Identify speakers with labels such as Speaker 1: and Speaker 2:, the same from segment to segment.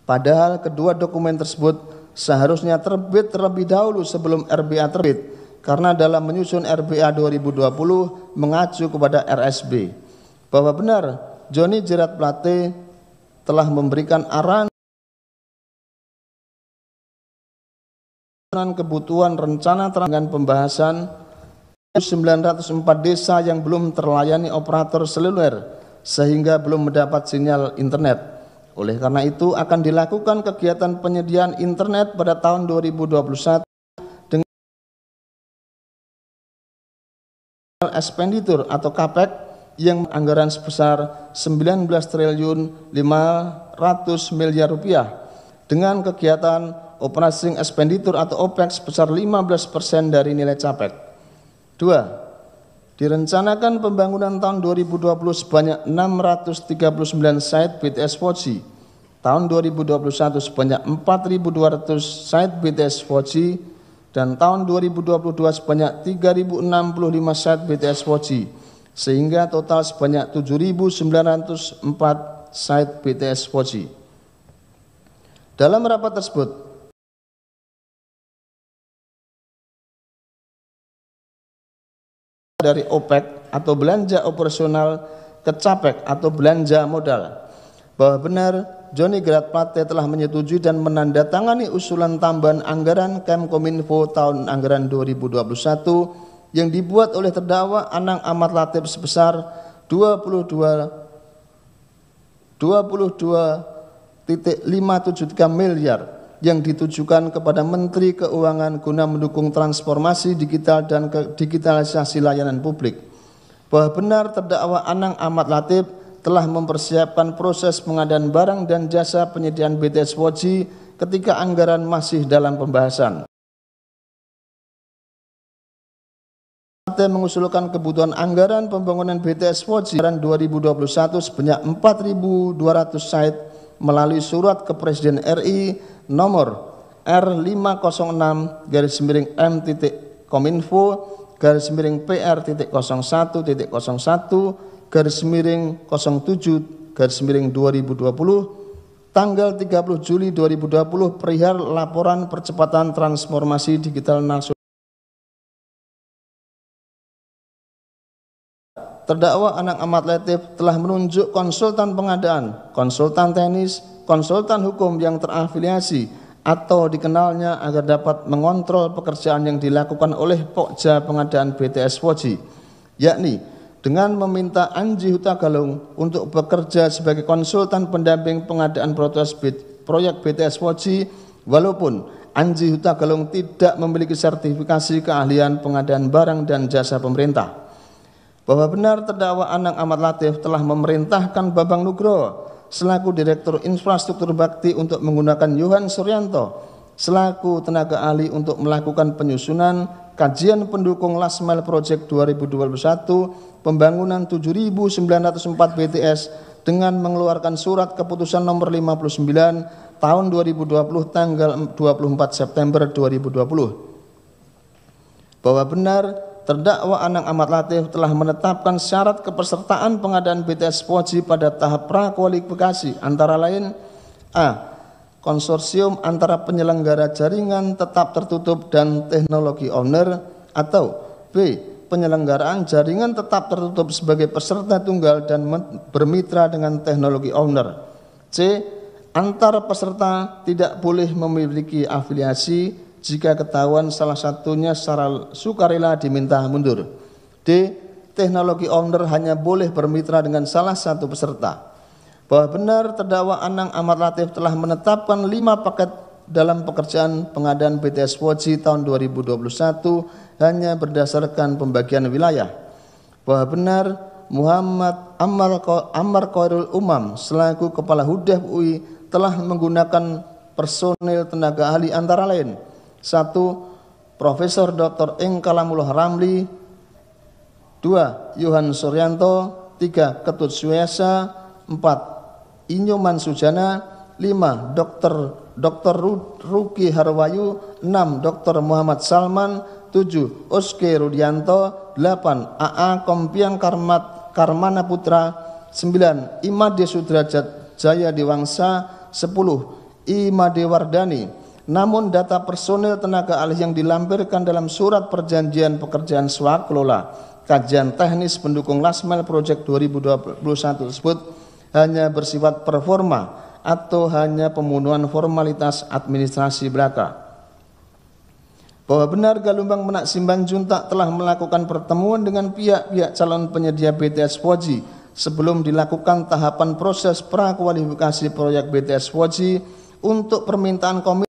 Speaker 1: Padahal kedua dokumen tersebut seharusnya terbit terlebih dahulu sebelum RBA terbit, karena dalam menyusun RBA 2020 mengacu kepada RSB. Bahwa benar Joni Jerat Plate telah memberikan arahan kebutuhan rencana dengan pembahasan 904 desa yang belum terlayani operator seluler sehingga belum mendapat sinyal internet. Oleh karena itu akan dilakukan kegiatan penyediaan internet pada tahun 2021 dengan expenditure atau CAPEX yang anggaran sebesar 19 triliun 500 miliar rupiah dengan kegiatan operating expenditure atau OPEX sebesar 15% dari nilai CAPEX. 2. Direncanakan pembangunan tahun 2020 sebanyak 639 site BTS 4G, tahun 2021 sebanyak 4.200 site BTS 4G, dan tahun 2022 sebanyak 3.065 site BTS 4G, sehingga total sebanyak 7.904 site BTS 4G. Dalam rapat tersebut, dari OPEX atau belanja operasional ke CAPEX atau belanja modal, bahwa benar Joni Jerat Plate telah menyetujui dan menandatangani usulan tambahan anggaran Kemkominfo tahun anggaran 2021 yang dibuat oleh terdakwa Anang Ahmad Latif sebesar 22,573 miliar yang ditujukan kepada Menteri Keuangan guna mendukung transformasi digital dan digitalisasi layanan publik. Bahwa benar terdakwa Anang Ahmad Latif telah mempersiapkan proses pengadaan barang dan jasa penyediaan BTS 4G ketika anggaran masih dalam pembahasan. Plate mengusulkan kebutuhan anggaran pembangunan BTS 4G anggaran 2021 sebanyak 4.200 site melalui surat ke Presiden RI nomor R506-PR.01.01/07/2020 tanggal 30 Juli 2020 perihal laporan percepatan transformasi digital nasional. Terdakwa Anang Ahmad Latif telah menunjuk konsultan pengadaan, konsultan teknis, konsultan hukum yang terafiliasi atau dikenalnya agar dapat mengontrol pekerjaan yang dilakukan oleh Pokja pengadaan BTS 4G, yakni dengan meminta Anji Hutagalung untuk bekerja sebagai konsultan pendamping pengadaan proyek BTS 4G, walaupun Anji Hutagalung tidak memiliki sertifikasi keahlian pengadaan barang dan jasa pemerintah. Bahwa benar terdakwa Anang Ahmad Latif telah memerintahkan Bambang Nugroho selaku Direktur Infrastruktur Bakti untuk menggunakan Yohan Suryanto selaku tenaga ahli untuk melakukan penyusunan kajian pendukung Last Mile Project 2021 pembangunan 7.904 BTS dengan mengeluarkan surat keputusan nomor 59 tahun 2020 tanggal 24 September 2020. Bahwa benar terdakwa Anang Ahmad Latif telah menetapkan syarat kepesertaan pengadaan BTS 4G pada tahap prakualifikasi antara lain: A. Konsorsium antara penyelenggara jaringan tetap tertutup dan teknologi owner, atau B. Penyelenggaraan jaringan tetap tertutup sebagai peserta tunggal dan bermitra dengan teknologi owner. C. Antara peserta tidak boleh memiliki afiliasi jika ketahuan salah satunya secara sukarela diminta mundur. D. Teknologi owner hanya boleh bermitra dengan salah satu peserta. Bahwa benar terdakwa Anang Ahmad Latif telah menetapkan 5 paket dalam pekerjaan pengadaan BTS 4G tahun 2021 hanya berdasarkan pembagian wilayah. Bahwa benar Muhammad Ammar Khairul Umam selaku Kepala Hudef UI telah menggunakan personil tenaga ahli antara lain: 1. Profesor Dr. Ing Kalamullah Ramli, 2. Yohan Suryanto, 3. Ketut Suesa, 4. Inyoman Sujana, 5. Dr. Ruki Harwayu, 6. Dr. Muhammad Salman, 7. Oske Rudianto, 8. AA Kompiang Karmana Putra, 9. Imade Sudrajat Jaya Dewangsa, 10. Imadewardani. Namun data personel tenaga ahli yang dilampirkan dalam surat perjanjian pekerjaan swakelola kajian teknis pendukung Lasmel Project 2021 tersebut hanya bersifat performa atau hanya pemenuhan formalitas administrasi belaka. Bahwa benar Galumbang Menak Simbang Juntak telah melakukan pertemuan dengan pihak-pihak calon penyedia BTS 4G sebelum dilakukan tahapan proses prakualifikasi proyek BTS 4G untuk permintaan komite.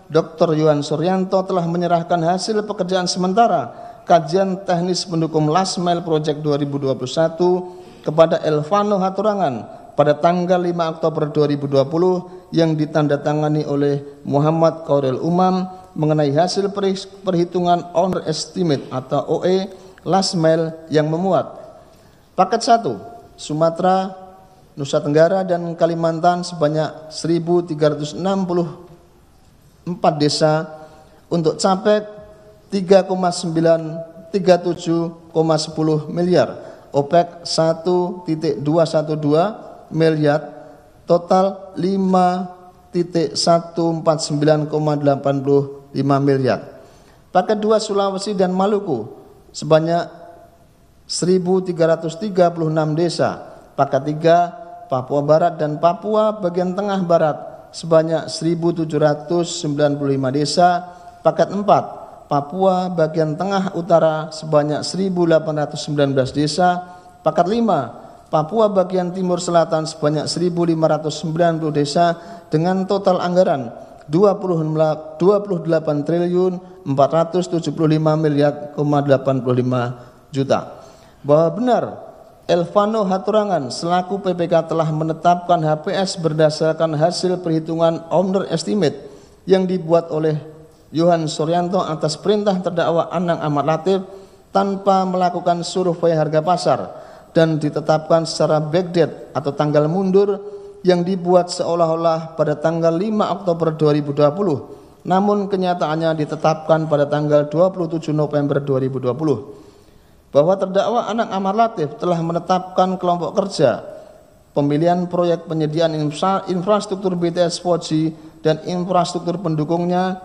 Speaker 1: Dr. Yohan Suryanto telah menyerahkan hasil pekerjaan sementara kajian teknis pendukung Lasmel Project 2021 kepada Elvano Haturangan pada tanggal 5 Oktober 2020 yang ditandatangani oleh Muhammad Qauril Umam mengenai hasil perhitungan owner estimate atau OE Lasmel yang memuat paket 1 Sumatera, Nusa Tenggara dan Kalimantan sebanyak 1.364 desa untuk capek 3,937,10 miliar, OPEC 1.212 miliar, total 5.149,85 miliar. Paket 2 Sulawesi dan Maluku sebanyak 1.336 desa. Paket 3 Papua Barat dan Papua bagian tengah barat sebanyak 1.795 desa. Paket 4 Papua bagian tengah utara sebanyak 1.819 desa. Paket 5 Papua bagian timur selatan sebanyak 1.590 desa dengan total anggaran 28 triliun 475 miliar 85 juta. Bahwa benar Elvano Haturangan selaku PPK telah menetapkan HPS berdasarkan hasil perhitungan owner estimate yang dibuat oleh Yohan Suryanto atas perintah terdakwa Anang Ahmad Latif tanpa melakukan survei harga pasar dan ditetapkan secara backdate atau tanggal mundur yang dibuat seolah-olah pada tanggal 5 Oktober 2020 namun kenyataannya ditetapkan pada tanggal 27 November 2020. Bahwa terdakwa Anang Ahmad Latif telah menetapkan kelompok kerja pemilihan proyek penyediaan infrastruktur BTS 4G dan infrastruktur pendukungnya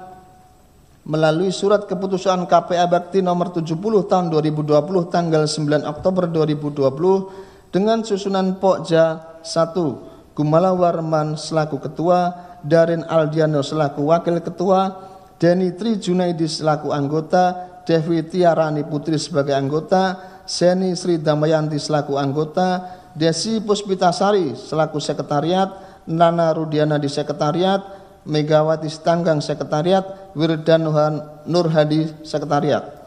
Speaker 1: melalui surat keputusan KPA Bakti nomor 70 tahun 2020 tanggal 9 Oktober 2020 dengan susunan Pokja 1 Gumala Warman selaku ketua, Darin Aldiano selaku wakil ketua, Denny Tri Junaidi selaku anggota, Devi Tiarani Putri sebagai anggota, Seni Sri Damayanti selaku anggota, Desi Puspitasari selaku sekretariat, Nana Rudiana di sekretariat, Megawati Stanggang sekretariat, Wirdan Nur Hadi sekretariat.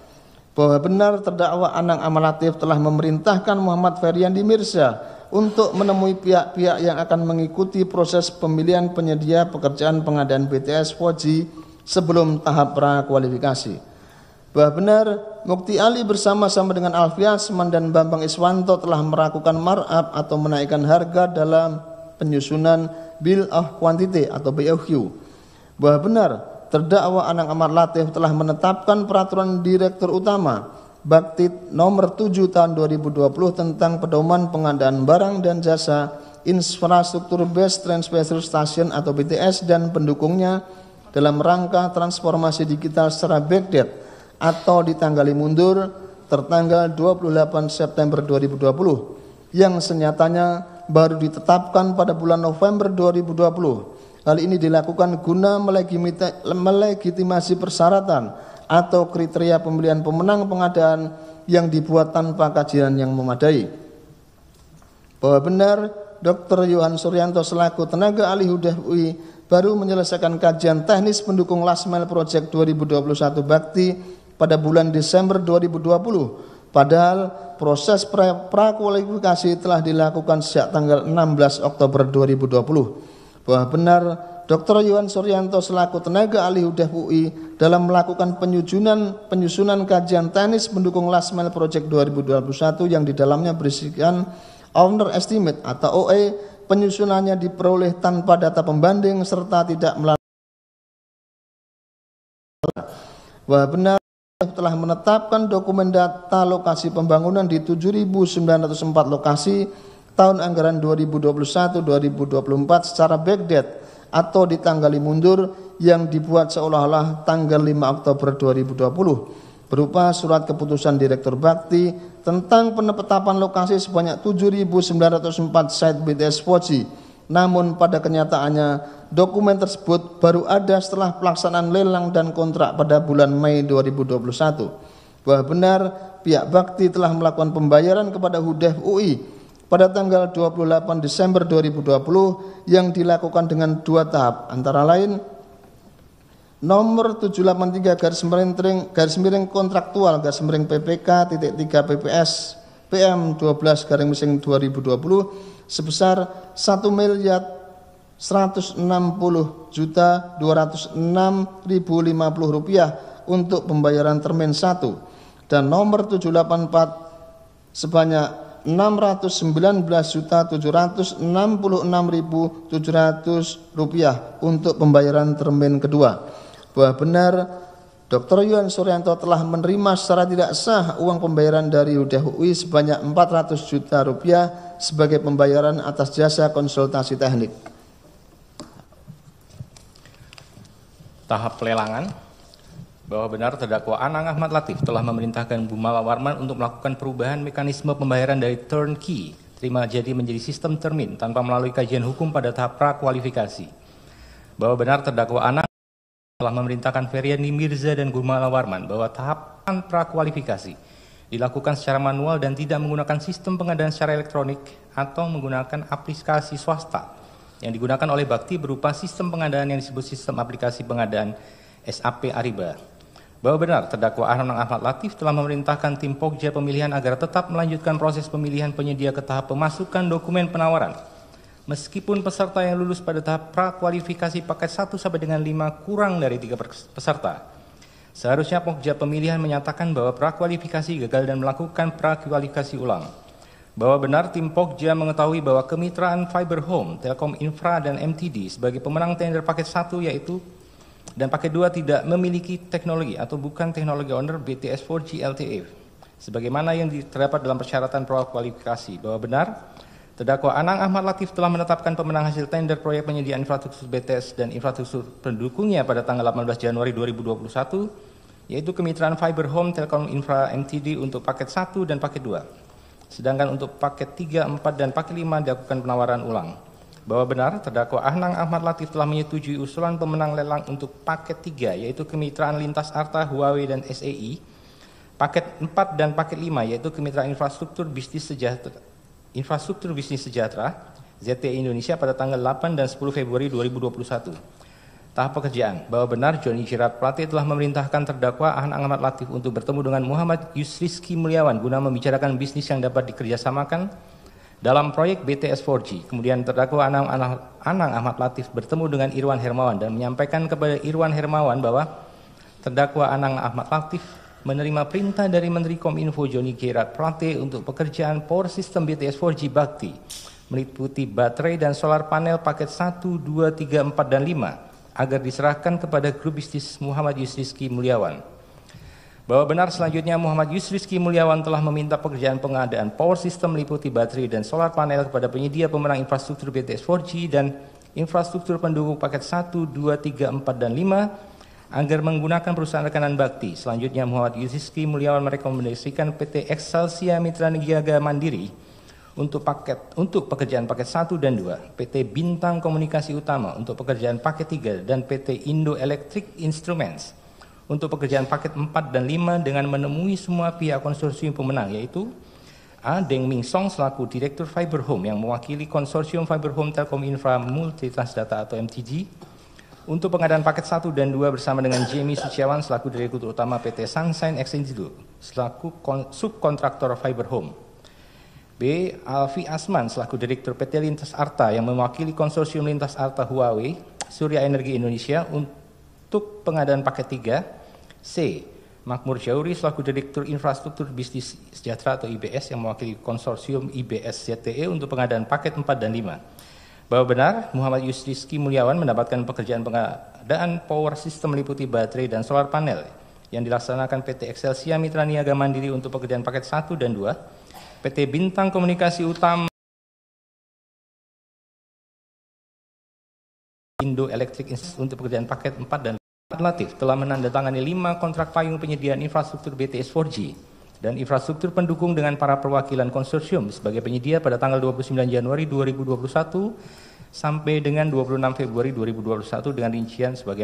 Speaker 1: Bahwa benar terdakwa Anang Ahmad Latif telah memerintahkan Muhammad Feryandi Mirza untuk menemui pihak-pihak yang akan mengikuti proses pemilihan penyedia pekerjaan pengadaan BTS 4G sebelum tahap prakualifikasi. Bahwa benar Mukti Ali bersama-sama dengan Alfiasman dan Bambang Iswanto telah melakukan markup atau menaikkan harga dalam penyusunan Bill of Quantity atau BOQ. Bahwa benar terdakwa Anang Ahmad Latif telah menetapkan peraturan Direktur Utama Bakti nomor 7 tahun 2020 tentang pedoman pengadaan barang dan jasa infrastruktur Base Transfer Station atau BTS dan pendukungnya dalam rangka transformasi digital secara backdate atau ditanggali mundur tertanggal 28 September 2020 yang senyatanya baru ditetapkan pada bulan November 2020. Hal ini dilakukan guna melegitimasi persyaratan atau kriteria pemilihan pemenang pengadaan yang dibuat tanpa kajian yang memadai. Bahwa benar Dr. Yohan Suryanto selaku tenaga ahli Huda UI baru menyelesaikan kajian teknis pendukung Lasmel Project 2021 Bakti pada bulan Desember 2020. Padahal proses prakualifikasi telah dilakukan sejak tanggal 16 Oktober 2020. Bahwa benar Dr. Yohan Suryanto selaku tenaga ahli Huda UI dalam melakukan penyusunan kajian teknis pendukung Lasmel Project 2021 yang di dalamnya berisikan owner estimate atau OE, penyusunannya diperoleh tanpa data pembanding serta tidak melalui. Bahwa benar telah menetapkan dokumen data lokasi pembangunan di 7.904 lokasi tahun anggaran 2021-2024 secara backdate atau ditanggali mundur yang dibuat seolah-olah tanggal 5 Oktober 2020 berupa surat keputusan Direktur Bakti tentang penetapan lokasi sebanyak 7.904 site BTS 4G. Namun pada kenyataannya dokumen tersebut baru ada setelah pelaksanaan lelang dan kontrak pada bulan Mei 2021. Bahwa benar pihak Bakti telah melakukan pembayaran kepada HUDEF UI pada tanggal 28 Desember 2020 yang dilakukan dengan 2 tahap, antara lain nomor 783 garis miring kontraktual garis miring PPK titik 3 PPS PM 12 garing miring 2020 sebesar 1.160.206.050 rupiah untuk pembayaran termin 1 dan nomor 784 sebanyak 619.766.700 rupiah untuk pembayaran termin kedua. Bahwa benar Dr. Yuan Suryanto telah menerima secara tidak sah uang pembayaran dari HUDEF UI sebanyak 400 juta rupiah sebagai pembayaran atas jasa konsultasi teknik.
Speaker 2: Tahap pelelangan. Bahwa benar terdakwa Anang Ahmad Latif telah memerintahkan Gumawa Warman untuk melakukan perubahan mekanisme pembayaran dari turnkey terima jadi menjadi sistem termin tanpa melalui kajian hukum pada tahap prakualifikasi. Bahwa benar terdakwa Anang telah memerintahkan Feryani Mirza dan Gumawa Warman bahwa tahapan prakualifikasi dilakukan secara manual dan tidak menggunakan sistem pengadaan secara elektronik atau menggunakan aplikasi swasta yang digunakan oleh Bakti berupa sistem pengadaan yang disebut sistem aplikasi pengadaan SAP Ariba. Bahwa benar terdakwa Anang Ahmad Latif telah memerintahkan tim Pokja pemilihan agar tetap melanjutkan proses pemilihan penyedia ke tahap pemasukan dokumen penawaran meskipun peserta yang lulus pada tahap prakualifikasi paket 1 sampai dengan 5 kurang dari 3 peserta. Seharusnya Pokja pemilihan menyatakan bahwa prakualifikasi gagal dan melakukan prakualifikasi ulang. Bahwa benar tim Pokja mengetahui bahwa kemitraan Fiber Home, Telkom Infra dan MTD sebagai pemenang tender paket 1 yaitu dan paket 2 tidak memiliki teknologi atau bukan teknologi owner BTS 4G LTE sebagaimana yang terdapat dalam persyaratan prakualifikasi. Bahwa benar terdakwa Anang Ahmad Latif telah menetapkan pemenang hasil tender proyek penyediaan infrastruktur BTS dan infrastruktur pendukungnya pada tanggal 18 Januari 2021, yaitu kemitraan Fiber Home, Telkom Infra, MTD untuk paket 1 dan paket 2. Sedangkan untuk paket 3, 4, dan paket 5 dilakukan penawaran ulang. Bahwa benar terdakwa Anang Ahmad Latif telah menyetujui usulan pemenang lelang untuk paket 3, yaitu kemitraan Lintas Arta, Huawei, dan SEI, paket 4 dan paket 5, yaitu kemitraan infrastruktur bisnis sejahtera ZTE Indonesia pada tanggal 8 dan 10 Februari 2021. Tahap pekerjaan. Bahwa benar Joni Jerat Plate telah memerintahkan terdakwa Anang Ahmad Latif untuk bertemu dengan Muhammad Yusrizki Mulyawan guna membicarakan bisnis yang dapat dikerjasamakan dalam proyek BTS 4G. Kemudian terdakwa Anang Ahmad Latif bertemu dengan Irwan Hermawan dan menyampaikan kepada Irwan Hermawan bahwa terdakwa Anang Ahmad Latif menerima perintah dari Menteri Kominfo Joni Jerat Plate untuk pekerjaan power system BTS 4G Bakti meliputi baterai dan solar panel paket 1, 2, 3, 4, dan 5 agar diserahkan kepada grup bisnis Muhammad Yusrizki Mulyawan. Bahwa benar selanjutnya Muhammad Yusrizki Mulyawan telah meminta pekerjaan pengadaan power system meliputi baterai dan solar panel kepada penyedia pemenang infrastruktur BTS 4G dan infrastruktur pendukung paket 1, 2, 3, 4, dan 5 agar menggunakan perusahaan rekanan Bakti. Selanjutnya Muhammad Yusrizki Mulyawan merekomendasikan PT Excelsia Mitra Niaga Mandiri untuk pekerjaan paket 1 dan 2, PT Bintang Komunikasi Utama untuk pekerjaan paket 3, dan PT Indo Electric Instruments untuk pekerjaan paket 4 dan 5 dengan menemui semua pihak konsorsium pemenang, yaitu A. Deng Ming Song selaku Direktur Fiber Home yang mewakili konsorsium Fiber Home Telkom Infra Multi Transdata atau MTG untuk pengadaan paket 1 dan 2 bersama dengan Jamie Suciawan selaku Direktur Utama PT Sunshine Extendido selaku subkontraktor Fiber Home. B. Alfi Asman selaku Direktur PT Lintas Arta yang mewakili konsorsium Lintas Arta Huawei Surya Energi Indonesia untuk pengadaan paket 3. C. Makmur Jauri selaku Direktur Infrastruktur Bisnis Sejahtera atau IBS yang mewakili konsorsium IBS ZTE untuk pengadaan paket 4 dan 5. Bahwa benar Muhammad Yusrizki Mulyawan mendapatkan pekerjaan pengadaan power system meliputi baterai dan solar panel yang dilaksanakan PT Excelsia Mitra Niaga Mandiri untuk pekerjaan paket 1 dan 2, PT Bintang Komunikasi Utama Indo Electric untuk pekerjaan paket 4 dan 5. Latif telah menandatangani 5 kontrak payung penyediaan infrastruktur BTS 4G dan infrastruktur pendukung dengan para perwakilan konsorsium sebagai penyedia pada tanggal 29 Januari 2021 sampai dengan 26 Februari 2021 dengan rincian sebagai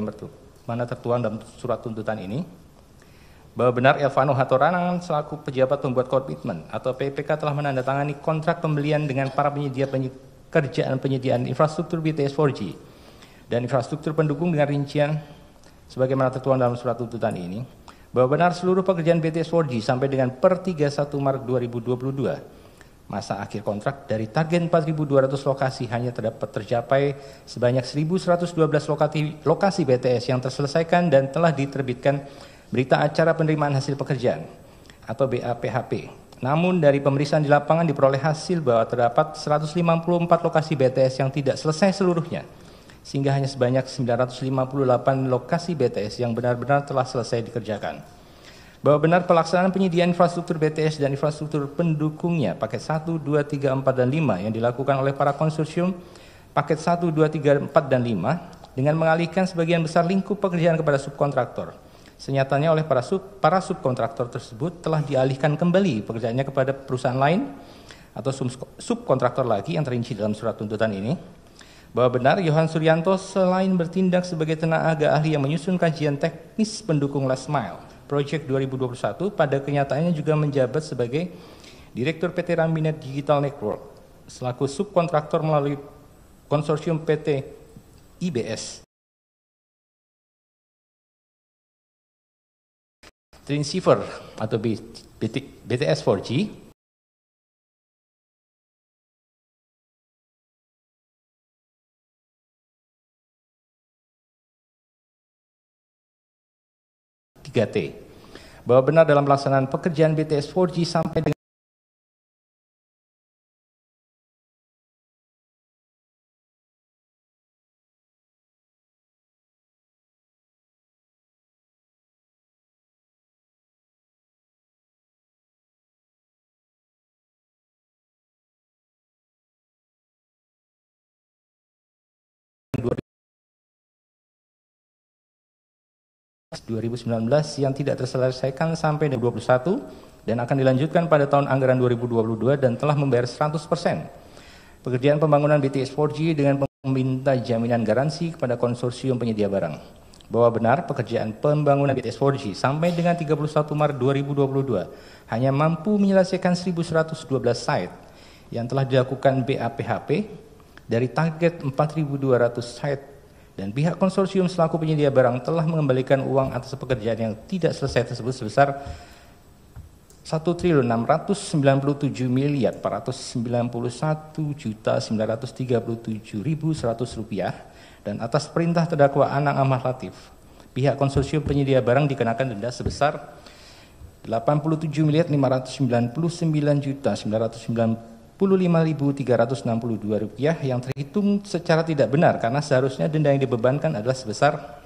Speaker 2: mana tertuang dalam surat tuntutan ini. Bahwa benar Elvano Hatorangan selaku pejabat pembuat komitmen atau PPK telah menandatangani kontrak pembelian dengan para penyedia kerjaan penyediaan infrastruktur BTS 4G dan infrastruktur pendukung dengan rincian sebagaimana tertuang dalam surat tuntutan ini. Bahwa benar seluruh pekerjaan BTS 4G sampai dengan per 31 Maret 2022 masa akhir kontrak dari target 4.200 lokasi hanya tercapai sebanyak 1.112 lokasi BTS yang terselesaikan dan telah diterbitkan berita acara penerimaan hasil pekerjaan atau BAPHP. Namun dari pemeriksaan di lapangan diperoleh hasil bahwa terdapat 154 lokasi BTS yang tidak selesai seluruhnya, sehingga hanya sebanyak 958 lokasi BTS yang benar-benar telah selesai dikerjakan. Bahwa benar pelaksanaan penyediaan infrastruktur BTS dan infrastruktur pendukungnya paket 1, 2, 3, 4, dan 5 yang dilakukan oleh para konsorsium paket 1, 2, 3, 4, dan 5 dengan mengalihkan sebagian besar lingkup pekerjaan kepada subkontraktor. Senyatanya oleh para subkontraktor tersebut telah dialihkan kembali pekerjaannya kepada perusahaan lain atau subkontraktor lagi yang terinci dalam surat tuntutan ini. Bahwa benar Yohan Suryanto selain bertindak sebagai tenaga ahli yang menyusun kajian teknis pendukung Last Mile Project 2021, pada kenyataannya juga menjabat sebagai Direktur PT Rambinet Digital Network selaku subkontraktor melalui konsorsium PT IBS. Transceiver atau BTS 4G bahwa benar dalam pelaksanaan pekerjaan BTS 4G sampai dengan yang tidak terselesaikan sampai 2021 dan akan dilanjutkan pada tahun anggaran 2022 dan telah membayar 100%. Pekerjaan pembangunan BTS 4G dengan meminta jaminan garansi kepada konsorsium penyedia barang. Bahwa benar pekerjaan pembangunan BTS 4G sampai dengan 31 Maret 2022 hanya mampu menyelesaikan 1.112 site yang telah dilakukan BAPHP dari target 4.200 site. Dan pihak konsorsium selaku penyedia barang telah mengembalikan uang atas pekerjaan yang tidak selesai tersebut sebesar 1.691.491.937.100 rupiah dan atas perintah terdakwa Anang Ahmad Latif, pihak konsorsium penyedia barang dikenakan denda sebesar 87.599.995.362 rupiah yang terhitung secara tidak benar karena seharusnya denda yang dibebankan adalah sebesar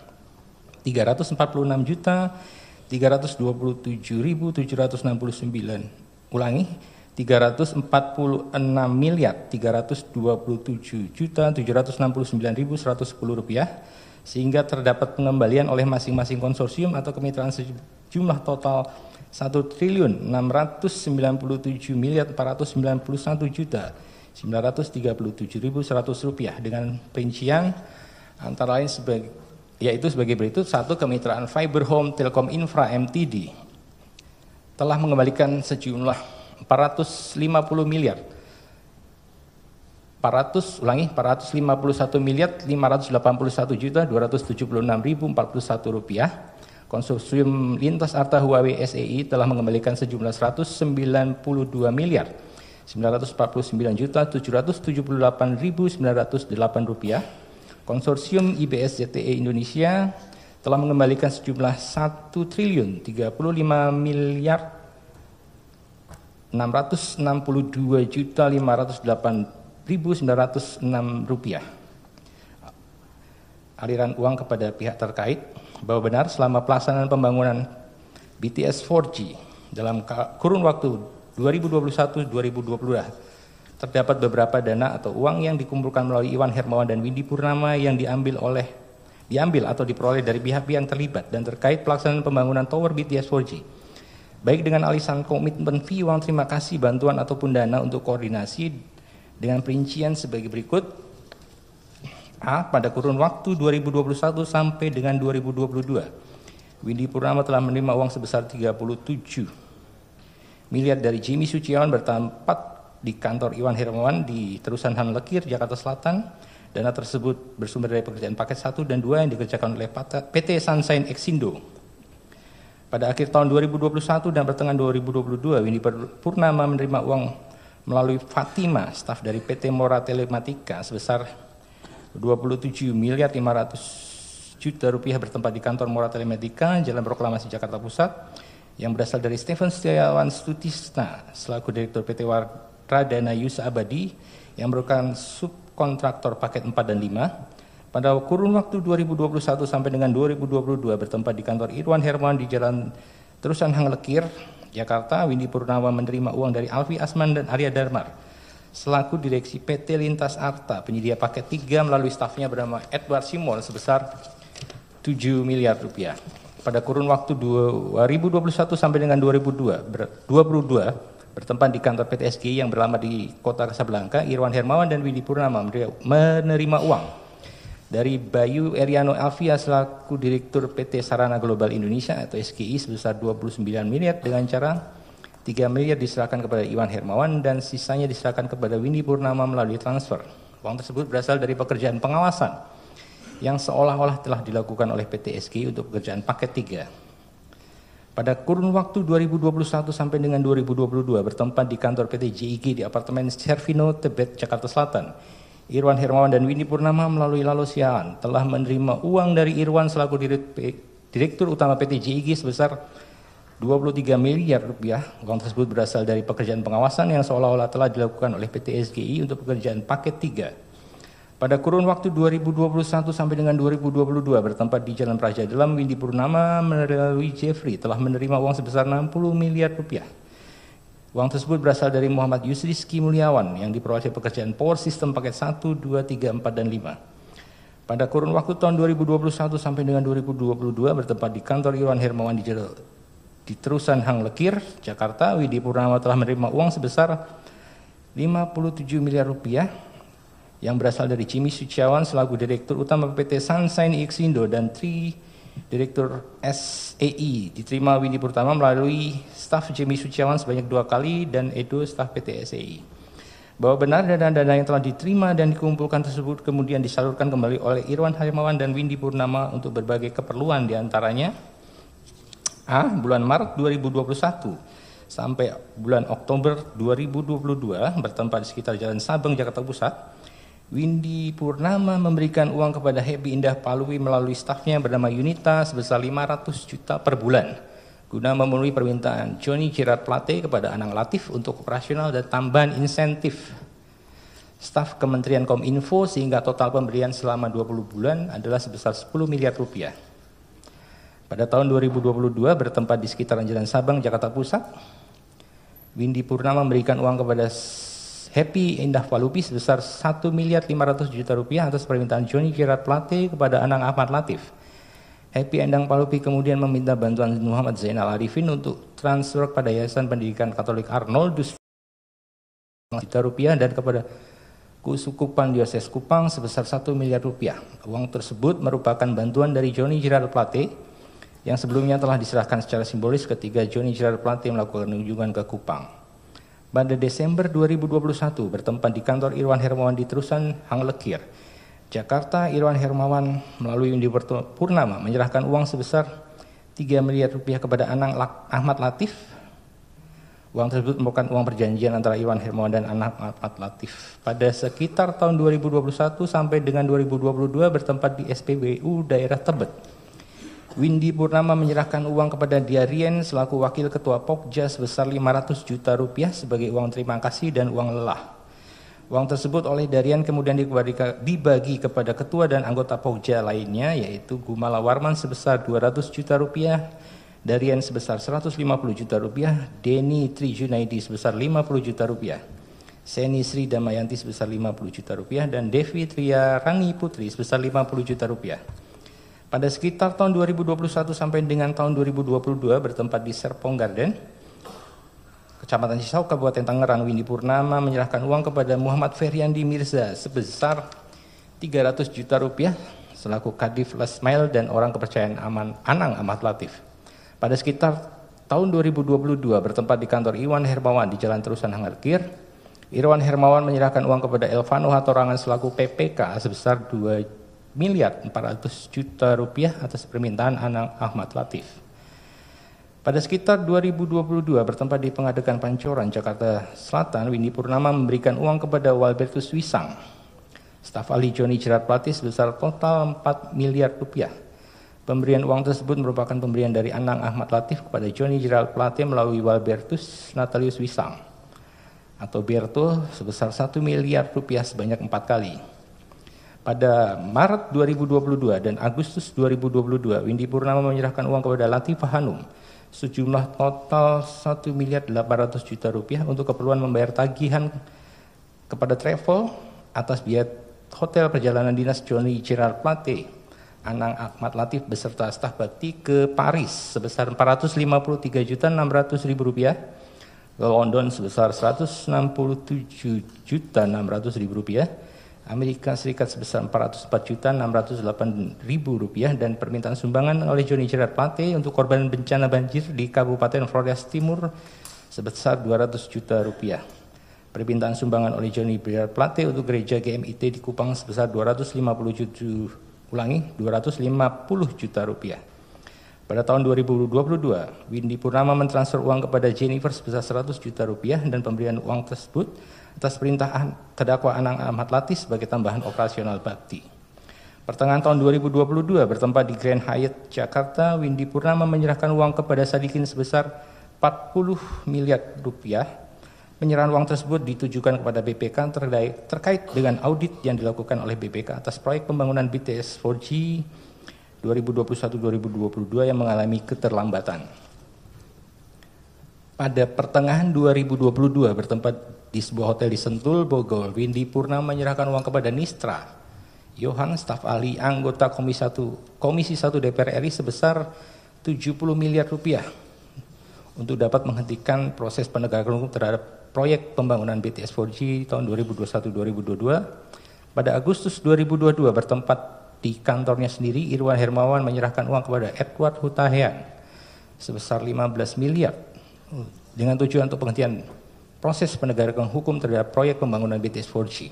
Speaker 2: 346.327.769. Ulangi, 346.327.769.110 rupiah sehingga terdapat pengembalian oleh masing-masing konsorsium atau kemitraan sejumlah total 1.491.491.937.100 rupiah dengan rincian antara lain yaitu sebagai berikut. 1. Kemitraan Fiber Home Telkom Infra MTD telah mengembalikan sejumlah 451.581.276.041 rupiah. Konsorsium Lintas Arta Huawei SEI telah mengembalikan sejumlah 192.949.778.908 rupiah. Konsorsium IBS ZTE Indonesia telah mengembalikan sejumlah 1.662.508.906 rupiah aliran uang kepada pihak terkait. Bahwa benar selama pelaksanaan pembangunan BTS 4G dalam kurun waktu 2021-2022 terdapat beberapa dana atau uang yang dikumpulkan melalui Iwan Hermawan dan Windy Purnama yang diambil atau diperoleh dari pihak-pihak yang terlibat dan terkait pelaksanaan pembangunan tower BTS 4G. Baik dengan alisan komitmen fee, uang terima kasih, bantuan ataupun dana untuk koordinasi dengan perincian sebagai berikut. A. Pada kurun waktu 2021 sampai dengan 2022, Windy Purnama telah menerima uang sebesar 37 miliar dari Jimmy Suciawan bertempat di kantor Iwan Hermawan di Terusan Han Lekir, Jakarta Selatan. Dana tersebut bersumber dari pekerjaan paket 1 dan 2 yang dikerjakan oleh PT Sunshine Exindo. Pada akhir tahun 2021 dan pertengahan 2022, Windy Purnama menerima uang melalui Fatima, staf dari PT Mora Telematika sebesar 27 miliar 500 juta rupiah bertempat di kantor Mora Telematika, Jalan Proklamasi, Jakarta Pusat, yang berasal dari Stephen Setiawan Stutisna selaku Direktur PT Wardana Yusa Abadi yang merupakan subkontraktor paket 4 dan 5. Pada kurun waktu 2021 sampai dengan 2022 bertempat di kantor Irwan Hermawan di Jalan Terusan Hang Lekir, Jakarta, Windy Purnama menerima uang dari Alfi Asman dan Arya Darmar selaku direksi PT Lintas Arta, penyedia paket 3 melalui stafnya bernama Edward Simon sebesar 7 miliar rupiah. Pada kurun waktu 2021 sampai dengan 2022 bertempat di kantor PT SGI yang beralamat di Kota Kasablanka, Irwan Hermawan dan Windy Purnama menerima uang dari Bayu Eriano Alvia selaku Direktur PT Sarana Global Indonesia atau SGI sebesar 29 miliar dengan cara 3 miliar diserahkan kepada Iwan Hermawan dan sisanya diserahkan kepada Windy Purnama melalui transfer. Uang tersebut berasal dari pekerjaan pengawasan yang seolah-olah telah dilakukan oleh PT SGI untuk pekerjaan paket 3. Pada kurun waktu 2021 sampai dengan 2022 bertempat di kantor PT JIG di apartemen Servino Tebet, Jakarta Selatan, Irwan Hermawan dan Windy Purnama melalui Lalosiaan telah menerima uang dari Irwan selaku Direktur Utama PT JIG sebesar 23 miliar rupiah. Uang tersebut berasal dari pekerjaan pengawasan yang seolah-olah telah dilakukan oleh PT SGI untuk pekerjaan paket 3. Pada kurun waktu 2021 sampai dengan 2022 bertempat di Jalan Praja Dalam, Windy Purnama melalui Jeffrey telah menerima uang sebesar 60 miliar rupiah. Uang tersebut berasal dari Muhammad Yusriski Mulyawan yang diperoleh pekerjaan power system paket 1, 2, 3, 4, dan 5. Pada kurun waktu tahun 2021 sampai dengan 2022 bertempat di kantor Iwan Hermawan di Terusan Hang Lekir, Jakarta, Windy Purnama telah menerima uang sebesar 57 miliar rupiah yang berasal dari Jimmy Suciawan selaku Direktur Utama PT Sunshine Exindo dan Direktur SEI. Diterima Windy Purnama melalui staf Jimmy Suciawan sebanyak 2 kali dan Edo staf PT SEI. Bahwa benar dana-dana yang telah diterima dan dikumpulkan tersebut kemudian disalurkan kembali oleh Irwan Hermawan dan Windy Purnama untuk berbagai keperluan, diantaranya A. Bulan Maret 2021 sampai bulan Oktober 2022 bertempat di sekitar Jalan Sabang, Jakarta Pusat, Windy Purnama memberikan uang kepada Happy Indah Palui melalui stafnya bernama Yunita sebesar 500 juta per bulan guna memenuhi permintaan Johnny Gerard Plate kepada Anang Latif untuk operasional dan tambahan insentif staf Kementerian Kominfo sehingga total pemberian selama 20 bulan adalah sebesar 10 miliar rupiah. Pada tahun 2022 bertempat di sekitaran Jalan Sabang, Jakarta Pusat, Windy Purnama memberikan uang kepada Happy Indah Palupi sebesar 1 miliar 500 juta rupiah atas permintaan Johnny Gerard Plate kepada Anang Ahmad Latif. Happy Endang Palupi kemudian meminta bantuan Muhammad Zainal Arifin untuk transfer pada Yayasan Pendidikan Katolik Arnoldus juta rupiah dan kepada Kusukupan Dioses Kupang sebesar 1 miliar rupiah. Uang tersebut merupakan bantuan dari Johnny Gerard Plate yang sebelumnya telah diserahkan secara simbolis ketika Johnny Gerard Plate melakukan kunjungan ke Kupang. Pada Desember 2021 bertempat di kantor Irwan Hermawan di Terusan Hang Lekir, Jakarta, Irwan Hermawan melalui Windy Purnama menyerahkan uang sebesar 3 miliar rupiah kepada Anang Ahmad Latif. Uang tersebut merupakan uang perjanjian antara Irwan Hermawan dan Anang Ahmad Latif. Pada sekitar tahun 2021 sampai dengan 2022 bertempat di SPBU daerah Tebet, Windy Purnama menyerahkan uang kepada Diarien selaku Wakil Ketua Pokja sebesar 500 juta rupiah sebagai uang terima kasih dan uang lelah. Uang tersebut oleh Darian kemudian dibagi kepada ketua dan anggota Pokja lainnya yaitu Gumala Warman sebesar 200 juta rupiah, Darian sebesar 150 juta rupiah, Denny Trijunaidi sebesar 50 juta rupiah, Seni Sri Damayanti sebesar 50 juta rupiah, dan Devi Tria Rani Putri sebesar 50 juta rupiah. Pada sekitar tahun 2021 sampai dengan tahun 2022 bertempat di Serpong Garden, Kecamatan Cisauk, Kabupaten Tangerang, Windy Purnama menyerahkan uang kepada Muhammad Feryandi Mirza sebesar 300 juta rupiah selaku Kadif Lasmail dan orang kepercayaan Anang Ahmad Latif. Pada sekitar tahun 2022 bertempat di kantor Iwan Hermawan di Jalan Terusan Hangarkir, Irwan Hermawan menyerahkan uang kepada Elvano Hatorangan selaku PPK sebesar 2 miliar 400 juta rupiah atas permintaan Anang Ahmad Latif. Pada sekitar 2022 bertempat di Pengadegan Pancoran, Jakarta Selatan, Windy Purnama memberikan uang kepada Walbertus Wisang, staf ahli Joni Jerat Plate sebesar total 4 miliar rupiah. Pemberian uang tersebut merupakan pemberian dari Anang Ahmad Latif kepada Joni Jerat Plate melalui Walbertus Natalius Wisang atau Berto sebesar 1 miliar rupiah sebanyak 4 kali. Pada Maret 2022 dan Agustus 2022, Windy Purnama menyerahkan uang kepada Latifah Hanum sejumlah total 1 miliar 800 juta rupiah untuk keperluan membayar tagihan kepada travel atas biaya hotel perjalanan dinas Joni Jerat Plate, Anang Ahmad Latif beserta staf bakti ke Paris sebesar 453.600.000 rupiah, ke London sebesar 167.600.000 rupiah, Amerika Serikat sebesar 404.608.000 rupiah, dan permintaan sumbangan oleh Joni Jerat Plate untuk korban bencana banjir di Kabupaten Flores Timur sebesar 200 juta rupiah. Permintaan sumbangan oleh Joni Jerat Plate untuk gereja GMIT di Kupang sebesar 250 juta rupiah. Pada tahun 2022, Windy Purnama mentransfer uang kepada Jennifer sebesar 100 juta rupiah dan pemberian uang tersebut atas perintah terdakwa Anang Ahmad Latif sebagai tambahan operasional bakti. Pertengahan tahun 2022 bertempat di Grand Hyatt Jakarta, Windy Purnama menyerahkan uang kepada Sadikin sebesar 40 miliar rupiah. Penyerahan uang tersebut ditujukan kepada BPK terkait dengan audit yang dilakukan oleh BPK atas proyek pembangunan BTS 4G 2021-2022 yang mengalami keterlambatan. Pada pertengahan 2022 bertempat di sebuah hotel di Sentul, Bogor, Windy Purnama menyerahkan uang kepada Nistra Yohan, staf ahli anggota Komisi 1 DPR RI sebesar 70 miliar rupiah untuk dapat menghentikan proses penegakan hukum terhadap proyek pembangunan BTS 4G tahun 2021-2022. Pada Agustus 2022 bertempat di kantornya sendiri, Irwan Hermawan menyerahkan uang kepada Edward Hutahian sebesar 15 miliar dengan tujuan untuk penghentian proses penegakan hukum terhadap proyek pembangunan BTS 4G.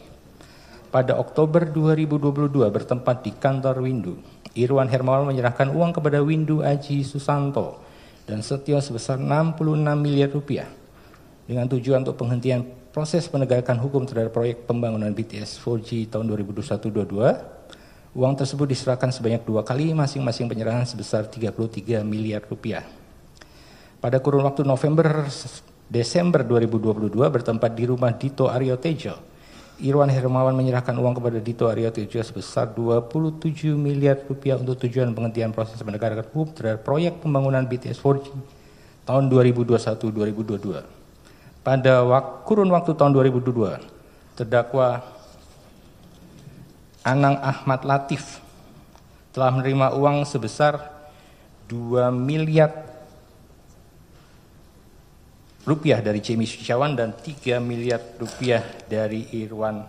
Speaker 2: Pada Oktober 2022 bertempat di kantor Windu, Irwan Hermawan menyerahkan uang kepada Windu Aji Susanto dan Setio sebesar 66 miliar rupiah dengan tujuan untuk penghentian proses penegakan hukum terhadap proyek pembangunan BTS 4G tahun 2021-2022. Uang tersebut diserahkan sebanyak 2 kali, masing-masing penyerahan sebesar 33 miliar rupiah. Pada kurun waktu November-Desember 2022 bertempat di rumah Dito Aryo Tejo, Irwan Hermawan menyerahkan uang kepada Dito Aryo Tejo sebesar 27 miliar rupiah untuk tujuan penghentian proses penegakan hukum terhadap proyek pembangunan BTS 4G tahun 2021-2022. Pada kurun waktu tahun 2022, terdakwa Anang Ahmad Latif telah menerima uang sebesar 2 miliar rupiah dari Jemi Suciawan dan 3 miliar rupiah dari Irwan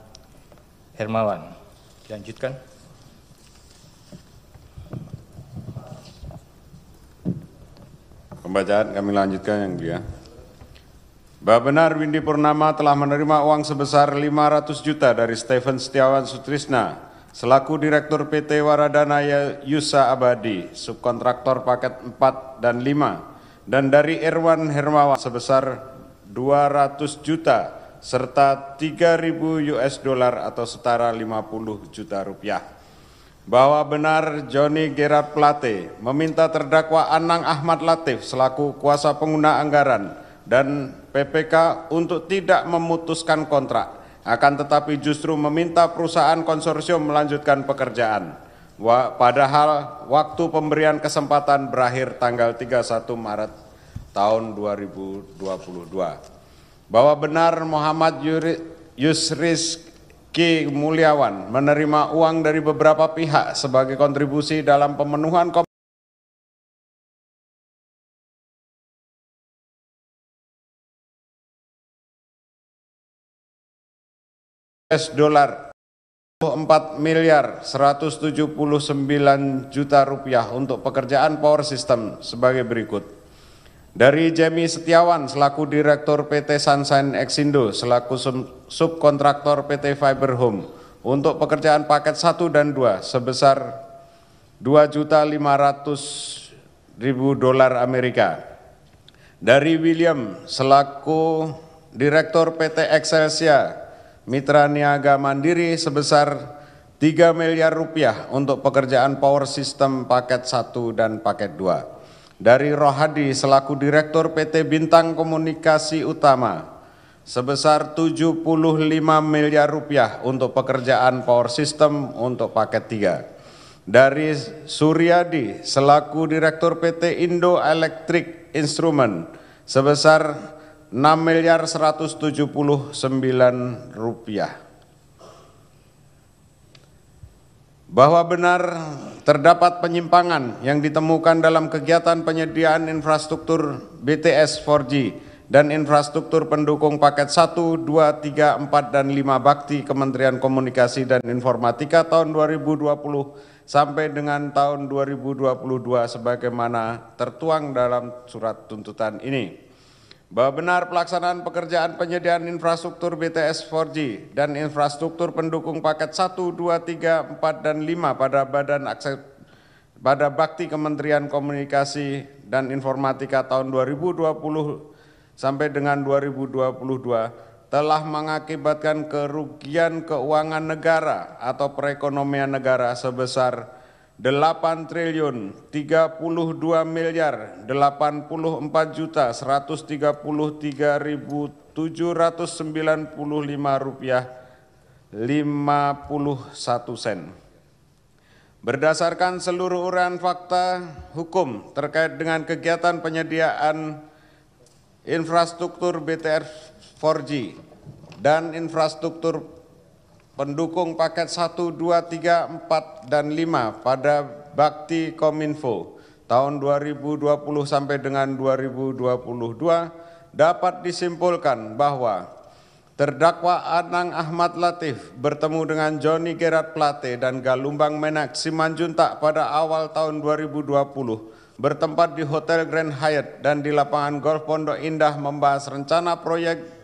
Speaker 2: Hermawan. Dilanjutkan.
Speaker 3: Pembacaan kami lanjutkan yang mulia. Bahwa benar Windy Purnama telah menerima uang sebesar 500 juta dari Stephen Setiawan Sutrisna selaku Direktur PT Waradana Yusa Abadi, subkontraktor paket 4 dan 5, dan dari Irwan Hermawan sebesar 200 juta serta 3.000 US dollar atau setara 50 juta rupiah. Bahwa benar Joni Jerat Plate meminta terdakwa Anang Ahmad Latif selaku kuasa pengguna anggaran dan PPK untuk tidak memutuskan kontrak, akan tetapi justru meminta perusahaan konsorsium melanjutkan pekerjaan. padahal waktu pemberian kesempatan berakhir tanggal 31 Maret tahun 2022. Bahwa benar Muhammad Yusriski Mulyawan menerima uang dari beberapa pihak sebagai kontribusi dalam pemenuhan dolar 4 miliar 179 juta rupiah untuk pekerjaan power system sebagai berikut. Dari Jemi Setiawan selaku Direktur PT Sunshine Exindo selaku subkontraktor PT Fiber Home untuk pekerjaan paket 1 dan 2 sebesar $2.500.000 Amerika. Dari William selaku Direktur PT Excelsia Mitra Niaga Mandiri sebesar 3 miliar rupiah untuk pekerjaan power system paket 1 dan paket 2. Dari Rohadi selaku Direktur PT Bintang Komunikasi Utama sebesar 75 miliar rupiah untuk pekerjaan power system untuk paket 3. Dari Suryadi selaku Direktur PT Indo Electric Instrument sebesar 6.179 rupiah. Bahwa benar terdapat penyimpangan yang ditemukan dalam kegiatan penyediaan infrastruktur BTS 4G dan infrastruktur pendukung paket 1, 2, 3, 4, dan 5 bakti Kementerian Komunikasi dan Informatika tahun 2020 sampai dengan tahun 2022 sebagaimana tertuang dalam surat tuntutan ini. Bahwa benar pelaksanaan pekerjaan penyediaan infrastruktur BTS 4G dan infrastruktur pendukung paket 1, 2, 3, 4, dan 5 pada bakti Kementerian Komunikasi dan Informatika tahun 2020 sampai dengan 2022 telah mengakibatkan kerugian keuangan negara atau perekonomian negara sebesar 8.032.133.795 rupiah 51 sen. Berdasarkan seluruh uraian fakta hukum terkait dengan kegiatan penyediaan infrastruktur BTS 4G dan infrastruktur pendukung paket 1, 2, 3, 4, dan 5 pada Bakti Kominfo tahun 2020 sampai dengan 2022 dapat disimpulkan bahwa terdakwa Anang Ahmad Latif bertemu dengan Johnny Gerard Plate dan Galumbang Menak Simanjuntak pada awal tahun 2020 bertempat di Hotel Grand Hyatt dan di lapangan golf Pondok Indah membahas rencana proyek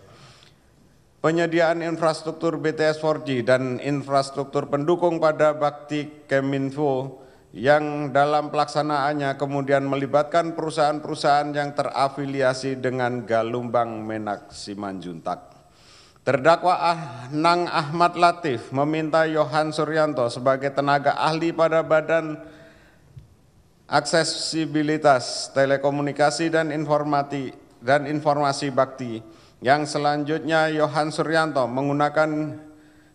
Speaker 3: penyediaan infrastruktur BTS 4G dan infrastruktur pendukung pada Bakti Kominfo yang dalam pelaksanaannya kemudian melibatkan perusahaan-perusahaan yang terafiliasi dengan Galumbang Menak Simanjuntak. Terdakwa Anang Ahmad Latif meminta Yohan Suryanto sebagai tenaga ahli pada Badan Aksesibilitas Telekomunikasi dan Informasi Bakti yang selanjutnya Yohan Suryanto menggunakan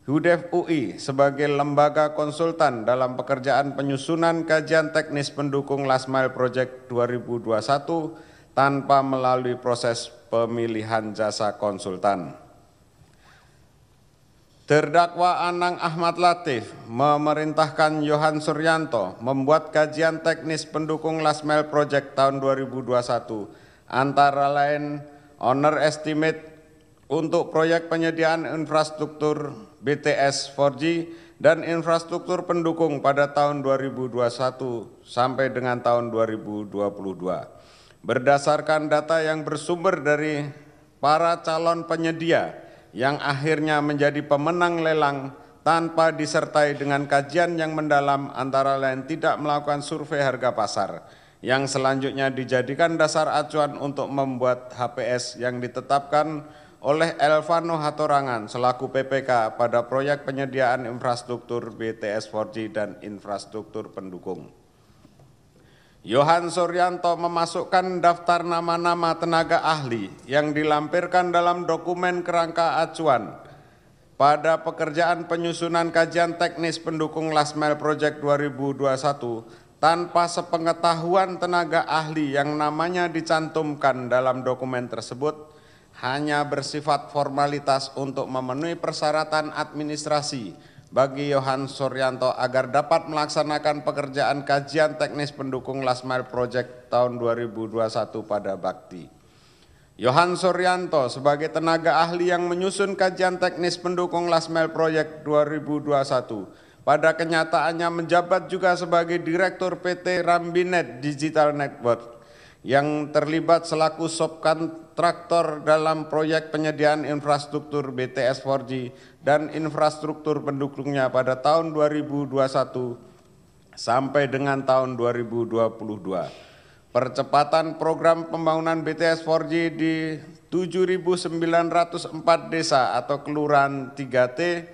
Speaker 3: HUDEF UI sebagai lembaga konsultan dalam pekerjaan penyusunan kajian teknis pendukung Last Mile Project 2021 tanpa melalui proses pemilihan jasa konsultan. Terdakwa Anang Ahmad Latif memerintahkan Yohan Suryanto membuat kajian teknis pendukung Last Mile Project tahun 2021 antara lain owner estimate untuk proyek penyediaan infrastruktur BTS 4G dan infrastruktur pendukung pada tahun 2021 sampai dengan tahun 2022. Berdasarkan data yang bersumber dari para calon penyedia yang akhirnya menjadi pemenang lelang tanpa disertai dengan kajian yang mendalam antara lain tidak melakukan survei harga pasar, yang selanjutnya dijadikan dasar acuan untuk membuat HPS yang ditetapkan oleh Elvano Hatorangan selaku PPK pada proyek penyediaan infrastruktur BTS 4G dan infrastruktur pendukung. Yohan Suryanto memasukkan daftar nama-nama tenaga ahli yang dilampirkan dalam dokumen kerangka acuan pada pekerjaan penyusunan kajian teknis pendukung Last Mile Project 2021 tanpa sepengetahuan tenaga ahli yang namanya dicantumkan dalam dokumen tersebut hanya bersifat formalitas untuk memenuhi persyaratan administrasi bagi Yohan Suryanto agar dapat melaksanakan pekerjaan kajian teknis pendukung Last Mile Project tahun 2021 pada bakti. Yohan Suryanto sebagai tenaga ahli yang menyusun kajian teknis pendukung Last Mile Project 2021 pada kenyataannya menjabat juga sebagai Direktur PT Rambinet Digital Network yang terlibat selaku subkontraktor dalam proyek penyediaan infrastruktur BTS 4G dan infrastruktur pendukungnya pada tahun 2021 sampai dengan tahun 2022. Percepatan program pembangunan BTS 4G di 7.904 desa atau kelurahan 3T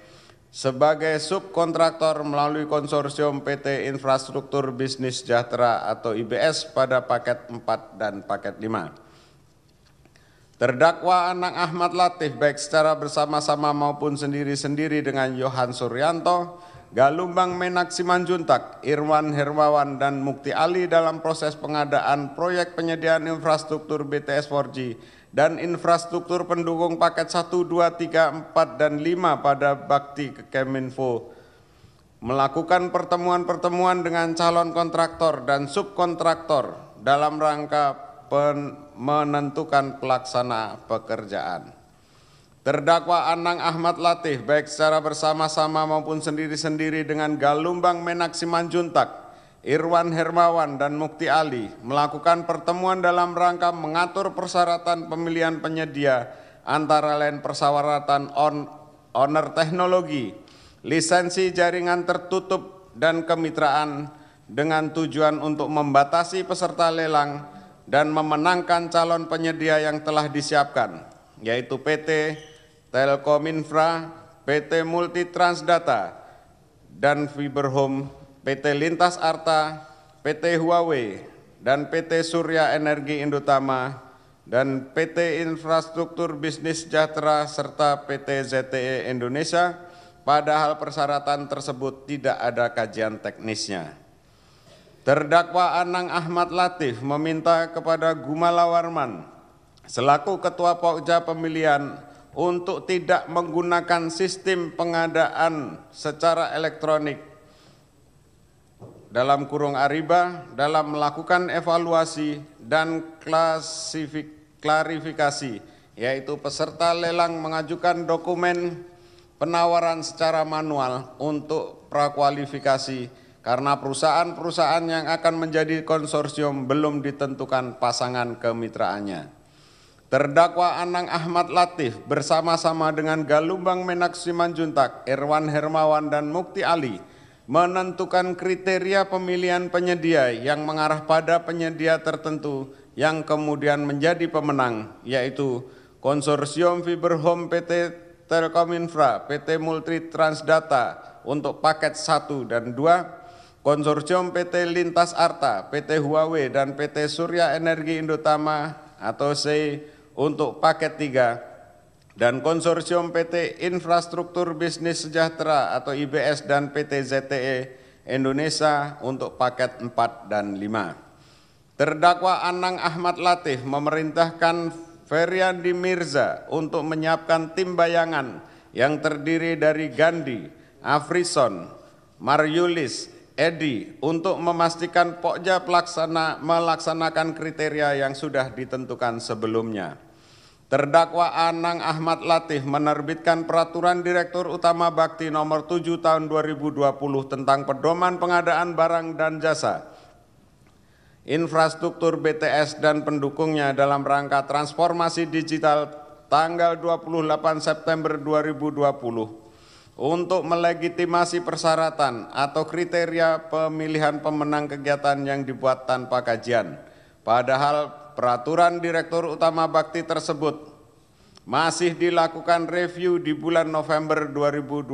Speaker 3: sebagai subkontraktor melalui konsorsium PT Infrastruktur Bisnis Sejahtera atau IBS pada paket 4 dan paket 5. Terdakwa Anang Ahmad Latif baik secara bersama-sama maupun sendiri-sendiri dengan Yohan Suryanto, Galumbang Menak Simanjuntak, Irwan Hermawan, dan Mukti Ali dalam proses pengadaan proyek penyediaan infrastruktur BTS 4G dan infrastruktur pendukung paket 1, 2, 3, 4, dan 5 pada bakti Kemenfo, melakukan pertemuan-pertemuan dengan calon kontraktor dan subkontraktor dalam rangka menentukan pelaksana pekerjaan. Terdakwa Anang Ahmad Latif baik secara bersama-sama maupun sendiri-sendiri dengan Galumbang Menak Simanjuntak, Irwan Hermawan, dan Mukti Ali melakukan pertemuan dalam rangka mengatur persyaratan pemilihan penyedia antara lain persyaratan owner teknologi, lisensi jaringan tertutup, dan kemitraan dengan tujuan untuk membatasi peserta lelang dan memenangkan calon penyedia yang telah disiapkan, yaitu PT Telkominfra, PT Multitransdata, dan Fiberhome, PT Lintas Arta, PT Huawei, dan PT Surya Energi Indotama, dan PT Infrastruktur Bisnis Sejahtera, serta PT ZTE Indonesia, padahal persyaratan tersebut tidak ada kajian teknisnya. Terdakwa Anang Ahmad Latif meminta kepada Gumala Warman selaku Ketua Pokja Pemilihan untuk tidak menggunakan sistem pengadaan secara elektronik dalam kurung Ariba dalam melakukan evaluasi dan klarifikasi, yaitu peserta lelang mengajukan dokumen penawaran secara manual untuk prakualifikasi karena perusahaan-perusahaan yang akan menjadi konsorsium belum ditentukan pasangan kemitraannya. Terdakwa Anang Ahmad Latif bersama-sama dengan Galumbang Menak Simanjuntak, Irwan Hermawan, dan Mukti Ali menentukan kriteria pemilihan penyedia yang mengarah pada penyedia tertentu yang kemudian menjadi pemenang, yaitu Konsorsium Fiberhome PT Telkominfra, PT Multitransdata untuk paket 1 dan 2, Konsorsium PT Lintas Arta, PT Huawei, dan PT Surya Energi Indotama atau C untuk paket 3, dan Konsorsium PT Infrastruktur Bisnis Sejahtera atau IBS dan PT ZTE Indonesia untuk paket 4 dan 5. Terdakwa Anang Ahmad Latif memerintahkan Feryandi Mirza untuk menyiapkan tim bayangan yang terdiri dari Gandhi, Afrison, Mariulis, Edi untuk memastikan Pokja melaksanakan kriteria yang sudah ditentukan sebelumnya. Terdakwa Anang Ahmad Latif menerbitkan Peraturan Direktur Utama Bakti Nomor 7 Tahun 2020 tentang pedoman pengadaan barang dan jasa, infrastruktur BTS dan pendukungnya dalam rangka transformasi digital tanggal 28 September 2020 untuk melegitimasi persyaratan atau kriteria pemilihan pemenang kegiatan yang dibuat tanpa kajian. Padahal Peraturan Direktur Utama Bakti tersebut masih dilakukan review di bulan November 2020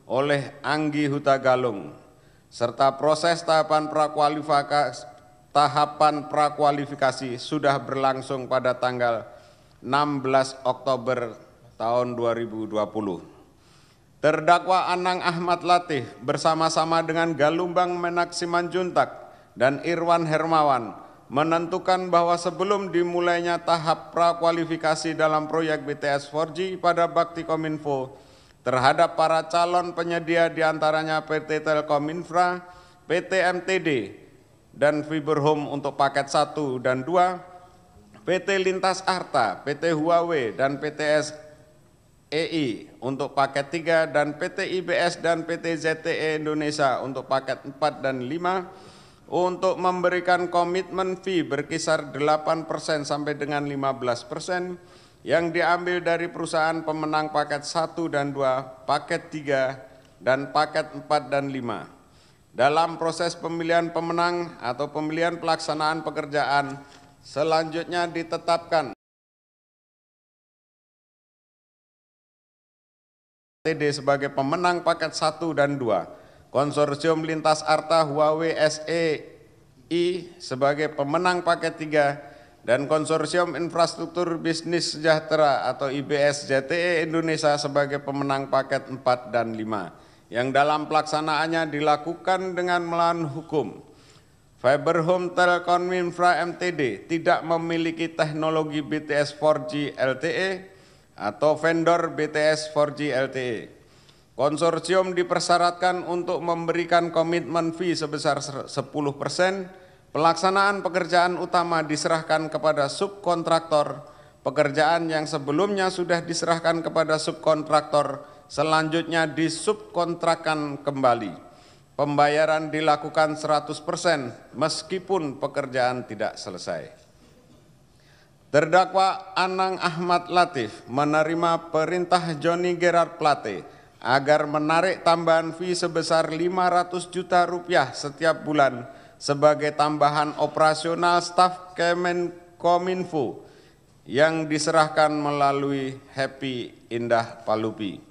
Speaker 3: oleh Anggi Hutagalung, serta proses tahapan prakualifikasi sudah berlangsung pada tanggal 16 Oktober tahun 2020. Terdakwa Anang Ahmad Latif bersama-sama dengan Galumbang Menak Simanjuntak dan Irwan Hermawan menentukan bahwa sebelum dimulainya tahap prakualifikasi dalam proyek BTS 4G pada Bakti Kominfo terhadap para calon penyedia diantaranya PT Telkom Infra, PT MTD, dan Fiberhome untuk paket 1 dan 2, PT Lintas Arta, PT Huawei, dan PT SEI untuk paket 3, dan PT IBS dan PT ZTE Indonesia untuk paket 4 dan 5, untuk memberikan komitmen fee berkisar 8% sampai dengan 15% yang diambil dari perusahaan pemenang paket 1 dan 2, paket 3, dan paket 4 dan 5. Dalam proses pemilihan pemenang atau pemilihan pelaksanaan pekerjaan, selanjutnya ditetapkan TD sebagai pemenang paket 1 dan 2, Konsorsium Lintas Arta Huawei SEI sebagai pemenang paket 3, dan Konsorsium Infrastruktur Bisnis Sejahtera atau IBS ZTE Indonesia sebagai pemenang paket 4 dan 5, yang dalam pelaksanaannya dilakukan dengan melawan hukum. Fiberhome Telkom Infra MTD tidak memiliki teknologi BTS 4G LTE atau vendor BTS 4G LTE. Konsorsium dipersyaratkan untuk memberikan komitmen fee sebesar 10%, pelaksanaan pekerjaan utama diserahkan kepada subkontraktor, pekerjaan yang sebelumnya sudah diserahkan kepada subkontraktor selanjutnya disubkontrakkan kembali. Pembayaran dilakukan 100% meskipun pekerjaan tidak selesai. Terdakwa Anang Ahmad Latif menerima perintah Johnny Gerard Plate agar menarik tambahan fee sebesar 500 juta rupiah setiap bulan sebagai tambahan operasional staf Kemenkominfo yang diserahkan melalui Happy Indah Palupi.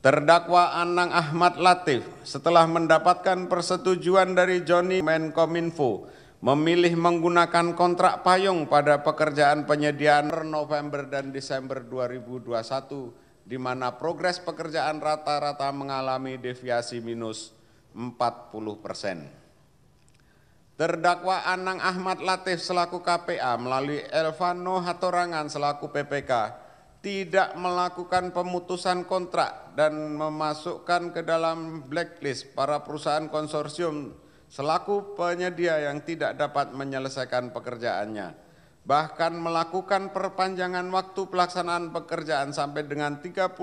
Speaker 3: Terdakwa Anang Ahmad Latif setelah mendapatkan persetujuan dari Johnny Menkominfo memilih menggunakan kontrak payung pada pekerjaan penyediaan November dan Desember 2021, di mana progres pekerjaan rata-rata mengalami deviasi minus 40%. Terdakwa Anang Ahmad Latif selaku KPA melalui Elvano Hatorangan selaku PPK tidak melakukan pemutusan kontrak dan memasukkan ke dalam blacklist para perusahaan konsorsium selaku penyedia yang tidak dapat menyelesaikan pekerjaannya. Bahkan melakukan perpanjangan waktu pelaksanaan pekerjaan sampai dengan 31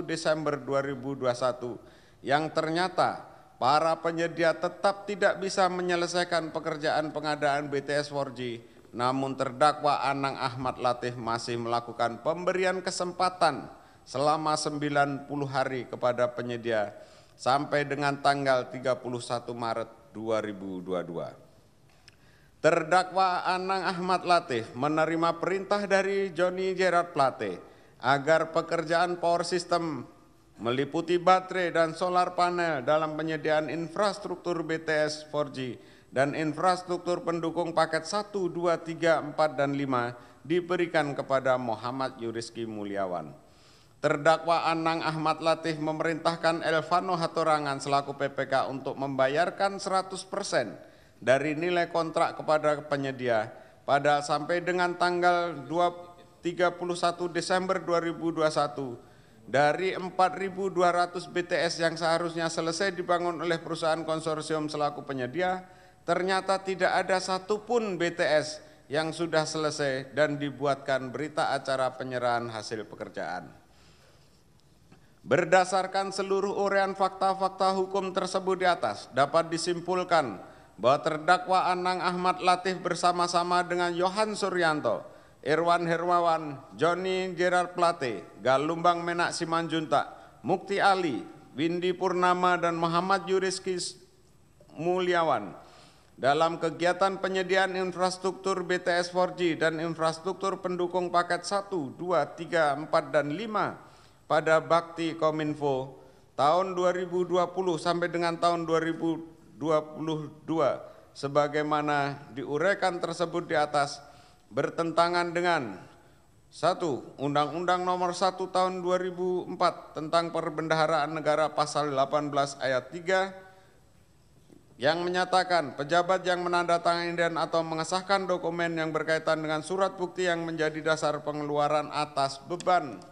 Speaker 3: Desember 2021 yang ternyata para penyedia tetap tidak bisa menyelesaikan pekerjaan pengadaan BTS 4G, namun terdakwa Anang Ahmad Latif masih melakukan pemberian kesempatan selama 90 hari kepada penyedia sampai dengan tanggal 31 Maret 2022. Terdakwa Anang Ahmad Latif menerima perintah dari Johnny Gerard Plate agar pekerjaan power system meliputi baterai dan solar panel dalam penyediaan infrastruktur BTS 4G dan infrastruktur pendukung paket 1, 2, 3, 4, dan 5 diberikan kepada Muhammad Yuriski Mulyawan. Terdakwa Anang Ahmad Latif memerintahkan Elvano Hatorangan selaku PPK untuk membayarkan 100% dari nilai kontrak kepada penyedia pada sampai dengan tanggal 31 Desember 2021 dari 4.200 BTS yang seharusnya selesai dibangun oleh perusahaan konsorsium selaku penyedia, ternyata tidak ada satupun BTS yang sudah selesai dan dibuatkan berita acara penyerahan hasil pekerjaan. Berdasarkan seluruh uraian fakta-fakta hukum tersebut di atas, dapat disimpulkan bahwa terdakwa Anang Ahmad Latif bersama-sama dengan Yohan Suryanto, Irwan Hermawan, Johnny Gerard Plate, Galumbang Menak Simanjuntak, Mukti Ali, Windy Purnama, dan Muhammad Yuriski Mulyawan dalam kegiatan penyediaan infrastruktur BTS 4G dan infrastruktur pendukung paket 1, 2, 3, 4, dan 5 pada Bakti Kominfo tahun 2020 sampai dengan tahun 2022 sebagaimana diuraikan tersebut di atas bertentangan dengan 1. Undang-Undang Nomor 1 Tahun 2004 tentang Perbendaharaan Negara Pasal 18 Ayat 3 yang menyatakan pejabat yang menandatangani dan atau mengesahkan dokumen yang berkaitan dengan surat bukti yang menjadi dasar pengeluaran atas beban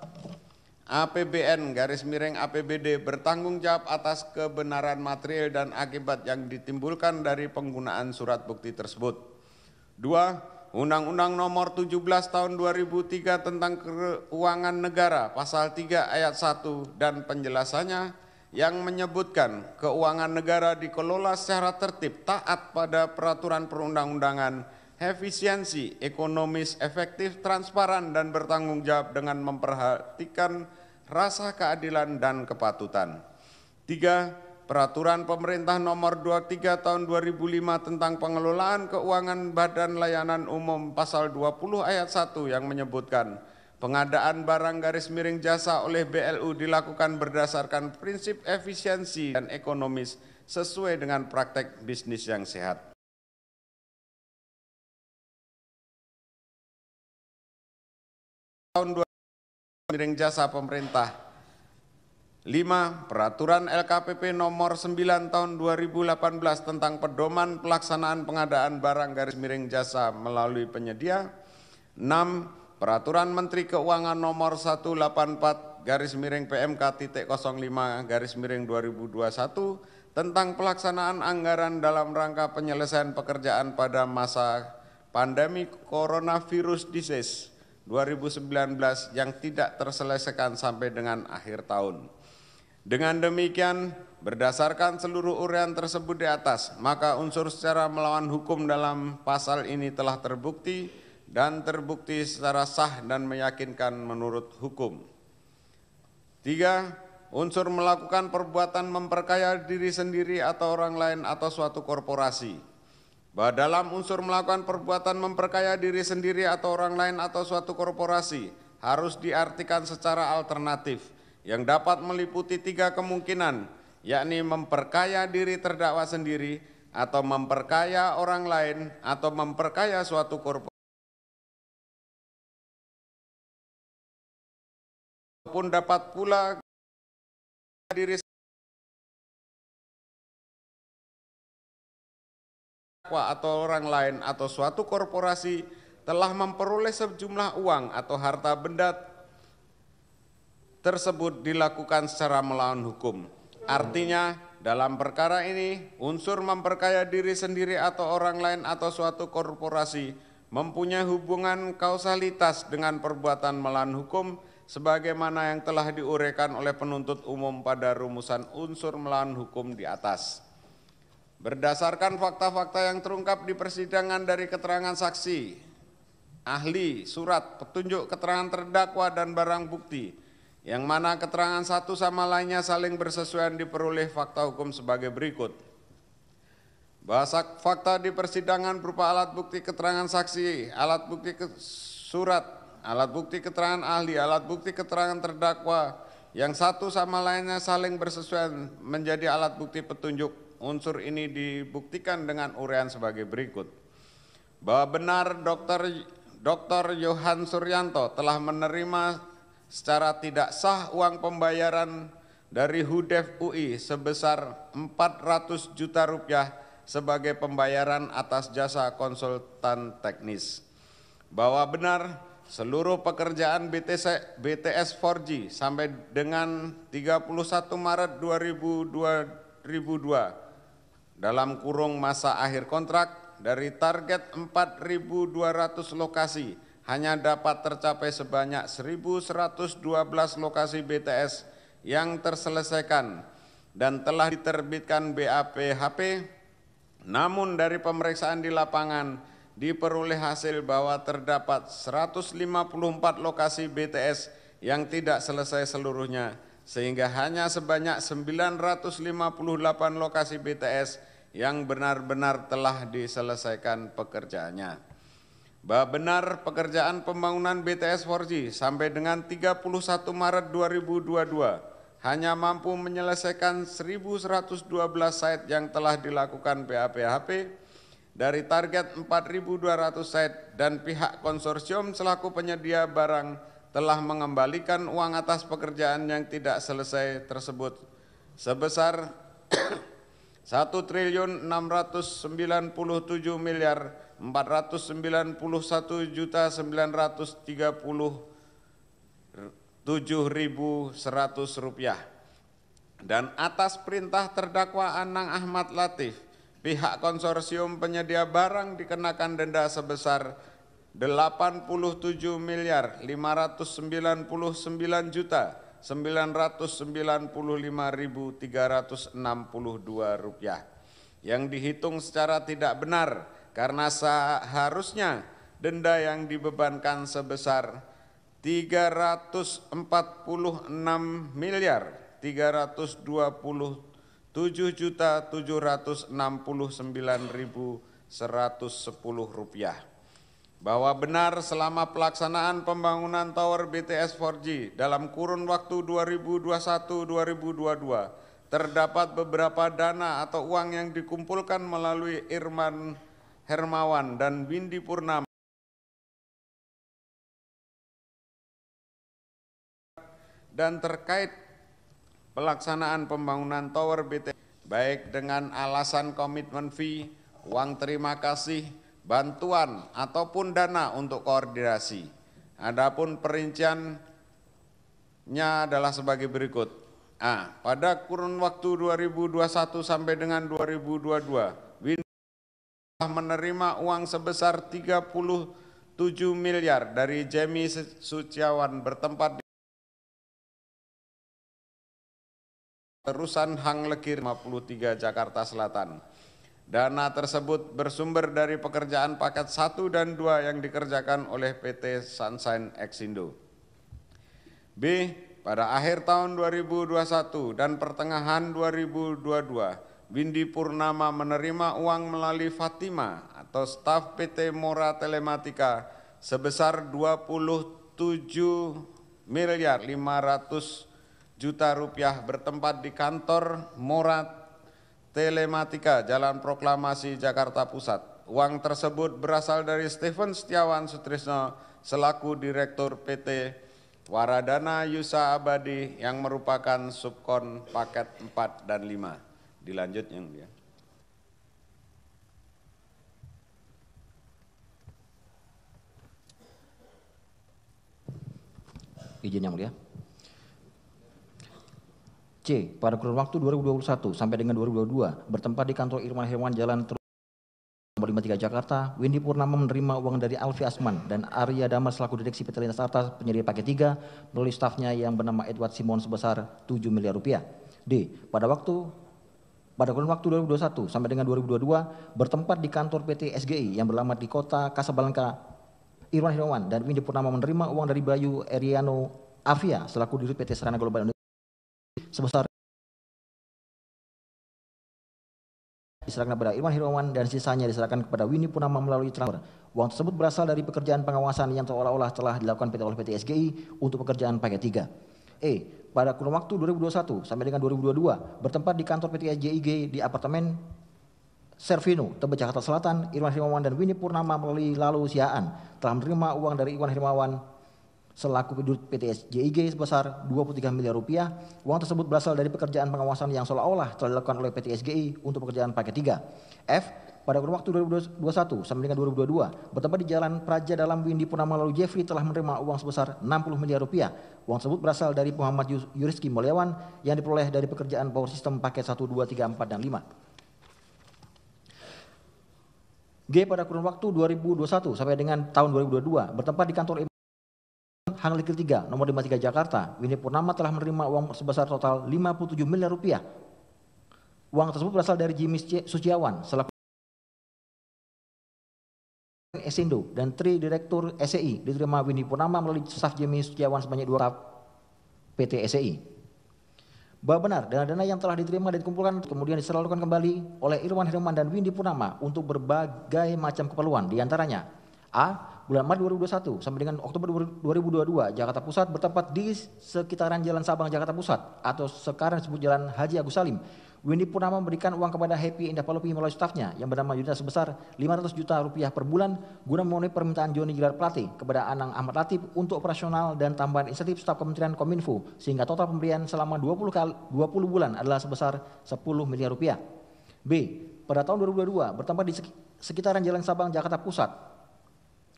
Speaker 3: APBN /APBD bertanggung jawab atas kebenaran material dan akibat yang ditimbulkan dari penggunaan surat bukti tersebut. 2. Undang-Undang Nomor 17 Tahun 2003 tentang Keuangan Negara Pasal 3 Ayat 1 dan penjelasannya yang menyebutkan keuangan negara dikelola secara tertib, taat pada peraturan perundang-undangan, efisiensi, ekonomis, efektif, transparan, dan bertanggung jawab dengan memperhatikan rasa keadilan dan kepatutan. 3. Peraturan Pemerintah Nomor 23 Tahun 2005 tentang Pengelolaan Keuangan Badan Layanan Umum Pasal 20 Ayat 1 yang menyebutkan pengadaan barang /jasa oleh BLU dilakukan berdasarkan prinsip efisiensi dan ekonomis sesuai dengan praktek bisnis yang sehat. Tahun 2000 jasa pemerintah. 5. Peraturan LKPP Nomor 9 Tahun 2018 tentang pedoman pelaksanaan pengadaan barang /jasa melalui penyedia. 6. Peraturan Menteri Keuangan Nomor 184/PMK.05/2021 tentang pelaksanaan anggaran dalam rangka penyelesaian pekerjaan pada masa pandemi coronavirus disease 2019 yang tidak terselesaikan sampai dengan akhir tahun. Dengan demikian, berdasarkan seluruh uraian tersebut di atas, maka unsur secara melawan hukum dalam pasal ini telah terbukti dan terbukti secara sah dan meyakinkan menurut hukum. 3. Unsur melakukan perbuatan memperkaya diri sendiri atau orang lain atau suatu korporasi. Bahwa dalam unsur melakukan perbuatan memperkaya diri sendiri atau orang lain atau suatu korporasi harus diartikan secara alternatif yang dapat meliputi 3 kemungkinan, yakni memperkaya diri terdakwa sendiri atau memperkaya orang lain atau memperkaya suatu korporasi. Pun dapat pula diri atau orang lain atau suatu korporasi telah memperoleh sejumlah uang atau harta benda tersebut dilakukan secara melawan hukum. Artinya, dalam perkara ini, unsur memperkaya diri sendiri atau orang lain atau suatu korporasi mempunyai hubungan kausalitas dengan perbuatan melawan hukum sebagaimana yang telah diuraikan oleh penuntut umum pada rumusan unsur melawan hukum di atas. Berdasarkan fakta-fakta yang terungkap di persidangan dari keterangan saksi, ahli, surat, petunjuk keterangan terdakwa dan barang bukti, yang mana keterangan satu sama lainnya saling bersesuaian diperoleh fakta hukum sebagai berikut. Bahasa fakta di persidangan berupa alat bukti keterangan saksi, alat bukti surat, alat bukti keterangan ahli, alat bukti keterangan terdakwa, yang satu sama lainnya saling bersesuaian menjadi alat bukti petunjuk. Unsur ini dibuktikan dengan uraian sebagai berikut. Bahwa benar Dr. Yohan Suryanto telah menerima secara tidak sah uang pembayaran dari HUDEF UI sebesar 400 juta rupiah sebagai pembayaran atas jasa konsultan teknis. Bahwa benar seluruh pekerjaan BTS 4G sampai dengan 31 Maret 2002 dalam kurung masa akhir kontrak dari target 4.200 lokasi hanya dapat tercapai sebanyak 1.112 lokasi BTS yang terselesaikan dan telah diterbitkan BAPHP, namun dari pemeriksaan di lapangan diperoleh hasil bahwa terdapat 154 lokasi BTS yang tidak selesai seluruhnya, sehingga hanya sebanyak 958 lokasi BTS yang benar-benar telah diselesaikan pekerjaannya. Bahwa benar pekerjaan pembangunan BTS 4G sampai dengan 31 Maret 2022 hanya mampu menyelesaikan 1.112 site yang telah dilakukan BAPHP, dari target 4.200 set dan pihak konsorsium selaku penyedia barang telah mengembalikan uang atas pekerjaan yang tidak selesai tersebut sebesar 1.991.937.100 rupiah. Dan atas perintah terdakwa Anang Ahmad Latif, pihak konsorsium penyedia barang dikenakan denda sebesar 87.999.995.362 rupiah yang dihitung secara tidak benar karena seharusnya denda yang dibebankan sebesar 327.769.110 rupiah. Bahwa benar selama pelaksanaan pembangunan Tower BTS 4G dalam kurun waktu 2021-2022 terdapat beberapa dana atau uang yang dikumpulkan melalui Irman Hermawan dan Windy Purnama dan terkait pelaksanaan pembangunan Tower BTS baik dengan alasan komitmen fee, uang terima kasih, bantuan ataupun dana untuk koordinasi. Adapun perinciannya adalah sebagai berikut. Pada kurun waktu 2021 sampai dengan 2022, Windy telah menerima uang sebesar 37 miliar dari Jemi Suciawan bertempat di Terusan Hang Lekir 53 Jakarta Selatan. Dana tersebut bersumber dari pekerjaan paket 1 dan 2 yang dikerjakan oleh PT Sunshine Exindo. B. Pada akhir tahun 2021 dan pertengahan 2022, Windy Purnama menerima uang melalui Fatima atau staf PT Mora Telematika sebesar 27.500.000.000 rupiah bertempat di kantor Mora Telematika, Jalan Proklamasi, Jakarta Pusat. Uang tersebut berasal dari Stephen Setiawan Sutrisno selaku Direktur PT Waradana Yusa Abadi yang merupakan subkon paket 4 dan 5. Dilanjut yang dia.
Speaker 4: Izin yang mulia. C. Pada kurun waktu 2021 sampai dengan 2022 bertempat di kantor Irman Hermawan Jalan Nomor 53 Jakarta, Windy Purnama menerima uang dari Alfi Asman dan Arya Damar selaku Direksi PT Lintas Arta penyedia paket 3 melalui stafnya yang bernama Edward Simon sebesar 7 miliar rupiah. D. Pada kurun waktu 2021 sampai dengan 2022 bertempat di kantor PT SGI yang beralamat di kota Kasablanka, Irwan Hermawan dan Windy Purnama menerima uang dari Bayu Eriano Avia selaku Dirut PT Sarana Global Indonesia sebesar diserahkan kepada Irwan Hermawan dan sisanya diserahkan kepada Windy Purnama melalui transfer. Uang tersebut berasal dari pekerjaan pengawasan yang seolah-olah telah dilakukan oleh PT SGI untuk pekerjaan paket 3. E. Pada kurun waktu 2021 sampai dengan 2022 bertempat di kantor PT SJIG di apartemen Servino, Tebet, Jakarta Selatan, Irwan Hermawan dan Windy Purnama melalui Lalu Siaan telah menerima uang dari Irwan Hermawan selaku Dirut PT SJIG sebesar 23 miliar rupiah. Uang tersebut berasal dari pekerjaan pengawasan yang seolah-olah telah dilakukan oleh PT SGI untuk pekerjaan paket 3. F. Pada kurun waktu 2021 sampai dengan 2022 bertempat di Jalan Praja Dalam, Windy Purnama lalu Jeffrey telah menerima uang sebesar 60 miliar rupiah. Uang tersebut berasal dari Muhammad Yurizki Mulyawan yang diperoleh dari pekerjaan power system paket 1, 2, 3, 4, dan 5. G. Pada kurun waktu 2021 sampai dengan tahun 2022 bertempat di kantor Hang Lekir 3, nomor 53 Jakarta, Windy Purnama telah menerima uang sebesar total 57 miliar rupiah. Uang tersebut berasal dari Jimmy Suciawan selaku Esindo dan Tri Direktur SCI diterima Windy Purnama melalui staf Jimmy Suciawan sebanyak 2 PT SCI. Bahwa benar dana-dana yang telah diterima dan dikumpulkan kemudian disalurkan kembali oleh Irwan Hermawan dan Windy Purnama untuk berbagai macam keperluan, diantaranya A. Bulan Maret 2021 sampai dengan Oktober 2022 Jakarta Pusat bertempat di sekitaran Jalan Sabang Jakarta Pusat atau sekarang disebut Jalan Haji Agus Salim. Windy Purnama memberikan uang kepada Happy Indah Palopi melalui stafnya yang bernama Yunita sebesar 500 juta rupiah per bulan guna memenuhi permintaan Joni Gelar Plate kepada Anang Ahmad Latif untuk operasional dan tambahan insentif staf Kementerian Kominfo sehingga total pemberian selama 20 bulan adalah sebesar 10 miliar rupiah. B. Pada tahun 2022 bertempat di sekitaran Jalan Sabang, Jakarta Pusat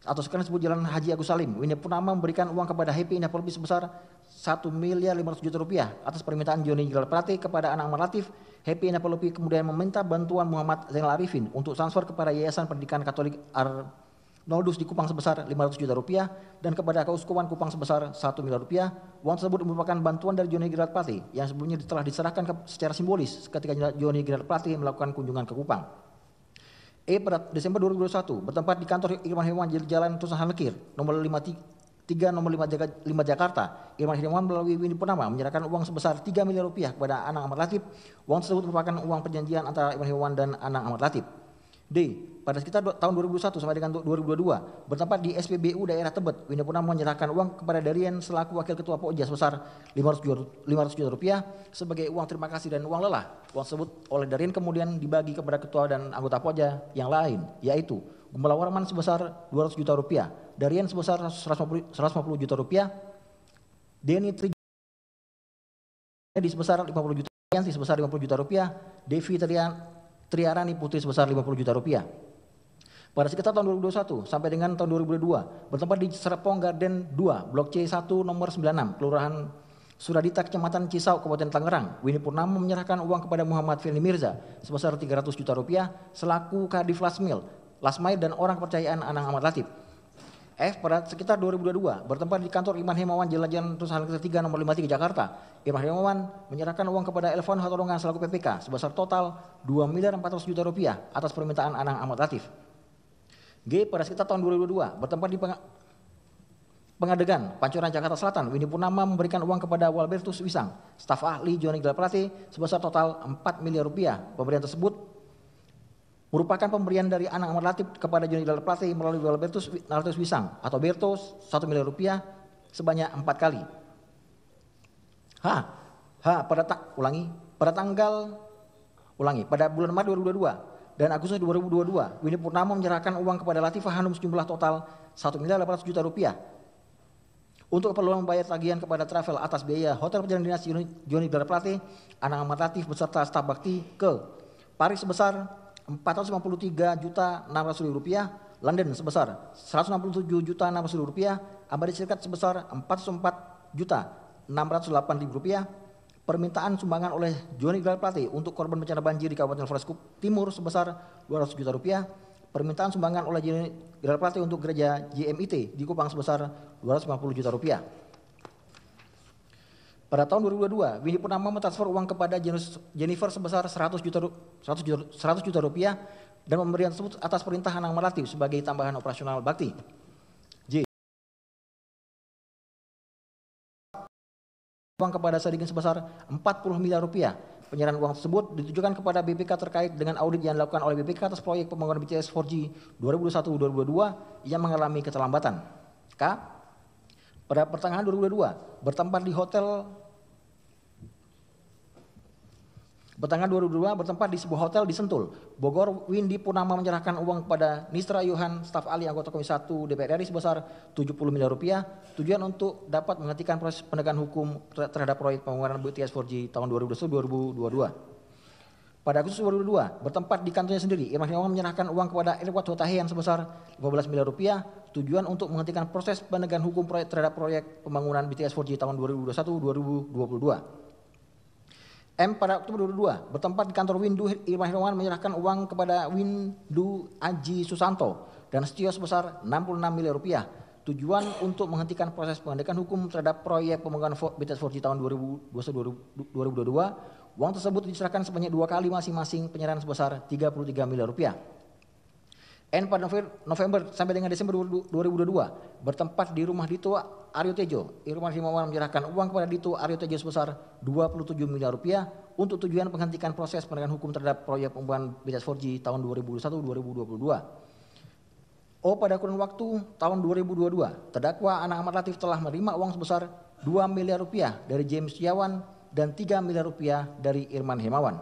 Speaker 4: atau sekarang disebut Jalan Haji Agus Salim, Windy Purnama memberikan uang kepada Happy Indah Palopi sebesar 1 miliar 500 juta rupiah atas permintaan Joni Gelar Plate kepada Anang Ahmad Latif. Happy Indah Palopi kemudian meminta bantuan Muhammad Zainal Arifin untuk transfer kepada Yayasan Pendidikan Katolik Arnoldus di Kupang sebesar 500 juta rupiah dan kepada Keuskupan Kupang sebesar 1 miliar rupiah. Uang tersebut merupakan bantuan dari Joni Gelar Plate yang sebelumnya telah diserahkan secara simbolis ketika Joni Gelar Plate melakukan kunjungan ke Kupang. Pada Desember 2021 bertempat di kantor Irman Hermawan Jalan Tusan Halekir nomor 3 nomor 5 Jakarta, Irman Hermawan melalui Windy Purnama menyerahkan uang sebesar 3 miliar rupiah kepada Anang Ahmad Latif. Uang tersebut merupakan uang perjanjian antara Irman Hermawan dan Anang Ahmad Latif. D. Pada sekitar tahun 2021 sampai dengan 2022 bertempat di SPBU daerah Tebet, Windy Purnama menyerahkan uang kepada Darien selaku wakil ketua Pokja sebesar 500 juta rupiah sebagai uang terima kasih dan uang lelah. Uang tersebut oleh Darien kemudian dibagi kepada ketua dan anggota Pokja yang lain, yaitu Gumala Warman sebesar 200 juta rupiah, Darien sebesar 150 juta rupiah, Denny Tri sebesar 50 juta, Yanti sebesar 50 juta rupiah, Devi Triarani Putri sebesar 50 juta rupiah. Pada sekitar tahun 2021 sampai dengan tahun 2022 bertempat di Serpong Garden 2 Blok C1 nomor 96 Kelurahan Suradita Kecamatan Cisau Kabupaten Tangerang, Windy Purnama menyerahkan uang kepada Muhammad Firly Mirza sebesar 300 juta rupiah selaku Kadif Lasmail dan orang kepercayaan Anang Ahmad Latif. F. Pada sekitar 2022 bertempat di kantor Irman Hermawan Jalan Tusan Halekir 3 nomor 53 Jakarta, Irman Hermawan menyerahkan uang kepada Elvan Hatorongan selaku PPK sebesar total 2 miliar 400 juta rupiah atas permintaan Anang Ahmad Latif. G. Pada sekitar tahun 2022 bertempat di Pengadegan, Pancoran Jakarta Selatan, Windy Purnama memberikan uang kepada Walbertus Wisang, staf ahli Joni Gelar Plate sebesar total 4 miliar rupiah. Pemberian tersebut merupakan pemberian dari Anang Ahmad Latif kepada Joni Gelar Plate melalui Walbertus Wisang atau Bertus 1 miliar rupiah sebanyak 4 kali. Pada bulan Maret 2022 dan Agustus 2022, Windy Purnama menyerahkan uang kepada Latifah Hanum sejumlah total 1 miliar 800 juta rupiah untuk keperluan membayar tagihan kepada travel atas biaya hotel perjalanan dinas Joni Gelar Plate, Anang Ahmad Latif beserta staf bakti ke Paris sebesar 453.600.000 rupiah, London sebesar 167.600.000 rupiah, Amerika Serikat sebesar 404.608.000 rupiah. Permintaan sumbangan oleh Joni Gelar Plate untuk korban bencana banjir di Kabupaten Flores Timur sebesar 200 juta rupiah. Permintaan sumbangan oleh Joni Gelar Plate untuk gereja JMIT di Kupang sebesar 250 juta rupiah. Pada tahun 2022, Windy Purnama mentransfer uang kepada Jennifer sebesar 100 juta rupiah dan pemberian tersebut atas perintah Anang Ahmad Latif sebagai tambahan operasional bakti. J. Uang kepada Sadikin sebesar 40 miliar rupiah. Penyerahan uang tersebut ditujukan kepada BPK terkait dengan audit yang dilakukan oleh BPK atas proyek pembangunan BTS 4G 2021-2022 yang mengalami keterlambatan. K. Pada pertengahan 2022 bertempat di sebuah hotel di Sentul, Bogor, Windy Purnama menyerahkan uang kepada Nisra Yohan, staf ahli anggota Komisi 1 DPR RI sebesar 70 miliar rupiah, tujuan untuk dapat menghentikan proses penegakan hukum terhadap proyek pembangunan BTS 4G tahun 2021-2022. Pada Agustus 2022, bertempat di kantornya sendiri, Irman Hermawan menyerahkan uang kepada Irwat Hotahean sebesar 15 miliar rupiah, tujuan untuk menghentikan proses penegakan hukum terhadap proyek pembangunan BTS 4G tahun 2021-2022. M. Pada Oktober 2022, bertempat di kantor Windu, Irman Hermawan menyerahkan uang kepada Windu Aji Susanto dan Setio sebesar 66 miliar rupiah, tujuan untuk menghentikan proses penegakan hukum terhadap proyek pembangunan BTS 4G tahun 2022. Uang tersebut diserahkan sebanyak 2 kali masing-masing penyerahan sebesar 33 miliar rupiah. N. Pada November sampai dengan Desember 2022 bertempat di rumah Dito Aryo Tejo, Irman Hermawan menyerahkan uang kepada Dito Aryo Tejo sebesar 27 miliar rupiah untuk tujuan menghentikan proses penegakan hukum terhadap proyek pembangunan BTS 4G tahun 2021-2022. O. Pada kurun waktu tahun 2022, terdakwa Anang Ahmad Latif telah menerima uang sebesar 2 miliar rupiah dari James Setiawan dan 3 miliar rupiah dari Irman Hermawan.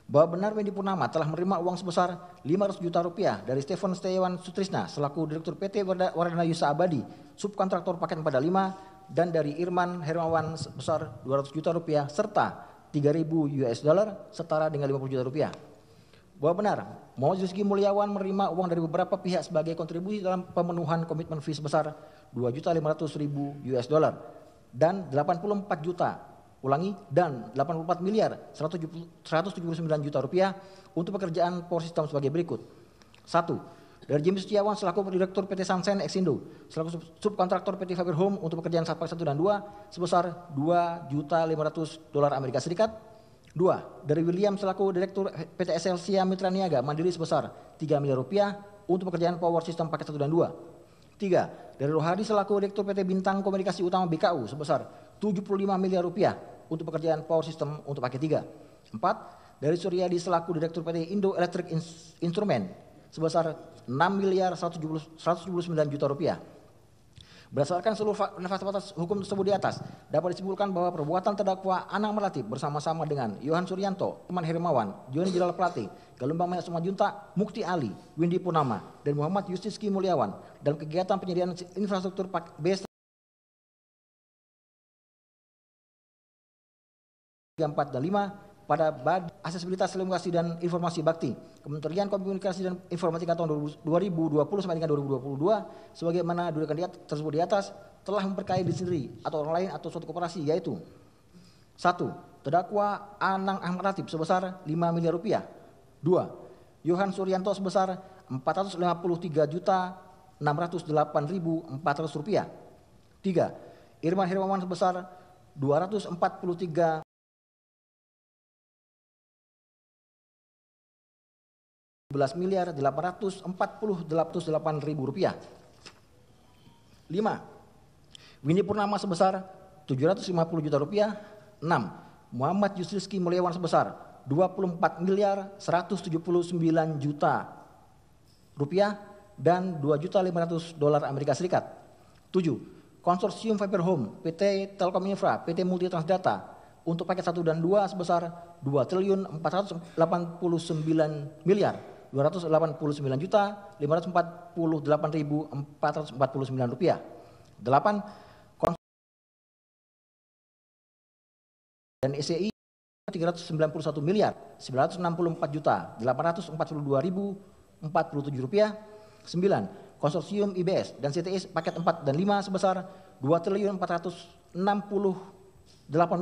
Speaker 4: bahwa benar Windy Purnama telah menerima uang sebesar 500 juta rupiah dari Stephen Setiawan Sutrisna selaku Direktur PT Waradana Yusa Abadi, subkontraktor paket 425, dan dari Irman Hermawan sebesar 200 juta rupiah serta 3.000 US dollar setara dengan 50 juta rupiah. Bahwa benar Muhammad Rizky Mulyawan menerima uang dari beberapa pihak sebagai kontribusi dalam pemenuhan komitmen fee sebesar 2.500.000 US dollar dan 84 juta dan 84 miliar 179 juta rupiah untuk pekerjaan Power System sebagai berikut. 1. Dari James Setiawan selaku Direktur PT Sunshine Exindo selaku subkontraktor PT Faber Home untuk pekerjaan Sapak 1 dan 2 sebesar 2.500.000 dolar Amerika Serikat. 2. Dari William selaku Direktur PT Excelsia Mitra Niaga Mandiri sebesar 3 miliar rupiah untuk pekerjaan Power System paket 1 dan 2. 3. Dari Rohadi selaku Direktur PT Bintang Komunikasi Utama BKU sebesar 75 miliar rupiah untuk pekerjaan Power System untuk paket 3. 4. Dari Suryadi selaku Direktur PT Indo Electric Instrument sebesar 6 miliar 179 juta rupiah. Berdasarkan seluruh fasilitas hukum tersebut di atas, dapat disimpulkan bahwa perbuatan terdakwa Anang Melatip bersama-sama dengan Yohan Suryanto, Teman Hermawan, Joni Jalal Plate, Galumbang Mayat Sumajunta, Mukti Ali, Windy Purnama, dan Muhammad Rizky Mulyawan dalam kegiatan penyediaan infrastruktur BS 3, 4, dan 5 pada Aksesibilitas Telekomunikasi dan Informasi Bakti Kementerian Komunikasi dan Informatika tahun 2020 sampai dengan 2022 sebagaimana dua kandidat tersebut di atas telah memperkaya diri sendiri atau orang lain atau suatu koperasi, yaitu 1. Terdakwa Anang Ahmad Latif sebesar 5 miliar rupiah. 2. Yohan Suryanto sebesar 453.608.400 rupiah. 3. Irman Hermawan sebesar 243 miliar 848.000 rupiah. 5. Windy Purnama sebesar 750 juta rupiah. 6. Muhammad Rizky Mulyawan sebesar 24 miliar 179 juta rupiah dan 2.500.000 dolar Amerika Serikat. 7. Konsorsium Fiber Home, PT Telkom Infra, PT Multi Transdata untuk paket 1 dan 2 sebesar 2.489 miliar 289 juta 548.449 rupiah. 8. Dan ECI 391 miliar 964 juta 842.047 rupiah. 9. Konsorsium IBS dan CTS paket 4 dan 5 sebesar 2.468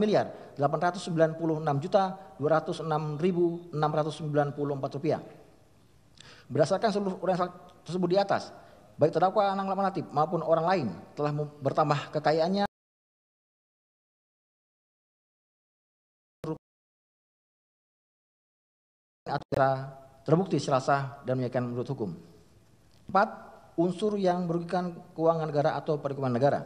Speaker 4: miliar 896 juta 206.694 rupiah. Berdasarkan seluruh uraian tersebut di atas, baik terdakwa Anang Latif maupun orang lain telah bertambah kekayaannya terbukti secara sah dan meyakinkan menurut hukum. 4. Unsur yang merugikan keuangan negara atau perekonomian negara.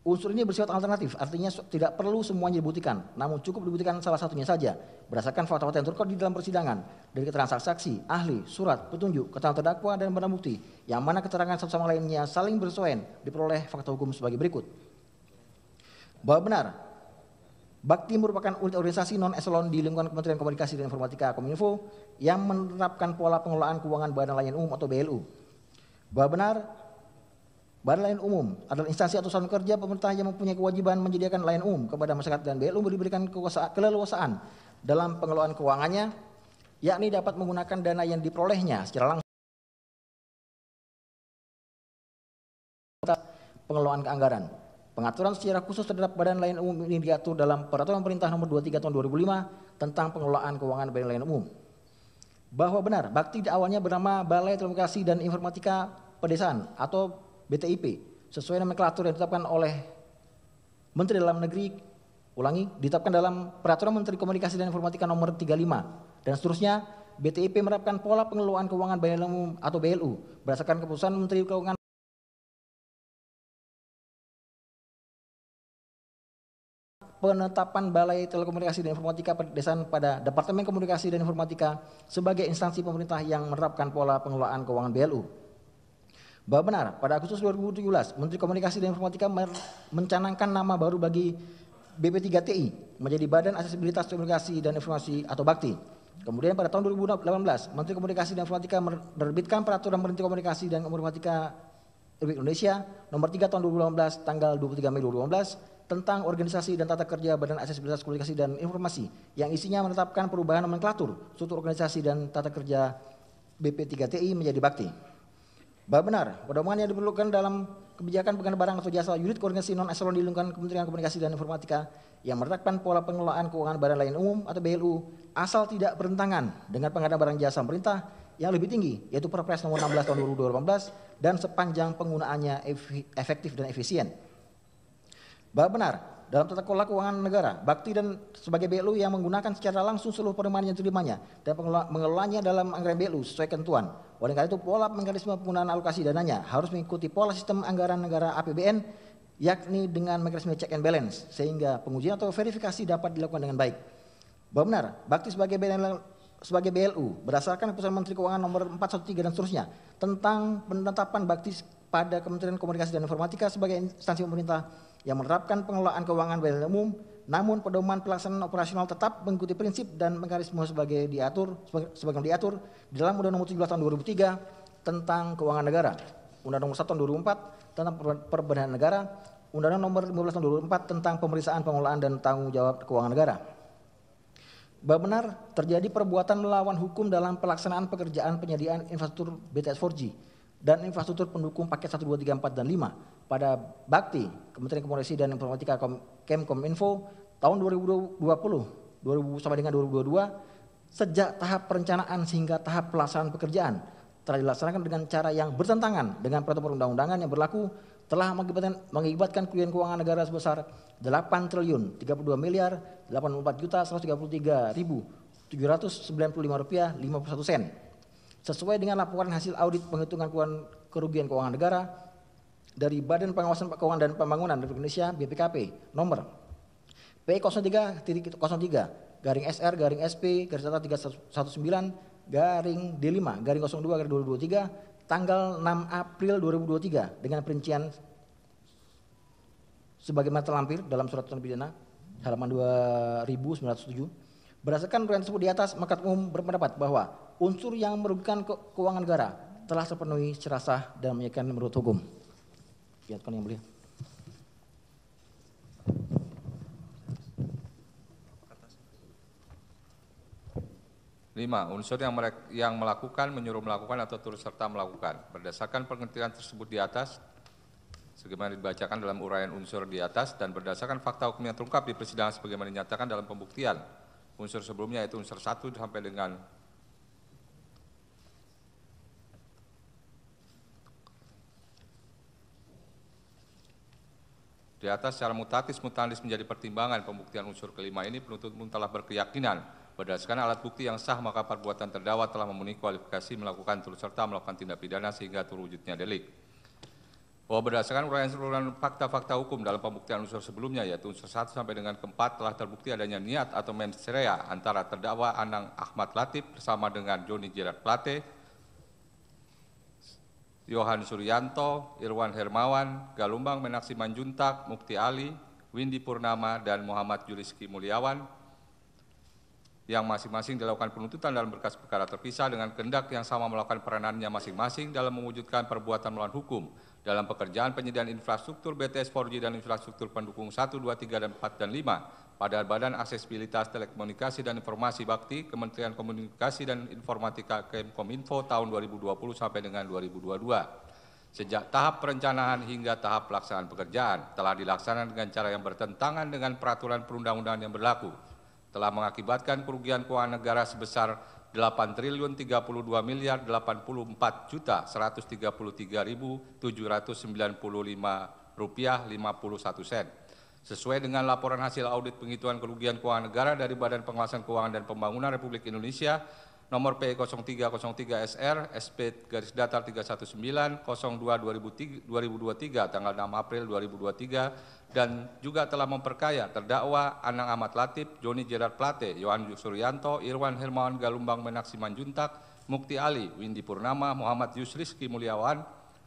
Speaker 4: Unsur ini bersifat alternatif, artinya tidak perlu semuanya dibuktikan, namun cukup dibuktikan salah satunya saja, berdasarkan fakta-fakta yang terkuat di dalam persidangan, dari keterangan saksi, ahli, surat, petunjuk, keterangan terdakwa, dan barang bukti, yang mana keterangan satu sama lainnya saling bersesuaian, diperoleh fakta hukum sebagai berikut. Bahwa benar, Bakti merupakan unit organisasi non-eselon di lingkungan Kementerian Komunikasi dan Informatika Kominfo yang menerapkan pola pengelolaan keuangan Badan Layanan Umum atau BLU. Bahwa benar, Badan Layanan Umum adalah instansi atau satuan kerja pemerintah yang mempunyai kewajiban menyediakan layanan umum kepada masyarakat dan BLU diberikan keleluasaan dalam pengelolaan keuangannya, yakni dapat menggunakan dana yang diperolehnya secara langsung pengelolaan keanggaran. Pengaturan secara khusus terhadap Badan Layanan Umum ini diatur dalam Peraturan Pemerintah Nomor 23 Tahun 2005 tentang pengelolaan keuangan Badan Layanan Umum. Bahwa benar, Bakti awalnya bernama Balai Telekomunikasi dan Informatika Pedesaan atau BTIP sesuai nomenklatur yang ditetapkan oleh Menteri Dalam Negeri, ditetapkan dalam Peraturan Menteri Komunikasi dan Informatika Nomor 35 dan seterusnya. BTIP menerapkan pola pengelolaan keuangan Badan Layanan Umum atau BLU berdasarkan keputusan Menteri Keuangan penetapan Balai Telekomunikasi dan Informatika Pedesaan pada Departemen Komunikasi dan Informatika sebagai instansi pemerintah yang menerapkan pola pengelolaan keuangan BLU. Bahwa benar, pada Agustus 2017, Menteri Komunikasi dan Informatika mencanangkan nama baru bagi BP3TI menjadi Badan Aksesibilitas Komunikasi dan Informasi atau BAKTI. Kemudian pada tahun 2018, Menteri Komunikasi dan Informatika menerbitkan Peraturan Menteri Komunikasi dan Informatika Republik Indonesia Nomor 3 Tahun 2018 tanggal 23 Mei 2018 tentang organisasi dan tata kerja Badan Aksesibilitas Komunikasi dan Informasi yang isinya menetapkan perubahan nomenklatur, struktur organisasi dan tata kerja BP3TI menjadi BAKTI. Bahwa benar, pedoman yang diperlukan dalam kebijakan pengadaan barang atau jasa unit koordinasi non-eselon di lingkungan Kementerian Komunikasi dan Informatika yang menerapkan pola pengelolaan keuangan barang lain umum atau BLU asal tidak bertentangan dengan pengadaan barang jasa pemerintah yang lebih tinggi, yaitu Perpres nomor 16 tahun 2018 dan sepanjang penggunaannya efektif dan efisien. Bahwa benar, dalam tata kelola keuangan negara, BAKTI dan sebagai BLU yang menggunakan secara langsung seluruh penerimaan yang diterimanya dan mengelolanya dalam anggaran BLU sesuai ketentuan. Oleh karena itu, pola mekanisme penggunaan alokasi dananya harus mengikuti pola sistem anggaran negara APBN, yakni dengan mekanisme check and balance, sehingga pengujian atau verifikasi dapat dilakukan dengan baik. Bahwa benar, BAKTI sebagai BLU berdasarkan keputusan Menteri Keuangan nomor 413 dan seterusnya tentang penetapan BAKTI pada Kementerian Komunikasi dan Informatika sebagai instansi pemerintah yang menerapkan pengelolaan keuangan BLU umum, namun pedoman pelaksanaan operasional tetap mengikuti prinsip dan mekanisme sebagaimana diatur di dalam Undang-Undang Nomor 17 Tahun 2003 tentang Keuangan Negara, Undang-Undang Nomor 1 Tahun 2004 tentang Perbendaharaan Negara, Undang-Undang Nomor 15 Tahun 2004 tentang Pemeriksaan Pengelolaan dan Tanggung Jawab Keuangan Negara. Bahwa benar terjadi perbuatan melawan hukum dalam pelaksanaan pekerjaan penyediaan infrastruktur BTS 4G dan infrastruktur pendukung paket 1, 2, 3, 4, dan 5 pada BAKTI, Kementerian Komunikasi dan Informatika Kemkominfo tahun 2020 sampai dengan 2022 sejak tahap perencanaan hingga tahap pelaksanaan pekerjaan telah dilaksanakan dengan cara yang bertentangan dengan peraturan perundang-undangan yang berlaku telah mengakibatkan kerugian keuangan negara sebesar 8 triliun 32 miliar 84 juta 133.795 rupiah 51 sen sesuai dengan laporan hasil audit penghitungan kerugian keuangan negara dari Badan Pengawasan Keuangan dan Pembangunan Republik Indonesia BPKP nomor P03-03-SP-319-D5-02-2023 tanggal 6 April 2023 dengan perincian sebagaimana terlampir dalam surat tuntutan pidana halaman 2907. Berdasarkan uraian tersebut di atas, majelis umum berpendapat bahwa unsur yang merugikan keuangan negara telah terpenuhi secara sah dan menyesuaikan menurut hukum. Yang mulia.
Speaker 5: 5. Unsur yang melakukan, menyuruh melakukan atau turut serta melakukan. Berdasarkan pengertian tersebut di atas, sebagaimana dibacakan dalam uraian unsur di atas dan berdasarkan fakta hukum yang terungkap di persidangan sebagaimana dinyatakan dalam pembuktian. Unsur sebelumnya yaitu unsur 1 sampai dengan di atas secara mutatis mutandis menjadi pertimbangan pembuktian unsur kelima ini, penuntut umum telah berkeyakinan berdasarkan alat bukti yang sah maka perbuatan terdakwa telah memenuhi kualifikasi melakukan turut serta melakukan tindak pidana sehingga terwujudnya delik. Bahwa berdasarkan uraian fakta-fakta hukum dalam pembuktian unsur sebelumnya yaitu unsur 1 sampai dengan ke-4 telah terbukti adanya niat atau mens rea antara terdakwa Anang Ahmad Latif bersama dengan Joni Gerard Plate, Yohan Suryanto, Irwan Hermawan, Galumbang Menaksi Manjuntak, Mukti Ali, Windy Purnama, dan Muhammad Yuliski Mulyawan yang masing-masing dilakukan penuntutan dalam berkas perkara terpisah dengan kehendak yang sama melakukan peranannya masing-masing dalam mewujudkan perbuatan melawan hukum dalam pekerjaan penyediaan infrastruktur BTS 4G dan infrastruktur pendukung 1, 2, 3, dan 4, dan 5 pada Badan Aksesibilitas Telekomunikasi dan Informasi BAKTI Kementerian Komunikasi dan Informatika Kemkominfo tahun 2020 sampai dengan 2022. Sejak tahap perencanaan hingga tahap pelaksanaan pekerjaan telah dilaksanakan dengan cara yang bertentangan dengan peraturan perundang-undangan yang berlaku, telah mengakibatkan kerugian keuangan negara sebesar 8.382.133.795 rupiah 51 sen. Sesuai dengan laporan hasil audit penghitungan kerugian keuangan negara dari Badan Pengawasan Keuangan dan Pembangunan Republik Indonesia nomor P0303SR SP-Data-319-02-2023 tanggal 6 April 2023 dan juga telah memperkaya terdakwa Anang Ahmad Latif, Joni Gerard Plate, Yohan Suryanto, Irwan Hermawan Galumbang Menaksi Manjuntak, Mukti Ali, Windy Purnama, Muhammad Yusriski Mulyawan,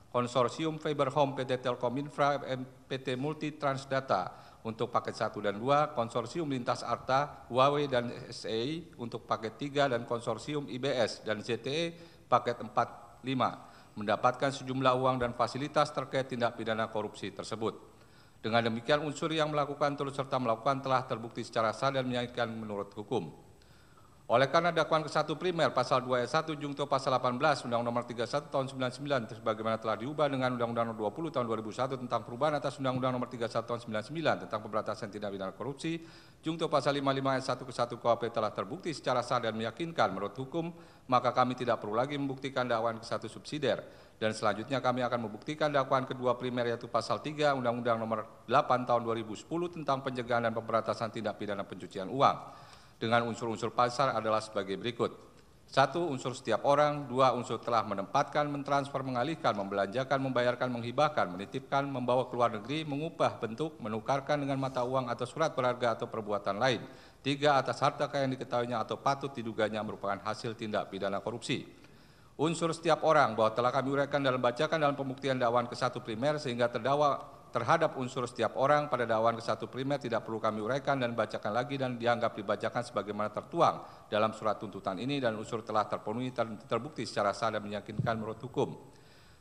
Speaker 5: Konsorsium Fiber Home PT Telkom Infra, PT Multi Transdata, untuk paket 1 dan 2, konsorsium Lintas Arta, Huawei dan SEI untuk paket 3, dan konsorsium IBS dan ZTE paket 4, 5, mendapatkan sejumlah uang dan fasilitas terkait tindak pidana korupsi tersebut. Dengan demikian unsur yang melakukan turut serta melakukan telah terbukti secara sah dan meyakinkan menurut hukum. Oleh karena dakwaan ke-1 primer pasal 2 ayat 1 jungto pasal 18 Undang-Undang Nomor 31 Tahun 99 sebagaimana telah diubah dengan Undang-Undang Nomor 20 Tahun 2001 tentang perubahan atas Undang-Undang Nomor 31 Tahun 99 tentang pemberantasan tindak pidana korupsi, jungto pasal 55 ayat 1 ke-1 KUHP telah terbukti secara sah dan meyakinkan menurut hukum, maka kami tidak perlu lagi membuktikan dakwaan ke-1 subsidiar. Dan selanjutnya kami akan membuktikan dakwaan kedua primer yaitu pasal 3 Undang-Undang Nomor 8 Tahun 2010 tentang pencegahan dan pemberantasan tindak pidana pencucian uang. Dengan unsur-unsur pasal adalah sebagai berikut. 1. Unsur setiap orang. 2. Unsur telah menempatkan, mentransfer, mengalihkan, membelanjakan, membayarkan, menghibahkan, menitipkan, membawa ke luar negeri, mengubah bentuk, menukarkan dengan mata uang atau surat berharga atau perbuatan lain. 3. Atas harta kekayaan diketahuinya atau patut diduganya merupakan hasil tindak pidana korupsi. Unsur setiap orang bahwa telah kami uraikan dalam bacakan dalam pembuktian dakwaan ke-1 primer sehingga terdakwa terhadap unsur setiap orang pada dakwaan ke-1 primer tidak perlu kami uraikan dan bacakan lagi dan dianggap dibacakan sebagaimana tertuang dalam surat tuntutan ini dan unsur telah terpenuhi dan terbukti secara sah dan meyakinkan menurut hukum.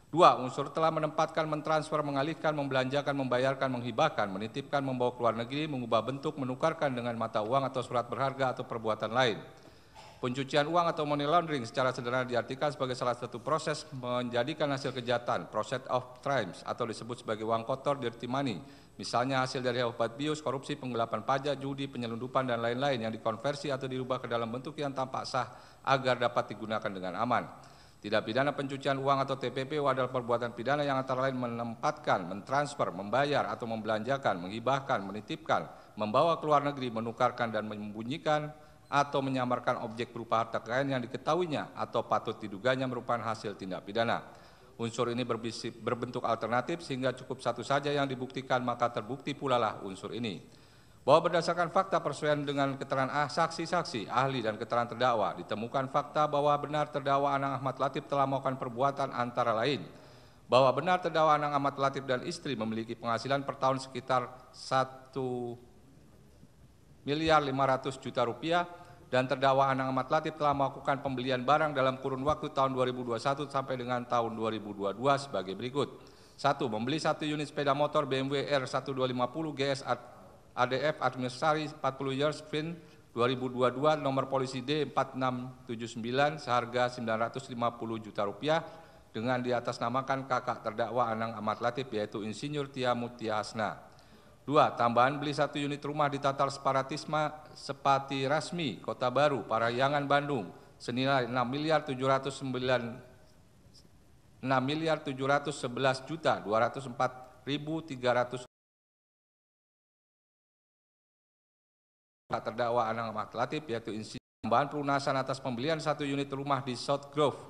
Speaker 5: 2. Unsur telah menempatkan, mentransfer, mengalihkan, membelanjakan, membayarkan, menghibahkan, menitipkan, membawa ke luar negeri, mengubah bentuk, menukarkan dengan mata uang atau surat berharga atau perbuatan lain. Pencucian uang atau money laundering secara sederhana diartikan sebagai salah satu proses menjadikan hasil kejahatan, process of crimes, atau disebut sebagai uang kotor, dirty money. Misalnya hasil dari obat bius, korupsi, penggelapan pajak, judi, penyelundupan, dan lain-lain yang dikonversi atau dirubah ke dalam bentuk yang tampak sah agar dapat digunakan dengan aman. Tindak pidana pencucian uang atau TPPU adalah perbuatan pidana yang antara lain menempatkan, mentransfer, membayar atau membelanjakan, menghibahkan, menitipkan, membawa ke luar negeri, menukarkan dan menyembunyikan atau menyamarkan objek berupa harta kekayaan yang diketahuinya atau patut diduganya merupakan hasil tindak pidana. Unsur ini berbentuk alternatif sehingga cukup satu saja yang dibuktikan maka terbukti pula lah unsur ini. Bahwa berdasarkan fakta persesuaian dengan keterangan saksi-saksi, ahli dan keterangan terdakwa, ditemukan fakta bahwa benar terdakwa Anang Ahmad Latif telah melakukan perbuatan antara lain. Bahwa benar terdakwa Anang Ahmad Latif dan istri memiliki penghasilan per tahun sekitar 1.500.000.000 rupiah dan terdakwa Anang Ahmad Latif telah melakukan pembelian barang dalam kurun waktu tahun 2021 sampai dengan tahun 2022 sebagai berikut. 1. Membeli 1 unit sepeda motor BMW R1250 GS ADF Admirsari 40 years print 2022 nomor polisi D4679 seharga 950 juta rupiah dengan diatasnamakan kakak terdakwa Anang Ahmad Latif yaitu Insinyur Tia Mutia Hasna. 2. Tambahan beli 1 unit rumah di Tatal Separatisma Sepati Rasmi, Kota Baru, Parahyangan, Bandung, senilai 6.711.204.300 terdakwa Anang Ahmad Latif yaitu tambahan pelunasan atas pembelian 1 unit rumah di South Grove,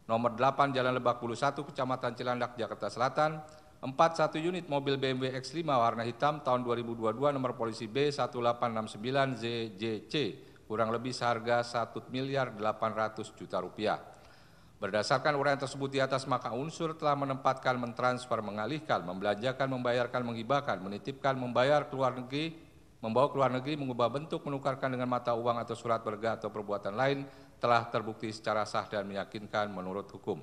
Speaker 5: nomor 8 Jalan Lebak Bulus 1, Kecamatan Cilandak, Jakarta Selatan. 4. 1 unit mobil BMW X5 warna hitam tahun 2022 nomor polisi B1869ZJC kurang lebih seharga 1.800.000.000 rupiah. Berdasarkan uraian tersebut di atas maka unsur telah menempatkan, mentransfer, mengalihkan, membelanjakan, membayarkan, menghibahkan, menitipkan, membayar ke luar negeri, membawa ke luar negeri, mengubah bentuk, menukarkan dengan mata uang atau surat berharga atau perbuatan lain telah terbukti secara sah dan meyakinkan menurut hukum.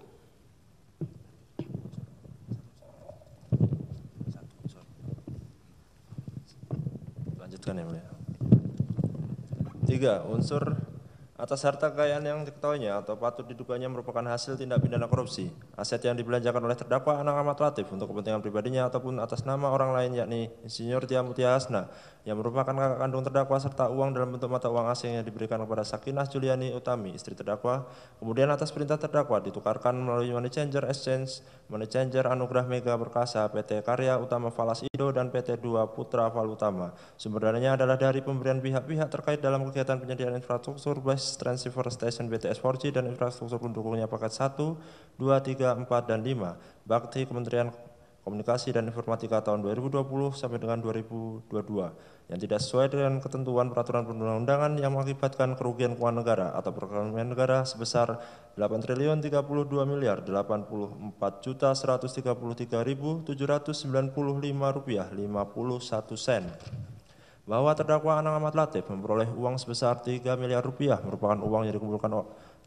Speaker 6: Lanjutkan ya, Mulia. 3. Unsur atas harta kekayaan yang diketahuinya atau patut diduganya merupakan hasil tindak pidana korupsi, aset yang dibelanjakan oleh terdakwa Anang Ahmad Latif untuk kepentingan pribadinya ataupun atas nama orang lain yakni Insinyur Tia Mutia Hasna yang merupakan kakak kandung terdakwa serta uang dalam bentuk mata uang asing yang diberikan kepada Sakinah Juliani Utami, istri terdakwa, kemudian atas perintah terdakwa ditukarkan melalui money changer exchange, money changer Anugerah Mega Perkasa, PT Karya Utama Falas Indo dan PT Dua Putra Valutama. Sumber dananya adalah dari pemberian pihak-pihak terkait dalam kegiatan penyediaan infrastruktur base transceiver station BTS 4G dan infrastruktur pendukungnya paket 1, 2, 3, 4, dan 5, bakti Kementerian Komunikasi dan Informatika tahun 2020 sampai dengan 2022 yang tidak sesuai dengan ketentuan peraturan perundang-undangan yang mengakibatkan kerugian keuangan negara atau perekonomian negara sebesar Rp8.032.844.793.795.51. Bahwa terdakwa Anang Ahmad Latif memperoleh uang sebesar Rp3 miliar merupakan uang yang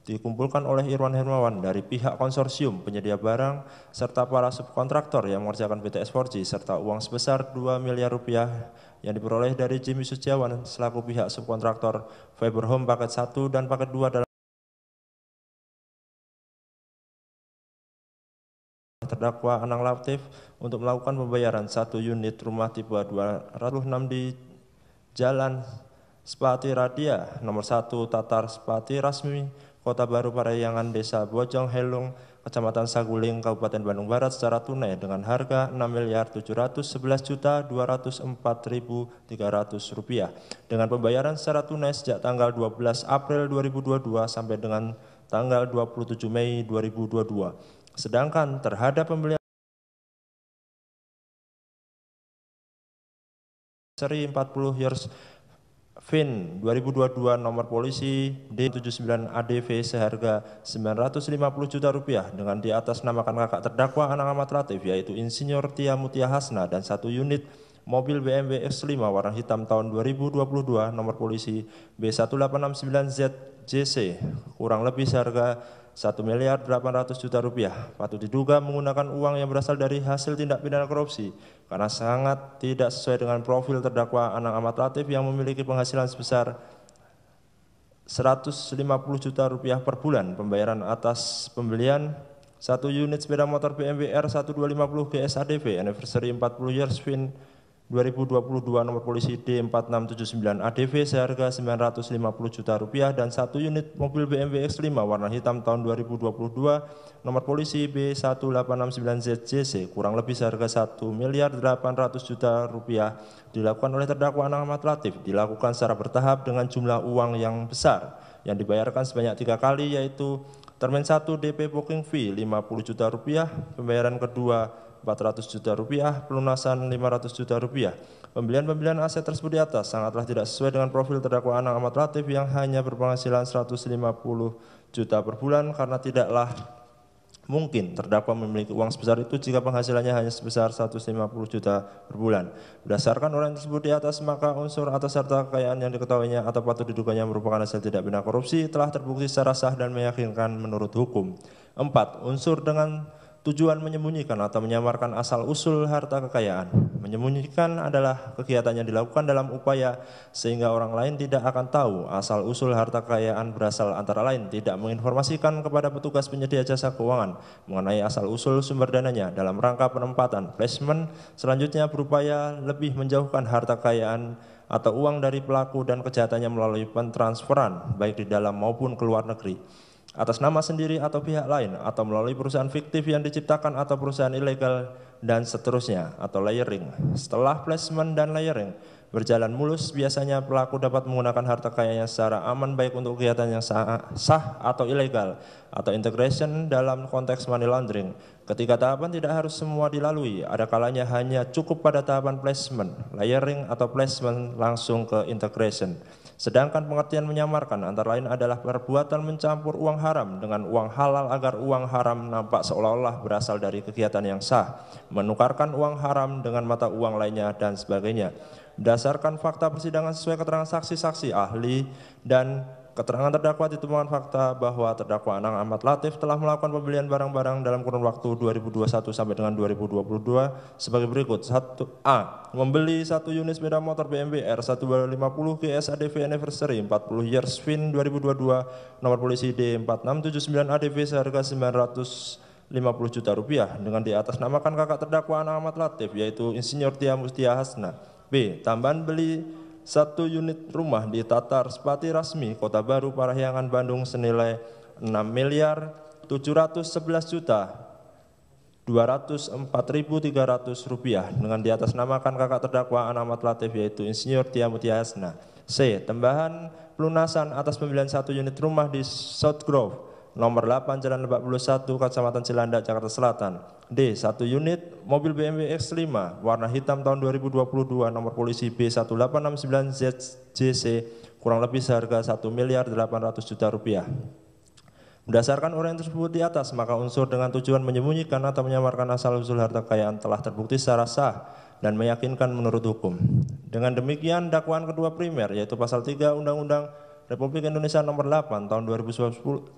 Speaker 6: dikumpulkan oleh Irwan Hermawan dari pihak konsorsium penyedia barang serta para subkontraktor yang mengerjakan PT S4G serta uang sebesar Rp2 miliar yang diperoleh dari Jimmy Suciawan selaku pihak subkontraktor Fiber Home paket 1 dan paket 2 dalam terdakwa Anang Latif untuk melakukan pembayaran 1 unit rumah tipe 206 di Jalan Spati Radia nomor 1 Tatar Spati Rasmi Kota Baru Parahyangan Desa Bojong Helung Kecamatan Saguling Kabupaten Bandung Barat secara tunai dengan harga Rp6.711.204.300 dengan pembayaran secara tunai sejak tanggal 12 April 2022 sampai dengan tanggal 27 Mei 2022. Sedangkan terhadap pembelian seri 40 years VIN 2022 nomor polisi D79 ADV seharga Rp950 juta dengan di atas namakan kakak terdakwa Anang Ahmad Latif yaitu Insinyur Tia Mutia Hasna dan 1 unit mobil BMW X5 warna hitam tahun 2022 nomor polisi B1869ZJC kurang lebih seharga Rp1.800.000.000 patut diduga menggunakan uang yang berasal dari hasil tindak pidana korupsi karena sangat tidak sesuai dengan profil terdakwa Anang Ahmad Latif yang memiliki penghasilan sebesar Rp150 juta per bulan. Pembayaran atas pembelian 1 unit sepeda motor BMW R1250 GS ADV anniversary 40 years VIN 2022 nomor polisi D4679 ADV seharga Rp950 juta dan 1 unit mobil BMW X5 warna hitam tahun 2022 nomor polisi B1869ZJC kurang lebih seharga Rp1.800.000.000 dilakukan oleh terdakwa Anang Ahmad Latif dilakukan secara bertahap dengan jumlah uang yang besar yang dibayarkan sebanyak 3 kali yaitu termin 1 DP booking fee Rp50 juta, pembayaran kedua Rp400 juta, pelunasan Rp500 juta. Pembelian aset tersebut di atas sangatlah tidak sesuai dengan profil terdakwa Anang Ahmad Latif yang hanya berpenghasilan Rp150 juta per bulan karena tidaklah mungkin terdakwa memiliki uang sebesar itu jika penghasilannya hanya sebesar Rp150 juta per bulan. Berdasarkan uraian tersebut di atas, maka unsur atas harta kekayaan yang diketahuinya atau patut diduganya merupakan hasil tindak pidana korupsi telah terbukti secara sah dan meyakinkan menurut hukum. 4. Unsur dengan tujuan menyembunyikan atau menyamarkan asal-usul harta kekayaan. Menyembunyikan adalah kegiatan yang dilakukan dalam upaya sehingga orang lain tidak akan tahu asal-usul harta kekayaan berasal antara lain tidak menginformasikan kepada petugas penyedia jasa keuangan mengenai asal-usul sumber dananya dalam rangka penempatan placement. Selanjutnya berupaya lebih menjauhkan harta kekayaan atau uang dari pelaku dan kejahatannya melalui pentransferan baik di dalam maupun ke luar negeri atas nama sendiri atau pihak lain atau melalui perusahaan fiktif yang diciptakan atau perusahaan ilegal dan seterusnya atau layering. Setelah placement dan layering berjalan mulus, biasanya pelaku dapat menggunakan harta kekayaannya secara aman baik untuk kegiatan yang sah atau ilegal atau integration dalam konteks money laundering. Ketika tahapan tidak harus semua dilalui, ada kalanya hanya cukup pada tahapan placement, layering atau placement langsung ke integration. Sedangkan pengertian menyamarkan antara lain adalah perbuatan mencampur uang haram dengan uang halal agar uang haram nampak seolah-olah berasal dari kegiatan yang sah, menukarkan uang haram dengan mata uang lainnya dan sebagainya. Berdasarkan fakta persidangan sesuai keterangan saksi-saksi, ahli, dan keterangan terdakwa ditemukan fakta bahwa terdakwa Anang Ahmad Latif telah melakukan pembelian barang-barang dalam kurun waktu 2021 sampai dengan 2022 sebagai berikut. 1A. Membeli 1 unit sepeda motor BMW R1250 GS ADV anniversary 40 years VIN 2022 nomor polisi D4679 ADV seharga Rp950 juta dengan di atas namakan kakak terdakwa Anang Ahmad Latif yaitu Insinyur Tia Mutia Hasna. B. Tambahan beli 1 unit rumah di Tatar Spati Rasmi Kota Baru Parahyangan Bandung senilai Rp6.711.204.300 dengan di atas namakan kakak terdakwa Anang Ahmad Latif yaitu Insinyur Tia Mutia Hasna. C. Tambahan pelunasan atas pembelian 1 unit rumah di South Grove nomor 8 Jalan Lebak Bulus 1, Kecamatan Cilandak, Jakarta Selatan. D. 1 unit mobil BMW X5 warna hitam tahun 2022 nomor polisi B1869ZJC kurang lebih seharga Rp1.800.000.000. Berdasarkan uraian tersebut di atas, maka unsur dengan tujuan menyembunyikan atau menyamarkan asal-usul harta kekayaan telah terbukti secara sah dan meyakinkan menurut hukum. Dengan demikian, dakwaan kedua primer yaitu pasal 3 Undang-Undang Republik Indonesia nomor 8 tahun 2010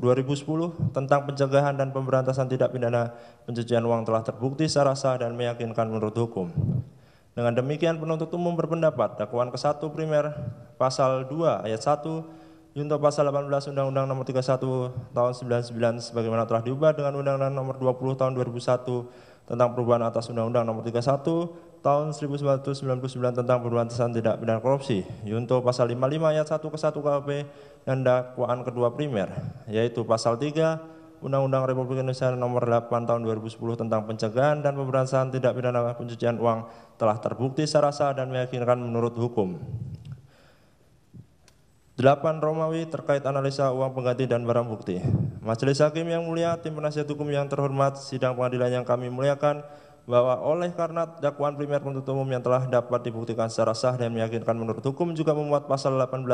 Speaker 6: tentang pencegahan dan pemberantasan tindak pidana pencucian uang telah terbukti secara sah dan meyakinkan menurut hukum. Dengan demikian, penuntut umum berpendapat dakwaan ke-1 primer pasal 2 ayat 1 junto pasal 18 Undang-Undang nomor 31 tahun 99 sebagaimana telah diubah dengan Undang-Undang nomor 20 tahun 2001 tentang perubahan atas Undang-Undang nomor 31 tahun 1999 tentang pemberantasan tindak pidana korupsi, junto pasal 55 ayat 1 ke 1 KUHP dan dakwaan kedua primer yaitu pasal 3 Undang-Undang Republik Indonesia nomor 8 tahun 2010 tentang pencegahan dan pemberantasan tindak pidana pencucian uang telah terbukti secara sah dan meyakinkan menurut hukum. 8 Romawi terkait analisa uang pengganti dan barang bukti. Majelis Hakim yang mulia, tim penasihat hukum yang terhormat, sidang pengadilan yang kami muliakan, bahwa oleh karena dakwaan primer penuntut umum yang telah dapat dibuktikan secara sah dan meyakinkan menurut hukum juga memuat pasal 18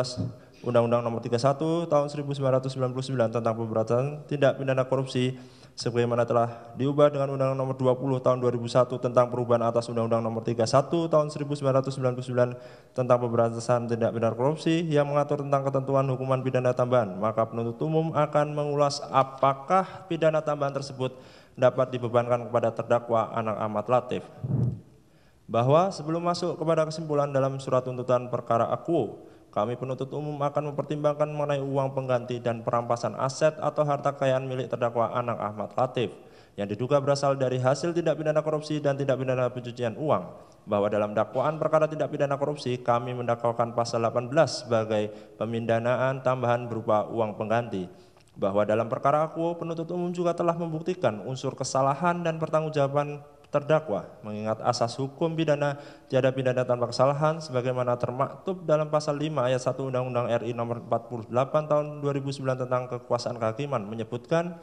Speaker 6: Undang-Undang nomor 31 tahun 1999 tentang pemberantasan tindak pidana korupsi sebagaimana telah diubah dengan Undang-Undang nomor 20 tahun 2001 tentang perubahan atas Undang-Undang nomor 31 tahun 1999 tentang pemberantasan tindak pidana korupsi yang mengatur tentang ketentuan hukuman pidana tambahan, maka penuntut umum akan mengulas apakah pidana tambahan tersebut dapat dibebankan kepada terdakwa Anang Ahmad Latif. Bahwa sebelum masuk kepada kesimpulan dalam surat tuntutan perkara akuo, kami penuntut umum akan mempertimbangkan mengenai uang pengganti dan perampasan aset atau harta kekayaan milik terdakwa Anang Ahmad Latif yang diduga berasal dari hasil tindak pidana korupsi dan tindak pidana pencucian uang. Bahwa dalam dakwaan perkara tindak pidana korupsi kami mendakwakan pasal 18 sebagai pemindanaan tambahan berupa uang pengganti. Bahwa dalam perkara akuo penuntut umum juga telah membuktikan unsur kesalahan dan pertanggungjawaban terdakwa mengingat asas hukum pidana tiada pidana tanpa kesalahan sebagaimana termaktub dalam pasal 5 ayat 1 Undang-Undang RI nomor 48 tahun 2009 tentang kekuasaan kehakiman menyebutkan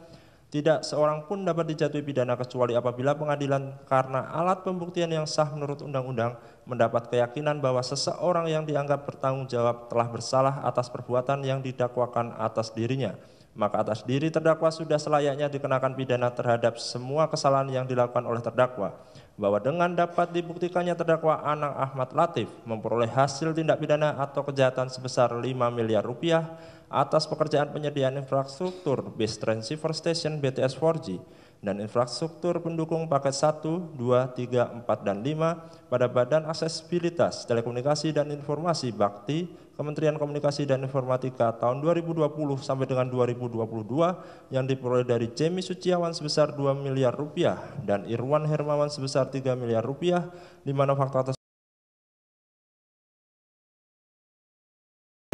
Speaker 6: tidak seorang pun dapat dijatuhi pidana kecuali apabila pengadilan karena alat pembuktian yang sah menurut undang-undang mendapat keyakinan bahwa seseorang yang dianggap bertanggung jawab telah bersalah atas perbuatan yang didakwakan atas dirinya. Maka atas diri terdakwa sudah selayaknya dikenakan pidana terhadap semua kesalahan yang dilakukan oleh terdakwa. Bahwa dengan dapat dibuktikannya terdakwa Anang Ahmad Latif memperoleh hasil tindak pidana atau kejahatan sebesar 5 miliar rupiah atas pekerjaan penyediaan infrastruktur Base Transceiver Station BTS 4G dan infrastruktur pendukung paket 1, 2, 3, 4, dan 5 pada Badan Aksesibilitas Telekomunikasi dan Informasi Bakti Kementerian Komunikasi dan Informatika tahun 2020 sampai dengan 2022 yang diperoleh dari Jemi Suciawan sebesar 2 miliar rupiah dan Irwan Hermawan sebesar 3 miliar rupiah di mana fakta tersebut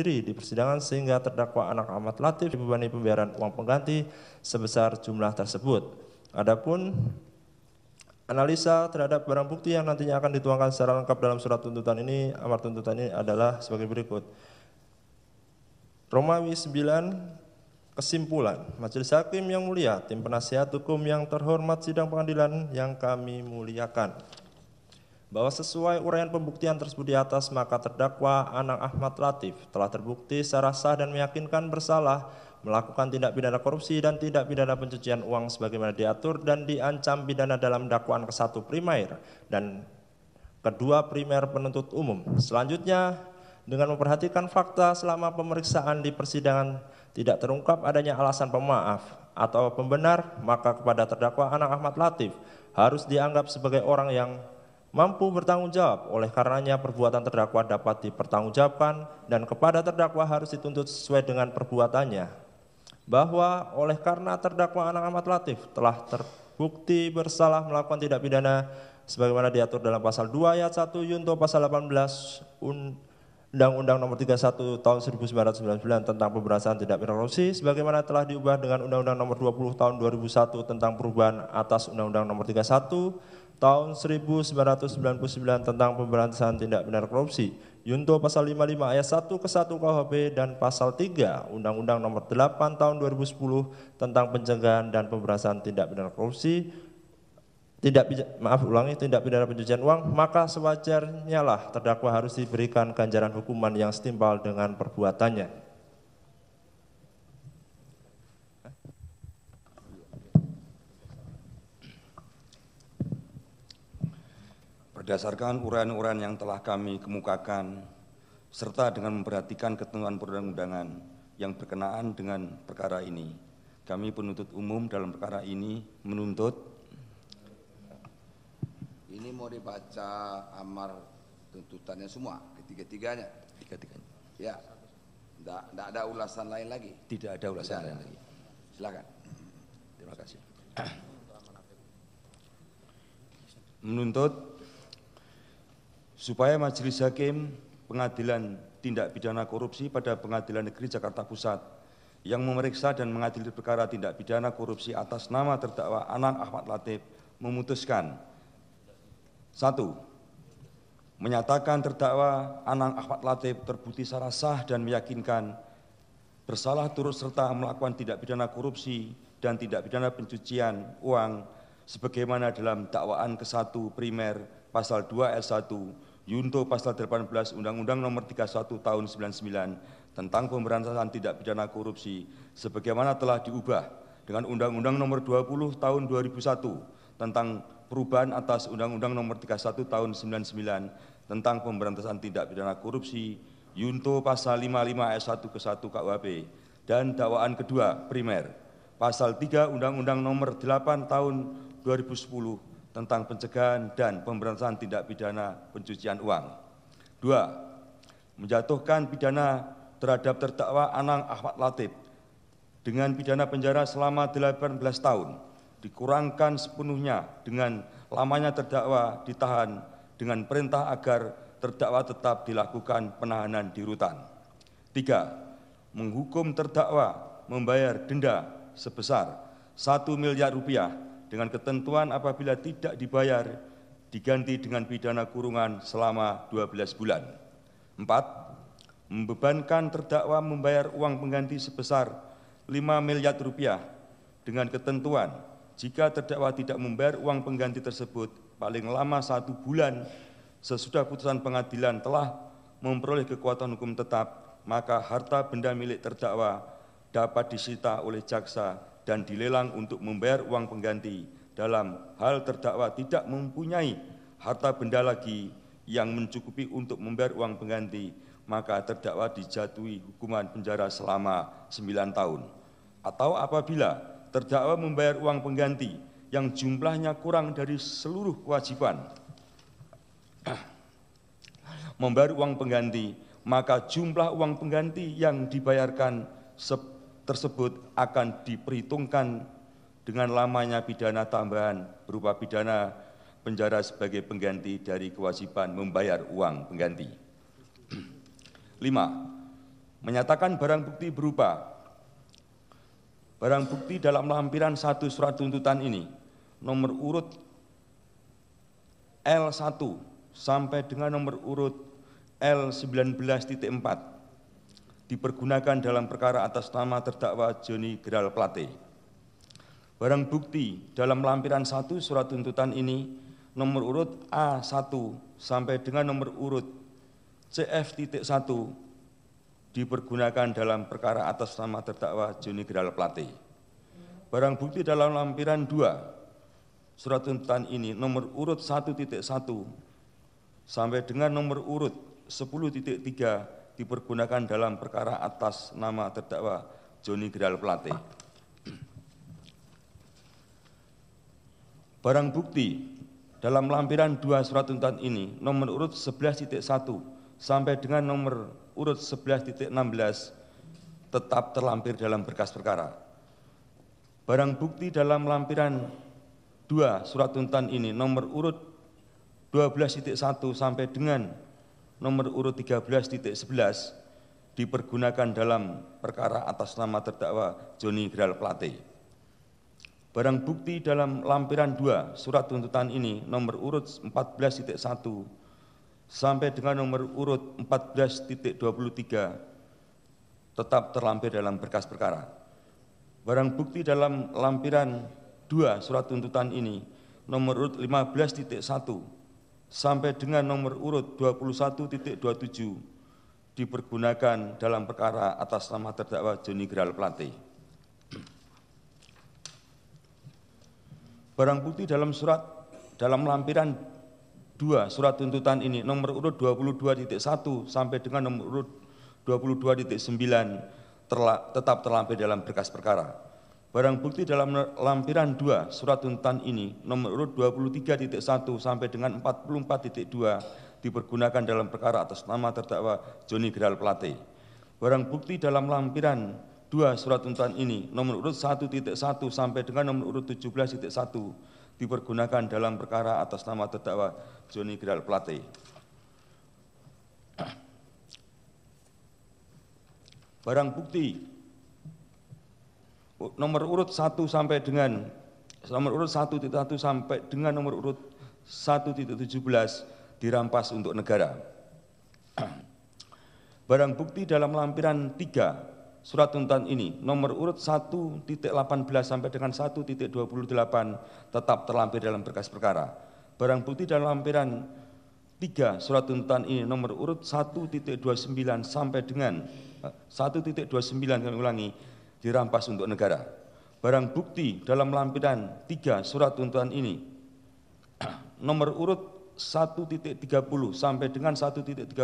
Speaker 6: di persidangan sehingga terdakwa Anang Ahmad Latif dibebani pembayaran uang pengganti sebesar jumlah tersebut. Adapun analisa terhadap barang bukti yang nantinya akan dituangkan secara lengkap dalam surat tuntutan ini, amar tuntutan ini adalah sebagai berikut. Romawi 9, kesimpulan. Majelis Hakim yang mulia, tim penasihat hukum yang terhormat, sidang pengadilan yang kami muliakan. Bahwa sesuai uraian pembuktian tersebut di atas, maka terdakwa Anang Ahmad Latif telah terbukti secara sah dan meyakinkan bersalah melakukan tindak pidana korupsi dan tindak pidana pencucian uang sebagaimana diatur dan diancam pidana dalam dakwaan ke-1 primer dan kedua primer penuntut umum. Selanjutnya, dengan memperhatikan fakta selama pemeriksaan di persidangan tidak terungkap adanya alasan pemaaf atau pembenar, maka kepada terdakwa Anang Ahmad Latif harus dianggap sebagai orang yang mampu bertanggung jawab, oleh karenanya perbuatan terdakwa dapat dipertanggungjawabkan dan kepada terdakwa harus dituntut sesuai dengan perbuatannya. Bahwa oleh karena terdakwa Anang Ahmad Latif telah terbukti bersalah melakukan tindak pidana sebagaimana diatur dalam pasal 2 ayat 1 junto pasal 18 Undang-Undang nomor 31 tahun 1999 tentang pemberantasan tindak pidana korupsi sebagaimana telah diubah dengan Undang-Undang nomor 20 tahun 2001 tentang perubahan atas Undang-Undang nomor 31 tahun 1999 tentang pemberantasan tindak pidana korupsi Yunto pasal 55 ayat 1 ke 1 KUHP dan pasal 3 Undang-Undang Nomor 8 Tahun 2010 tentang pencegahan dan pemberantasan tindak pidana korupsi, tindak pidana pencucian uang, maka sewajarnya lah terdakwa harus diberikan ganjaran hukuman yang setimpal dengan perbuatannya.
Speaker 7: Berdasarkan uraian-uraian yang telah kami kemukakan, serta dengan memperhatikan ketentuan perundang-undangan yang berkenaan dengan perkara ini, kami penuntut umum dalam perkara ini menuntut.
Speaker 8: Ini mau dibaca amar tuntutannya semua, ketiga-tiganya?
Speaker 7: Tiga-tiganya.
Speaker 8: Ya, tidak ada ulasan lain lagi?
Speaker 7: Tidak ada ulasan lain lagi.
Speaker 8: Silakan.
Speaker 7: Terima kasih. Menuntut supaya Majelis Hakim Pengadilan Tindak Pidana Korupsi pada Pengadilan Negeri Jakarta Pusat yang memeriksa dan mengadili perkara tindak pidana korupsi atas nama terdakwa Anang Ahmad Latif memutuskan: 1. Menyatakan terdakwa Anang Ahmad Latif terbukti secara sah dan meyakinkan bersalah turut serta melakukan tindak pidana korupsi dan tindak pidana pencucian uang sebagaimana dalam dakwaan ke-1 primer pasal 2 ayat 1 Yunto pasal 18 Undang-Undang Nomor 31 Tahun 99 tentang pemberantasan tindak pidana korupsi sebagaimana telah diubah dengan Undang-Undang Nomor 20 Tahun 2001 tentang perubahan atas Undang-Undang Nomor 31 Tahun 99 tentang pemberantasan tindak pidana korupsi Yunto pasal 55 ayat 1 ke 1 KUHP dan dakwaan kedua primer pasal 3 Undang-Undang Nomor 8 Tahun 2010 tentang pencegahan dan pemberantasan tindak pidana pencucian uang. 2. Menjatuhkan pidana terhadap terdakwa Anang Ahmad Latif dengan pidana penjara selama 18 tahun, dikurangkan sepenuhnya dengan lamanya terdakwa ditahan dengan perintah agar terdakwa tetap dilakukan penahanan di rutan. 3. Menghukum terdakwa membayar denda sebesar 1 miliar rupiah dengan ketentuan apabila tidak dibayar diganti dengan pidana kurungan selama 12 bulan. 4. Membebankan terdakwa membayar uang pengganti sebesar 5 miliar rupiah dengan ketentuan jika terdakwa tidak membayar uang pengganti tersebut paling lama 1 bulan sesudah putusan pengadilan telah memperoleh kekuatan hukum tetap, maka harta benda milik terdakwa dapat disita oleh jaksa dan dilelang untuk membayar uang pengganti. Dalam hal terdakwa tidak mempunyai harta benda lagi yang mencukupi untuk membayar uang pengganti, maka terdakwa dijatuhi hukuman penjara selama 9 tahun. Atau apabila terdakwa membayar uang pengganti yang jumlahnya kurang dari seluruh kewajiban membayar uang pengganti, maka jumlah uang pengganti yang dibayarkan tersebut akan diperhitungkan dengan lamanya pidana tambahan berupa pidana penjara sebagai pengganti dari kewajiban membayar uang pengganti. 5. Menyatakan barang bukti berupa barang bukti dalam lampiran 1 surat tuntutan ini nomor urut L1 sampai dengan nomor urut L19.4 dipergunakan dalam perkara atas nama terdakwa Joni Geral Plate. Barang bukti dalam lampiran 1 surat tuntutan ini nomor urut A1 sampai dengan nomor urut CF.1 dipergunakan dalam perkara atas nama terdakwa Joni Geral Plate. Barang bukti dalam lampiran 2 surat tuntutan ini nomor urut 1.1 sampai dengan nomor urut 10.3 dipergunakan dalam perkara atas nama terdakwa Joni Geral Plate. Barang bukti dalam lampiran 2 surat tuntutan ini nomor urut 11.1 sampai dengan nomor urut 11.16 tetap terlampir dalam berkas perkara. Barang bukti dalam lampiran 2 surat tuntutan ini nomor urut 12.1 sampai dengan nomor urut 13.11 dipergunakan dalam perkara atas nama terdakwa Joni Geral Plate. Barang bukti dalam lampiran 2 surat tuntutan ini nomor urut 14.1 sampai dengan nomor urut 14.23 tetap terlampir dalam berkas perkara. Barang bukti dalam lampiran 2 surat tuntutan ini nomor urut 15.1 sampai dengan nomor urut 21.27 dipergunakan dalam perkara atas nama terdakwa Joni Geral Plate. Barang bukti dalam lampiran 2 surat tuntutan ini nomor urut 22.1 sampai dengan nomor urut 22.9 tetap terlampir dalam berkas perkara. Barang bukti dalam lampiran 2 surat tuntutan ini nomor urut 23.1 sampai dengan 44.2 dipergunakan dalam perkara atas nama terdakwa Joni Geral Plate. Barang bukti dalam lampiran 2 surat tuntutan ini nomor urut 1.1 sampai dengan nomor urut 17.1 dipergunakan dalam perkara atas nama terdakwa Joni Geral Plate. Barang bukti nomor urut 1 sampai dengan nomor urut 1.1 sampai dengan nomor urut 1.17 dirampas untuk negara. Barang bukti dalam lampiran 3 surat tuntutan ini nomor urut 1.18 sampai dengan 1.28 tetap terlampir dalam berkas perkara. Barang bukti dalam lampiran 3 surat tuntutan ini nomor urut 1.29 sampai dengan 1.29 kami ulangi dirampas untuk negara. Barang bukti dalam lampiran 3 surat tuntutan ini nomor urut 1.30 sampai dengan 1.32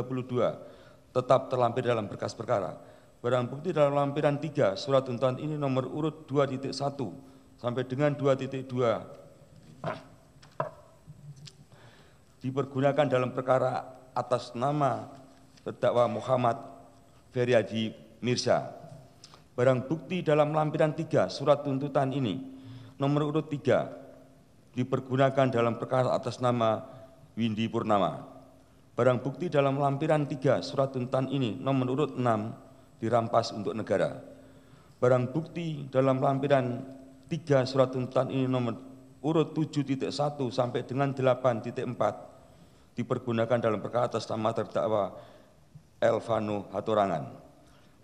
Speaker 7: tetap terlampir dalam berkas perkara. Barang bukti dalam lampiran 3 surat tuntutan ini nomor urut 2.1 sampai dengan 2.2 dipergunakan dalam perkara atas nama terdakwa Muhammad Feryadi Mirza. Barang bukti dalam lampiran 3 surat tuntutan ini nomor urut 3 dipergunakan dalam perkara atas nama Windy Purnama. Barang bukti dalam lampiran 3 surat tuntutan ini nomor urut 6 dirampas untuk negara. Barang bukti dalam lampiran 3 surat tuntutan ini nomor urut 7.1 sampai dengan 8.4 dipergunakan dalam perkara atas nama terdakwa Elvano Hatorangan.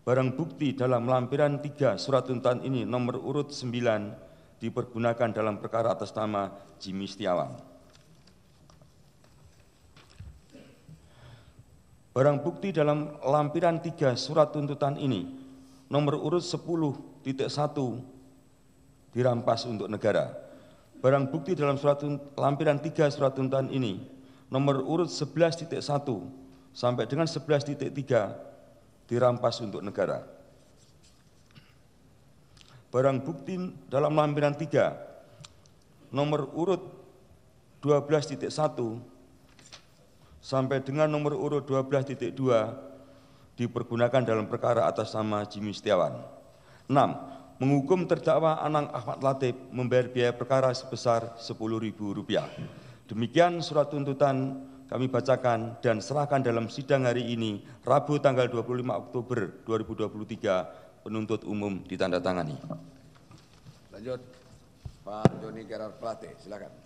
Speaker 7: Barang bukti dalam lampiran 3 surat tuntutan ini nomor urut 9 dipergunakan dalam perkara atas nama Jimmy Setiawan. Barang bukti dalam lampiran 3 surat tuntutan ini nomor urut 10.1 dirampas untuk negara. Barang bukti dalam lampiran 3 surat tuntutan ini nomor urut 11.1 sampai dengan 11.3 dirampas untuk negara. Barang bukti dalam lampiran 3 nomor urut 12.1 sampai dengan nomor urut 12.2 dipergunakan dalam perkara atas nama Jimmy Setiawan. 6. Menghukum terdakwa Anang Ahmad Latif membayar biaya perkara sebesar Rp10.000. Demikian surat tuntutan kami bacakan dan serahkan dalam sidang hari ini, Rabu tanggal 25 Oktober 2023, penuntut umum ditandatangani.
Speaker 8: Lanjut, Pak Joni Geral Plate, silakan.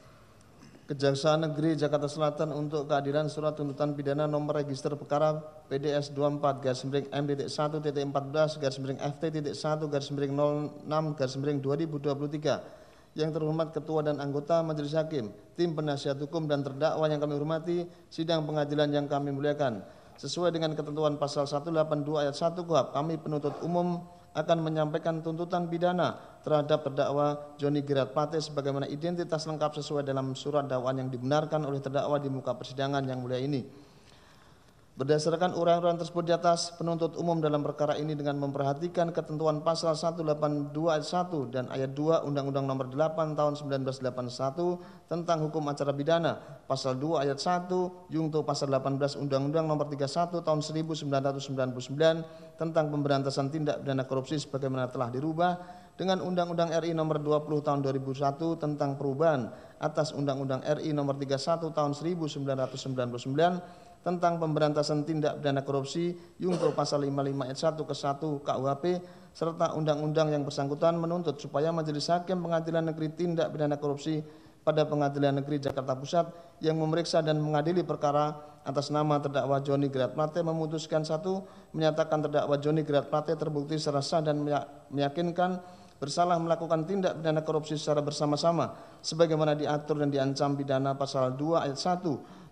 Speaker 1: Kejaksaan Negeri Jakarta Selatan untuk keadilan surat tuntutan pidana nomor register perkara PDS 24-MDD1.14-FT.1.14-06-2023 yang terhormat Ketua dan anggota Majelis Hakim, tim penasihat hukum dan terdakwa yang kami hormati, sidang pengadilan yang kami muliakan. Sesuai dengan ketentuan pasal 182 ayat 1 KUHP, kami penuntut umum akan menyampaikan tuntutan pidana terhadap terdakwa Joni Geral Plate sebagaimana identitas lengkap sesuai dalam surat dakwaan yang dibenarkan oleh terdakwa di muka persidangan yang mulia ini. Berdasarkan uraian-uraian tersebut di atas, penuntut umum dalam perkara ini dengan memperhatikan ketentuan pasal 182 ayat 1 dan ayat 2 Undang-Undang Nomor 8 Tahun 1981 tentang hukum acara pidana, pasal 2 ayat 1 Jungto pasal 18 Undang-Undang Nomor 31 Tahun 1999 tentang pemberantasan tindak pidana korupsi sebagaimana telah dirubah dengan Undang-Undang RI Nomor 20 Tahun 2001 tentang perubahan atas Undang-Undang RI Nomor 31 Tahun 1999 tentang pemberantasan tindak pidana korupsi Jungto pasal 55 ayat 1 ke 1 KUHP serta undang-undang yang bersangkutan menuntut supaya Majelis Hakim Pengadilan Negeri Tindak Pidana Korupsi pada Pengadilan Negeri Jakarta Pusat yang memeriksa dan mengadili perkara atas nama terdakwa Joni Gerat Plate memutuskan: 1. Menyatakan terdakwa Joni Gerat Plate terbukti secara sah dan meyakinkan bersalah melakukan tindak pidana korupsi secara bersama-sama sebagaimana diatur dan diancam pidana pasal 2 ayat 1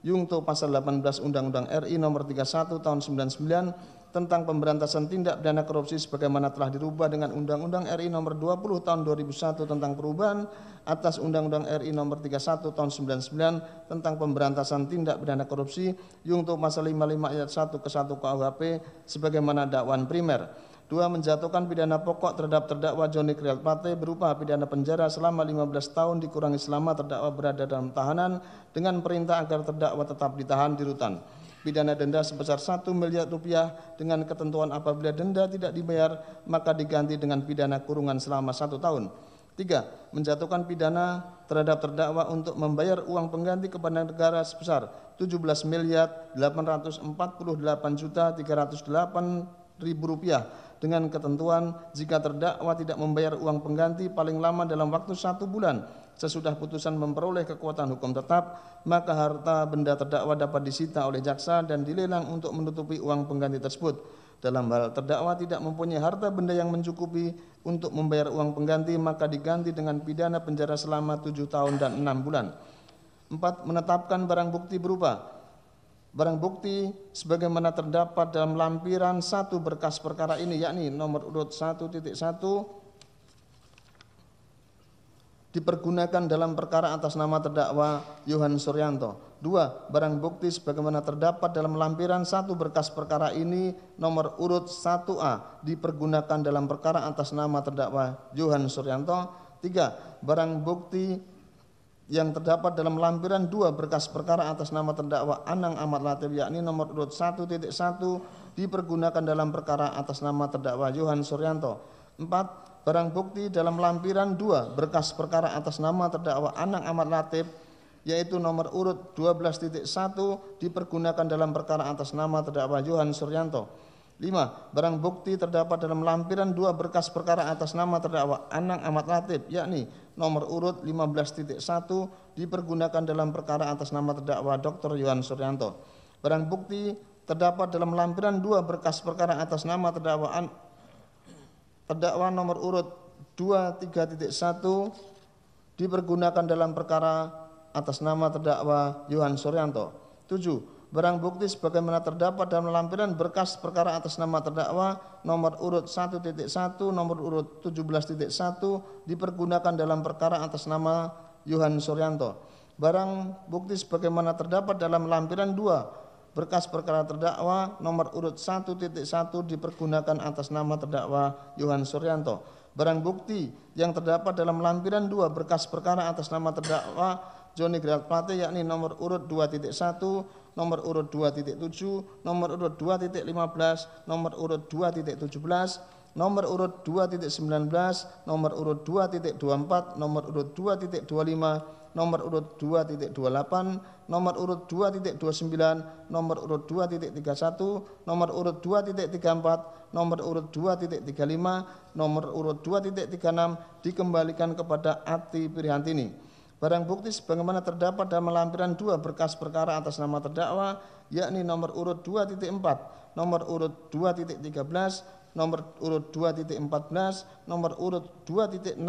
Speaker 1: Yungto pasal 18 Undang-Undang RI nomor 31 tahun 99 tentang pemberantasan tindak pidana korupsi sebagaimana telah dirubah dengan Undang-Undang RI nomor 20 tahun 2001 tentang perubahan atas Undang-Undang RI nomor 31 tahun 99 tentang pemberantasan tindak pidana korupsi Yungto pasal 55 ayat 1 ke 1 KUHP sebagaimana dakwaan primer. 2. Menjatuhkan pidana pokok terhadap terdakwa Joni Gerat Plate berupa pidana penjara selama 15 tahun dikurangi selama terdakwa berada dalam tahanan dengan perintah agar terdakwa tetap ditahan di rutan. Pidana denda sebesar 1 miliar rupiah dengan ketentuan apabila denda tidak dibayar maka diganti dengan pidana kurungan selama 1 tahun. 3. Menjatuhkan pidana terhadap terdakwa untuk membayar uang pengganti kepada negara sebesar 17.848.308.000 rupiah dengan ketentuan jika terdakwa tidak membayar uang pengganti paling lama dalam waktu 1 bulan sesudah putusan memperoleh kekuatan hukum tetap, maka harta benda terdakwa dapat disita oleh jaksa dan dilelang untuk menutupi uang pengganti tersebut. Dalam hal terdakwa tidak mempunyai harta benda yang mencukupi untuk membayar uang pengganti, maka diganti dengan pidana penjara selama 7 tahun dan 6 bulan. 4. Menetapkan barang bukti berupa barang bukti sebagaimana terdapat dalam lampiran 1 berkas perkara ini, yakni nomor urut 1.1 dipergunakan dalam perkara atas nama terdakwa Yohan Suryanto. 2. Barang bukti sebagaimana terdapat dalam lampiran 1 berkas perkara ini nomor urut 1A dipergunakan dalam perkara atas nama terdakwa Yohan Suryanto. 3. Barang bukti yang terdapat dalam lampiran 2 berkas perkara atas nama terdakwa Anang Ahmad Latif yakni nomor urut 1.1 dipergunakan dalam perkara atas nama terdakwa Yohan Suryanto. 4. Barang bukti dalam lampiran 2 berkas perkara atas nama terdakwa Anang Ahmad Latif yaitu nomor urut 12.1 dipergunakan dalam perkara atas nama terdakwa Yohan Suryanto. 5. Barang bukti terdapat dalam lampiran 2 berkas perkara atas nama terdakwa Anang Ahmad Latif yakni nomor urut 15.1 dipergunakan dalam perkara atas nama terdakwa Dr. Yohan Suryanto. Barang bukti terdapat dalam lampiran 2 berkas perkara atas nama terdakwa nomor urut 23.1 dipergunakan dalam perkara atas nama terdakwa Yohan Suryanto. 7. Barang bukti sebagaimana terdapat dalam lampiran berkas perkara atas nama terdakwa nomor urut 1.1 nomor urut 17.1 dipergunakan dalam perkara atas nama Yohan Suryanto. Barang bukti sebagaimana terdapat dalam lampiran 2 berkas perkara terdakwa nomor urut 1.1 dipergunakan atas nama terdakwa Yohan Suryanto. Barang bukti yang terdapat dalam lampiran 2 berkas perkara atas nama terdakwa Joni Gerat Plate yakni nomor urut 2.1, nomor urut 2.7, nomor urut 2.15, nomor urut 2.17, nomor urut 2.19, nomor urut 2.24, nomor urut 2.25, nomor urut 2.28, nomor urut 2.29, nomor urut 2.31, nomor urut 2.34, nomor urut 2.35, nomor urut 2.36 dikembalikan kepada Ati Pirihantini. Barang bukti sebagaimana terdapat dalam lampiran 2 berkas perkara atas nama terdakwa yakni nomor urut 2.4, nomor urut 2.13, nomor urut 2.14, nomor urut 2.16,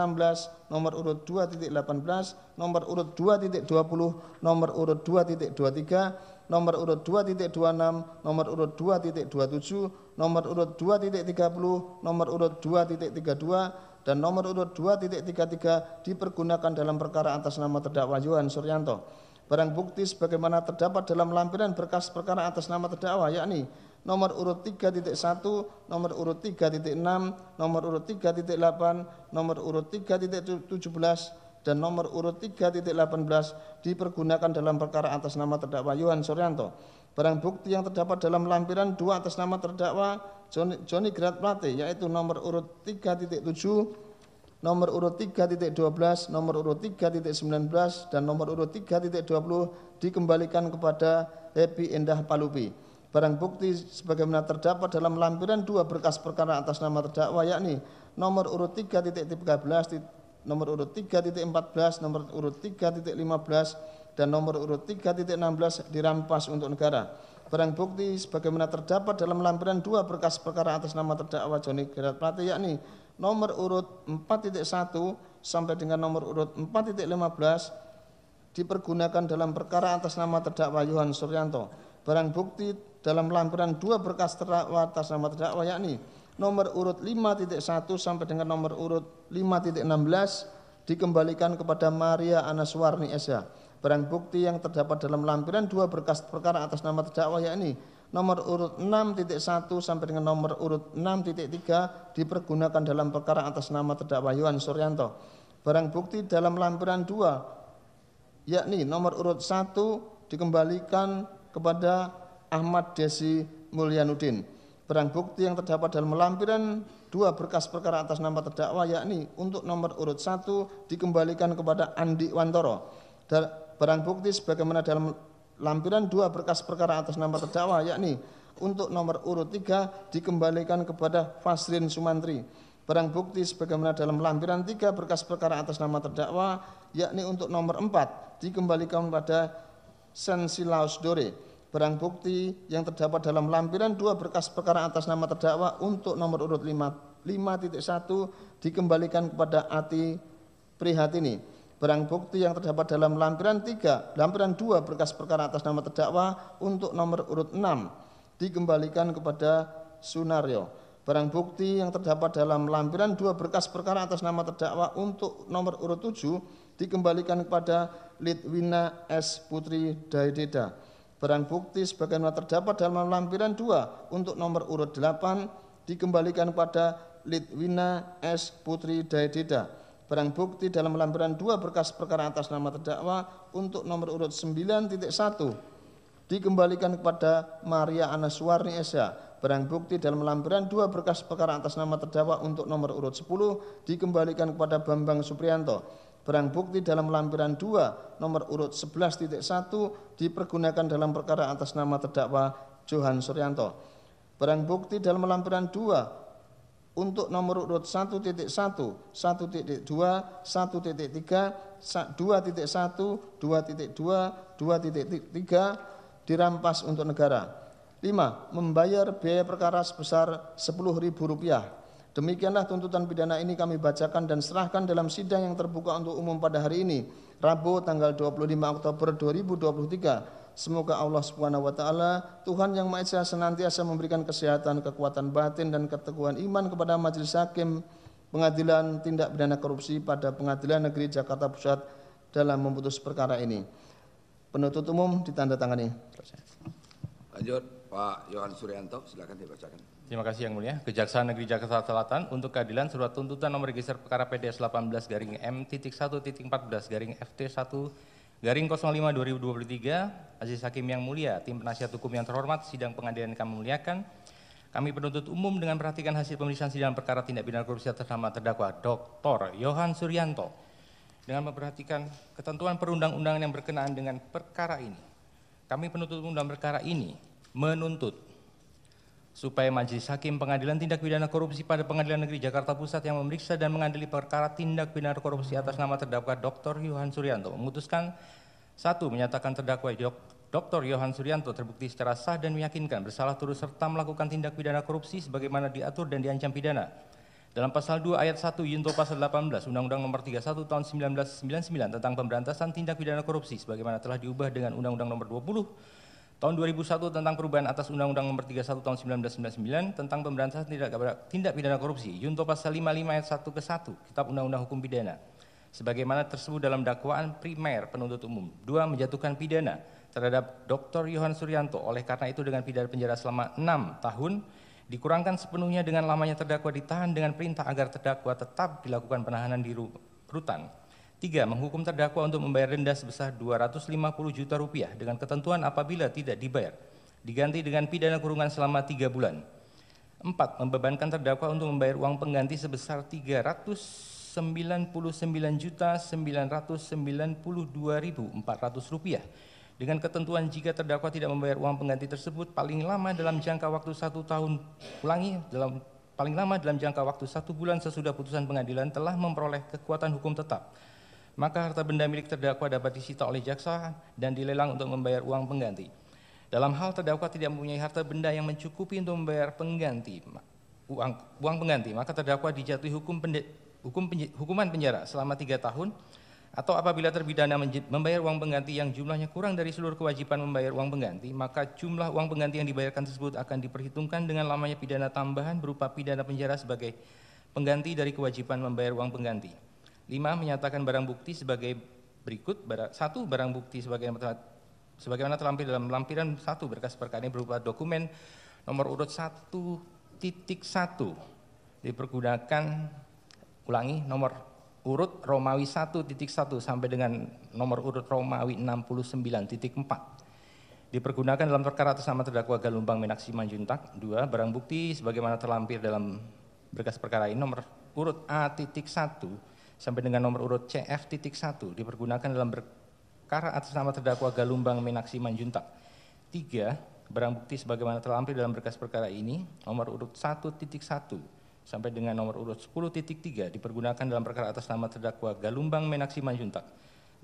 Speaker 1: nomor urut 2.18, nomor urut 2.20, nomor urut 2.23, nomor urut 2.26, nomor urut 2.27, nomor urut 2.30, nomor urut 2.32 dan nomor urut 2.33 dipergunakan dalam perkara atas nama terdakwa Yohan Suryanto. Barang bukti sebagaimana terdapat dalam lampiran berkas perkara atas nama terdakwa yakni nomor urut 3.1, nomor urut 3.6, nomor urut 3.8, nomor urut 3.17 dan nomor urut 3.18 dipergunakan dalam perkara atas nama terdakwa Yohan Suryanto. Barang bukti yang terdapat dalam lampiran 2 atas nama terdakwa Joni Gerat Plate yaitu nomor urut 3.7, nomor urut 3.12, nomor urut 3.19 dan nomor urut 3.20 dikembalikan kepada Happy Endah Palupi. Barang bukti sebagaimana terdapat dalam lampiran 2 berkas perkara atas nama terdakwa yakni nomor urut 3.13, nomor urut 3.14, nomor urut 3.15, dan nomor urut 3.16 dirampas untuk negara. Barang bukti sebagaimana terdapat dalam lampiran 2 berkas perkara atas nama terdakwa Joni Gerard Plate, yakni nomor urut 4.1 sampai dengan nomor urut 4.15 dipergunakan dalam perkara atas nama terdakwa Yohan Suryanto. Barang bukti dalam lampiran 2 berkas terdakwa atas nama terdakwa, yakni nomor urut 5.1 sampai dengan nomor urut 5.16 dikembalikan kepada Maria Anaswarni SH. Barang bukti yang terdapat dalam lampiran 2 berkas perkara atas nama terdakwa, yakni nomor urut 6.1 sampai dengan nomor urut 6.3 dipergunakan dalam perkara atas nama terdakwa Yohan Suryanto. Barang bukti dalam lampiran 2, yakni nomor urut 1 dikembalikan kepada Ahmad Desi Mulyanuddin. Barang bukti yang terdapat dalam lampiran 2 berkas perkara atas nama terdakwa, yakni untuk nomor urut 1 dikembalikan kepada Andi Wantoro. Barang bukti sebagaimana dalam lampiran 2 berkas perkara atas nama terdakwa, yakni untuk nomor urut 3 dikembalikan kepada Fasrin Sumantri. Barang bukti sebagaimana dalam lampiran 3 berkas perkara atas nama terdakwa, yakni untuk nomor 4 dikembalikan kepada Sensilaus Dore. Barang bukti yang terdapat dalam lampiran 2 berkas perkara atas nama terdakwa untuk nomor urut 5.1 dikembalikan kepada Ati Prihatini. Barang bukti yang terdapat dalam lampiran 2 berkas perkara atas nama terdakwa untuk nomor urut 6 dikembalikan kepada Sunaryo. Barang bukti yang terdapat dalam lampiran 2 berkas perkara atas nama terdakwa untuk nomor urut 7 dikembalikan kepada Litwina S. Putri Daededa. Barang bukti sebagaimana terdapat dalam lampiran 2 untuk nomor urut 8 dikembalikan kepada Litwina S. Putri Daededa. Barang bukti dalam lampiran 2 berkas perkara atas nama terdakwa untuk nomor urut 9.1 dikembalikan kepada Maria Anaswarni SH. Barang bukti dalam lampiran 2 berkas perkara atas nama terdakwa untuk nomor urut 10 dikembalikan kepada Bambang Supriyanto. Barang bukti dalam lampiran 2 nomor urut 11.1 dipergunakan dalam perkara atas nama terdakwa Johan Suryanto. Barang bukti dalam lampiran 2 untuk nomor urut 1.1, 1.2, 1.3, 2.1, 2.2, 2.3 dirampas untuk negara. 5. Membayar biaya perkara sebesar Rp10.000. Demikianlah tuntutan pidana ini kami bacakan dan serahkan dalam sidang yang terbuka untuk umum pada hari ini, Rabu tanggal 25 Oktober 2023. Semoga Allah Subhanahu wa taala, Tuhan yang Maha Esa, senantiasa memberikan kesehatan, kekuatan batin dan keteguhan iman kepada Majelis Hakim Pengadilan Tindak Pidana Korupsi pada Pengadilan Negeri Jakarta Pusat dalam memutus perkara ini. Penuntut umum ditandatangani.
Speaker 8: Lanjut, Pak Yohan Suryanto, silakan dibacakan.
Speaker 2: Terima kasih Yang Mulia. Kejaksaan Negeri Jakarta Selatan untuk keadilan surat tuntutan nomor register perkara PDS 18-M.1/FT1.14-FT05/05/2023. Aziz Hakim yang mulia, tim penasihat hukum yang terhormat, sidang pengadilan yang kami muliakan. Kami penuntut umum dengan perhatikan hasil pemeriksaan sidang perkara tindak pidana korupsi atas nama terdakwa Dr. Yohan Suryanto. Dengan memperhatikan ketentuan perundang-undangan yang berkenaan dengan perkara ini, kami penuntut umum dalam perkara ini menuntut supaya Majelis Hakim Pengadilan Tindak Pidana Korupsi pada Pengadilan Negeri Jakarta Pusat yang memeriksa dan mengadili perkara tindak pidana korupsi atas nama terdakwa Dr. Yohan Suryanto memutuskan 1. Menyatakan terdakwa Dr. Yohan Suryanto terbukti secara sah dan meyakinkan bersalah turut serta melakukan tindak pidana korupsi sebagaimana diatur dan diancam pidana dalam pasal 2 ayat 1 Yunto pasal 18 Undang-Undang Nomor 31 Tahun 1999 tentang pemberantasan tindak pidana korupsi sebagaimana telah diubah dengan Undang-Undang Nomor 20 Tahun 2001 tentang perubahan atas Undang-Undang Nomor 31 Tahun 1999 tentang pemberantasan tindak pidana korupsi Yunto pasal 55 ayat 1 ke 1 Kitab Undang-Undang Hukum Pidana sebagaimana tersebut dalam dakwaan primer penuntut umum. 2. Menjatuhkan pidana terhadap Dr. Yohan Suryanto oleh karena itu dengan pidana penjara selama 6 tahun dikurangkan sepenuhnya dengan lamanya terdakwa ditahan dengan perintah agar terdakwa tetap dilakukan penahanan di rutan. 3. Menghukum terdakwa untuk membayar denda sebesar Rp250 juta dengan ketentuan apabila tidak dibayar diganti dengan pidana kurungan selama 3 bulan. 4. Membebankan terdakwa untuk membayar uang pengganti sebesar Rp399.992.400 dengan ketentuan jika terdakwa tidak membayar uang pengganti tersebut paling lama dalam jangka waktu 1 tahun, ulangi, dalam paling lama dalam jangka waktu 1 bulan sesudah putusan pengadilan telah memperoleh kekuatan hukum tetap, maka harta benda milik terdakwa dapat disita oleh jaksa dan dilelang untuk membayar uang pengganti. Dalam hal terdakwa tidak mempunyai harta benda yang mencukupi untuk membayar uang pengganti, maka terdakwa dijatuhi hukuman penjara selama 3 tahun, atau apabila terpidana membayar uang pengganti yang jumlahnya kurang dari seluruh kewajiban membayar uang pengganti, maka jumlah uang pengganti yang dibayarkan tersebut akan diperhitungkan dengan lamanya pidana tambahan berupa pidana penjara sebagai pengganti dari kewajiban membayar uang pengganti. 5. Menyatakan barang bukti sebagai berikut. 1. Barang bukti sebagaimana terlampir dalam lampiran 1 berkas perkara ini berupa dokumen nomor urut 1.1 dipergunakan, ulangi, nomor urut Romawi 1.1 sampai dengan nomor urut Romawi 69.4 dipergunakan dalam perkara atas nama terdakwa Galumbang Menak Simanjuntak. 2. Barang bukti sebagaimana terlampir dalam berkas perkara ini nomor urut A.1 sampai dengan nomor urut CF.1 dipergunakan dalam perkara atas nama terdakwa Galumbang Menak Simanjuntak. 3. Barang bukti sebagaimana terlampir dalam berkas perkara ini nomor urut 1.1 sampai dengan nomor urut 10.3 dipergunakan dalam perkara atas nama terdakwa Galumbang Menak Simanjuntak.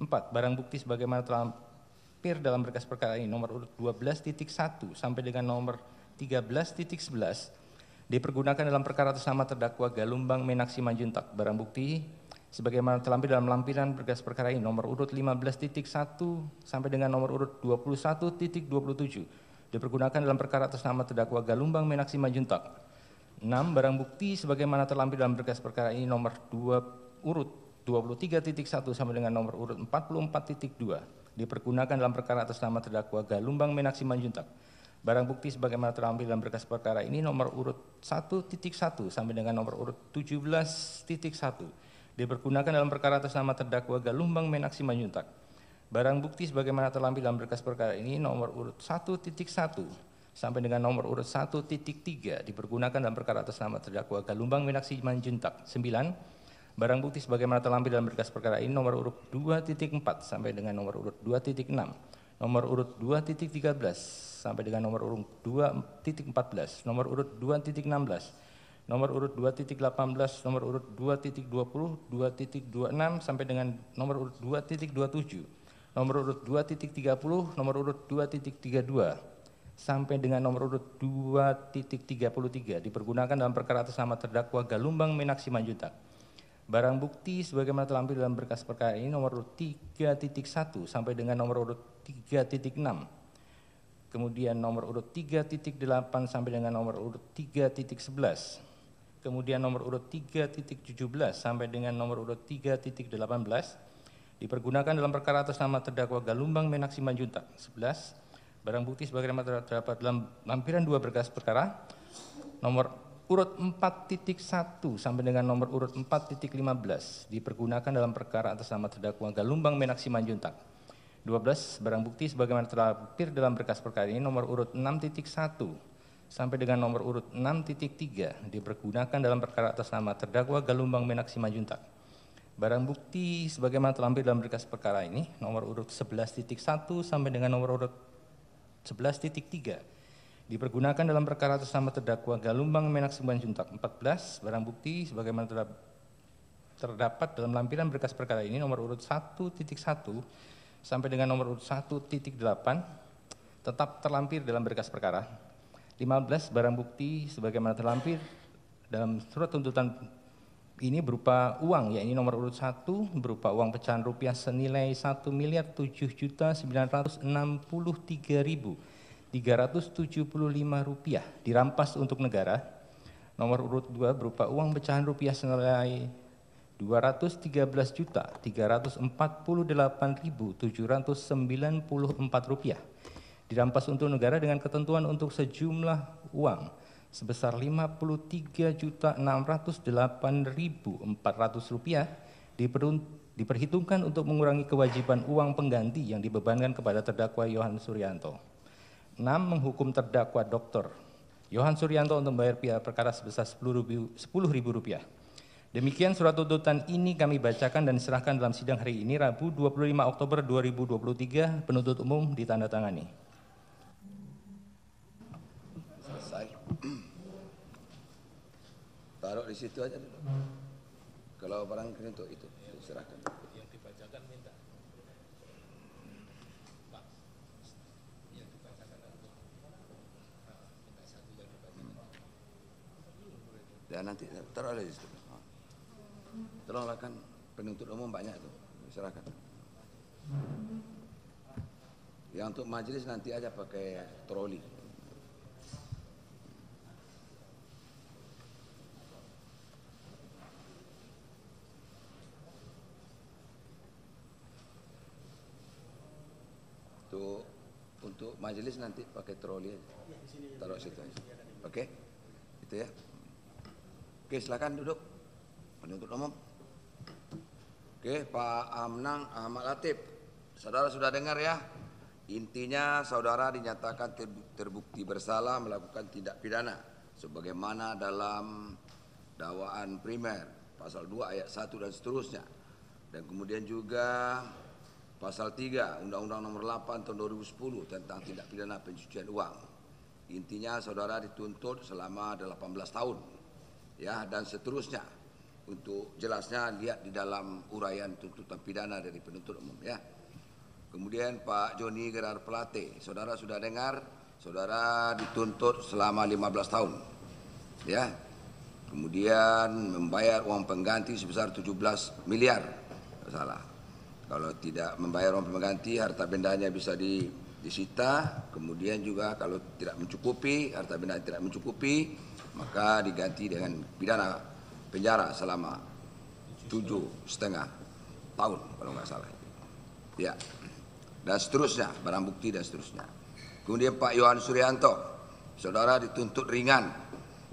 Speaker 2: 4. Barang bukti sebagaimana terlampir dalam berkas perkara ini nomor urut 12.1 sampai dengan nomor 13.11 dipergunakan dalam perkara atas nama terdakwa Galumbang Menak Simanjuntak. Barang bukti sebagaimana terlampir dalam lampiran berkas perkara ini nomor urut 15.1 sampai dengan nomor urut 21.27 dipergunakan dalam perkara atas nama terdakwa Galumbang Menak Simanjuntak. 6. Barang bukti sebagaimana terlampir dalam berkas perkara ini nomor urut 23.1 sampai dengan nomor urut 44.2 dipergunakan dalam perkara atas nama terdakwa Galumbang Menak Simanjuntak. Barang bukti sebagaimana terlampir dalam berkas perkara ini nomor urut 1.1 sampai dengan nomor urut 17.1 dipergunakan dalam perkara atas nama terdakwa Galumbang Menak Simanjuntak. Barang bukti sebagaimana terlampir dalam berkas perkara ini nomor urut 1.1 sampai dengan nomor urut 1.3 dipergunakan dalam perkara atas nama terdakwa Galumbang Menak Simanjuntak. 9. Barang bukti sebagaimana terlampir dalam berkas perkara ini nomor urut 2.4 sampai dengan nomor urut 2.6, nomor urut 2.13 sampai dengan nomor urut 2.14, nomor urut 2.16, nomor urut 2.18, nomor urut 2.20, 2.26 sampai dengan nomor urut 2.27, nomor urut 2.30, nomor urut 2.32 sampai dengan nomor urut 2.33 dipergunakan dalam perkara atas nama terdakwa Galumbang Menak Simanjuntak. Barang bukti sebagaimana terlampir dalam berkas perkara ini nomor urut 3.1 sampai dengan nomor urut 3.6, kemudian nomor urut 3.8 sampai dengan nomor urut 3.11, kemudian nomor urut 3.17 sampai dengan nomor urut 3.18 dipergunakan dalam perkara atas nama terdakwa Galumbang Menak Simanjuntak. 11. Barang bukti sebagaimana terdapat dalam lampiran 2 berkas perkara nomor urut 4.1 sampai dengan nomor urut 4.15 dipergunakan dalam perkara atas nama terdakwa Galumbang Menak Simanjuntak. 12. Barang bukti sebagaimana terlampir dalam berkas perkara ini nomor urut 6.1 sampai dengan nomor urut 6.3 dipergunakan dalam perkara atas nama terdakwa Galumbang Menak Simanjuntak. Barang bukti sebagaimana terlampir dalam berkas perkara ini nomor urut 11.1 sampai dengan nomor urut 11.3 dipergunakan dalam perkara atas nama terdakwa Galumbang Menak Simanjuntak. 14. Barang bukti sebagaimana terdapat dalam lampiran berkas perkara ini nomor urut 1.1 sampai dengan nomor urut 1.8 tetap terlampir dalam berkas perkara. 15. Barang bukti sebagaimana terlampir dalam surat tuntutan ini berupa uang, yakni nomor urut 1 berupa uang pecahan rupiah senilai 1.007.963.375 rupiah dirampas untuk negara. Nomor urut 2 berupa uang pecahan rupiah senilai 213.348.794 rupiah dirampas untuk negara dengan ketentuan untuk sejumlah uang sebesar 53.608.400 rupiah diperhitungkan untuk mengurangi kewajiban uang pengganti yang dibebankan kepada terdakwa Yohan Suryanto. 6. Menghukum terdakwa Dr. Yohan Suryanto untuk membayar biaya perkara sebesar Rp10.000. Demikian surat tuntutan ini kami bacakan dan diserahkan dalam sidang hari ini Rabu 25 Oktober 2023. Penuntut umum ditandatangani.
Speaker 8: Taruh di situ aja dulu. Kalau barang untuk itu serahkan.
Speaker 2: Yang dibacakan minta. Pak, yang dibacakan minta satu yang dibacakan.
Speaker 8: Dan nanti taruh di situ. Tolonglah, kan penuntut umum banyak tuh, serahkan. Yang untuk majelis nanti aja pakai troli. Untuk majelis nanti pakai troli aja. Taruh situ aja. Oke? Itu ya. Oke, silakan duduk. Penuntut umum. Oke, Pak Amnang Ahmad Latif. Saudara sudah dengar ya? Intinya saudara dinyatakan terbukti bersalah melakukan tindak pidana sebagaimana dalam dakwaan primer pasal 2 ayat 1 dan seterusnya. Dan kemudian juga pasal 3 Undang-Undang Nomor 8 tahun 2010 tentang tindak pidana pencucian uang. Intinya saudara dituntut selama 18 tahun. Ya, dan seterusnya. Untuk jelasnya lihat di dalam uraian tuntutan pidana dari penuntut umum ya. Kemudian Pak Joni Gerard Plate, saudara sudah dengar, saudara dituntut selama 15 tahun. Ya. Kemudian membayar uang pengganti sebesar 17 miliar. Salah. Kalau tidak membayar uang pengganti, harta bendanya bisa disita. Kemudian juga kalau tidak mencukupi, harta benda tidak mencukupi, maka diganti dengan pidana penjara selama 7,5 tahun kalau nggak salah. Ya. Dan seterusnya, barang bukti dan seterusnya. Kemudian Pak Yohan Suryanto, saudara dituntut ringan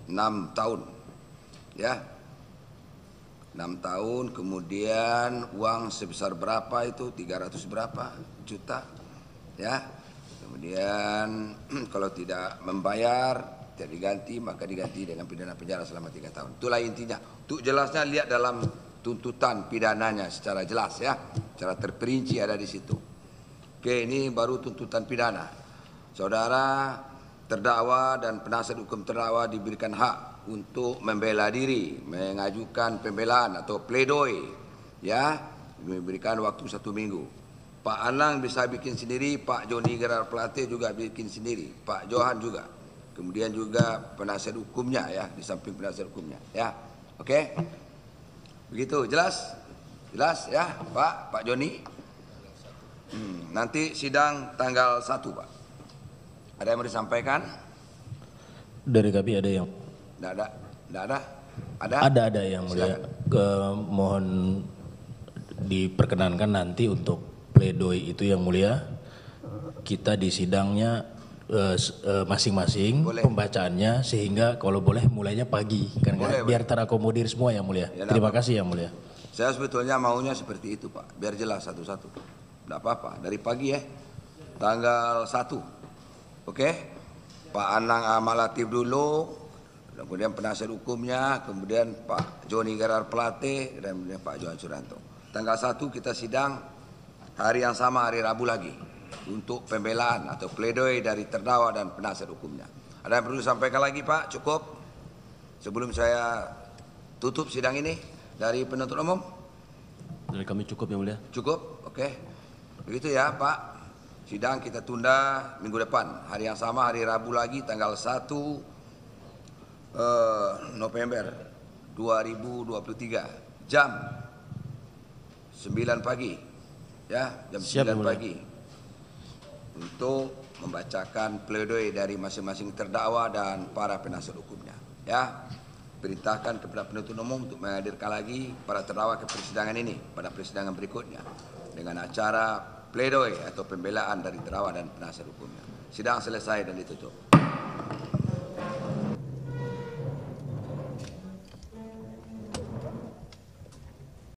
Speaker 8: 6 tahun. Ya. 6 tahun, kemudian uang sebesar berapa itu? 300 berapa juta. Ya. Kemudian kalau tidak membayar, tidak diganti, maka diganti dengan pidana penjara selama 3 tahun. Itulah intinya. Untuk jelasnya lihat dalam tuntutan pidananya secara jelas ya, secara terperinci ada di situ. Oke, ini baru tuntutan pidana. Saudara terdakwa dan penasihat hukum terdakwa diberikan hak untuk membela diri, mengajukan pembelaan atau pledoi, ya, diberikan waktu 1 minggu. Pak Anang bisa bikin sendiri, Pak Joni Gerard Plate juga bikin sendiri, Pak Johan juga. Kemudian juga penasihat hukumnya ya, di samping penasihat hukumnya ya. Oke. Begitu, jelas? Jelas ya, Pak Joni? Nanti sidang tanggal 1, Pak. Ada yang mau disampaikan?
Speaker 9: Dari kami ada yang
Speaker 8: Tidak ada? Ada?
Speaker 9: Ada yang mulia. Mohon diperkenankan nanti untuk pledoi itu yang mulia. Kita di sidangnya masing-masing pembacaannya, sehingga kalau boleh mulainya pagi kan, biar terakomodir semua yang mulia. Ya, terima kasih yang mulia.
Speaker 8: Saya sebetulnya maunya seperti itu Pak, biar jelas satu-satu. Tidak apa-apa, dari pagi ya, tanggal 1. Oke, Pak Anang Ahmad Latif dulu, kemudian penasihat hukumnya, kemudian Pak Joni Gerard Plate, dan kemudian Pak Johan Suryanto. Tanggal 1 kita sidang, hari yang sama, hari Rabu lagi, untuk pembelaan atau pledoi dari terdakwa dan penasihat hukumnya. Ada yang perlu disampaikan lagi Pak? Cukup? Sebelum saya tutup sidang ini dari penuntut umum?
Speaker 9: Dari kami cukup yang mulia.
Speaker 8: Cukup? Oke. Begitu ya Pak. Sidang kita tunda minggu depan. Hari yang sama, hari Rabu lagi, tanggal 1 November 2023. Jam 9 pagi. Ya, jam 9 pagi. Untuk membacakan pledoi dari masing-masing terdakwa dan para penasihat hukumnya. Ya, perintahkan kepada penuntut umum untuk menghadirkan lagi para terdakwa ke persidangan ini pada persidangan berikutnya dengan acara pledoi atau pembelaan dari terdakwa dan penasihat hukumnya. Sidang selesai dan ditutup.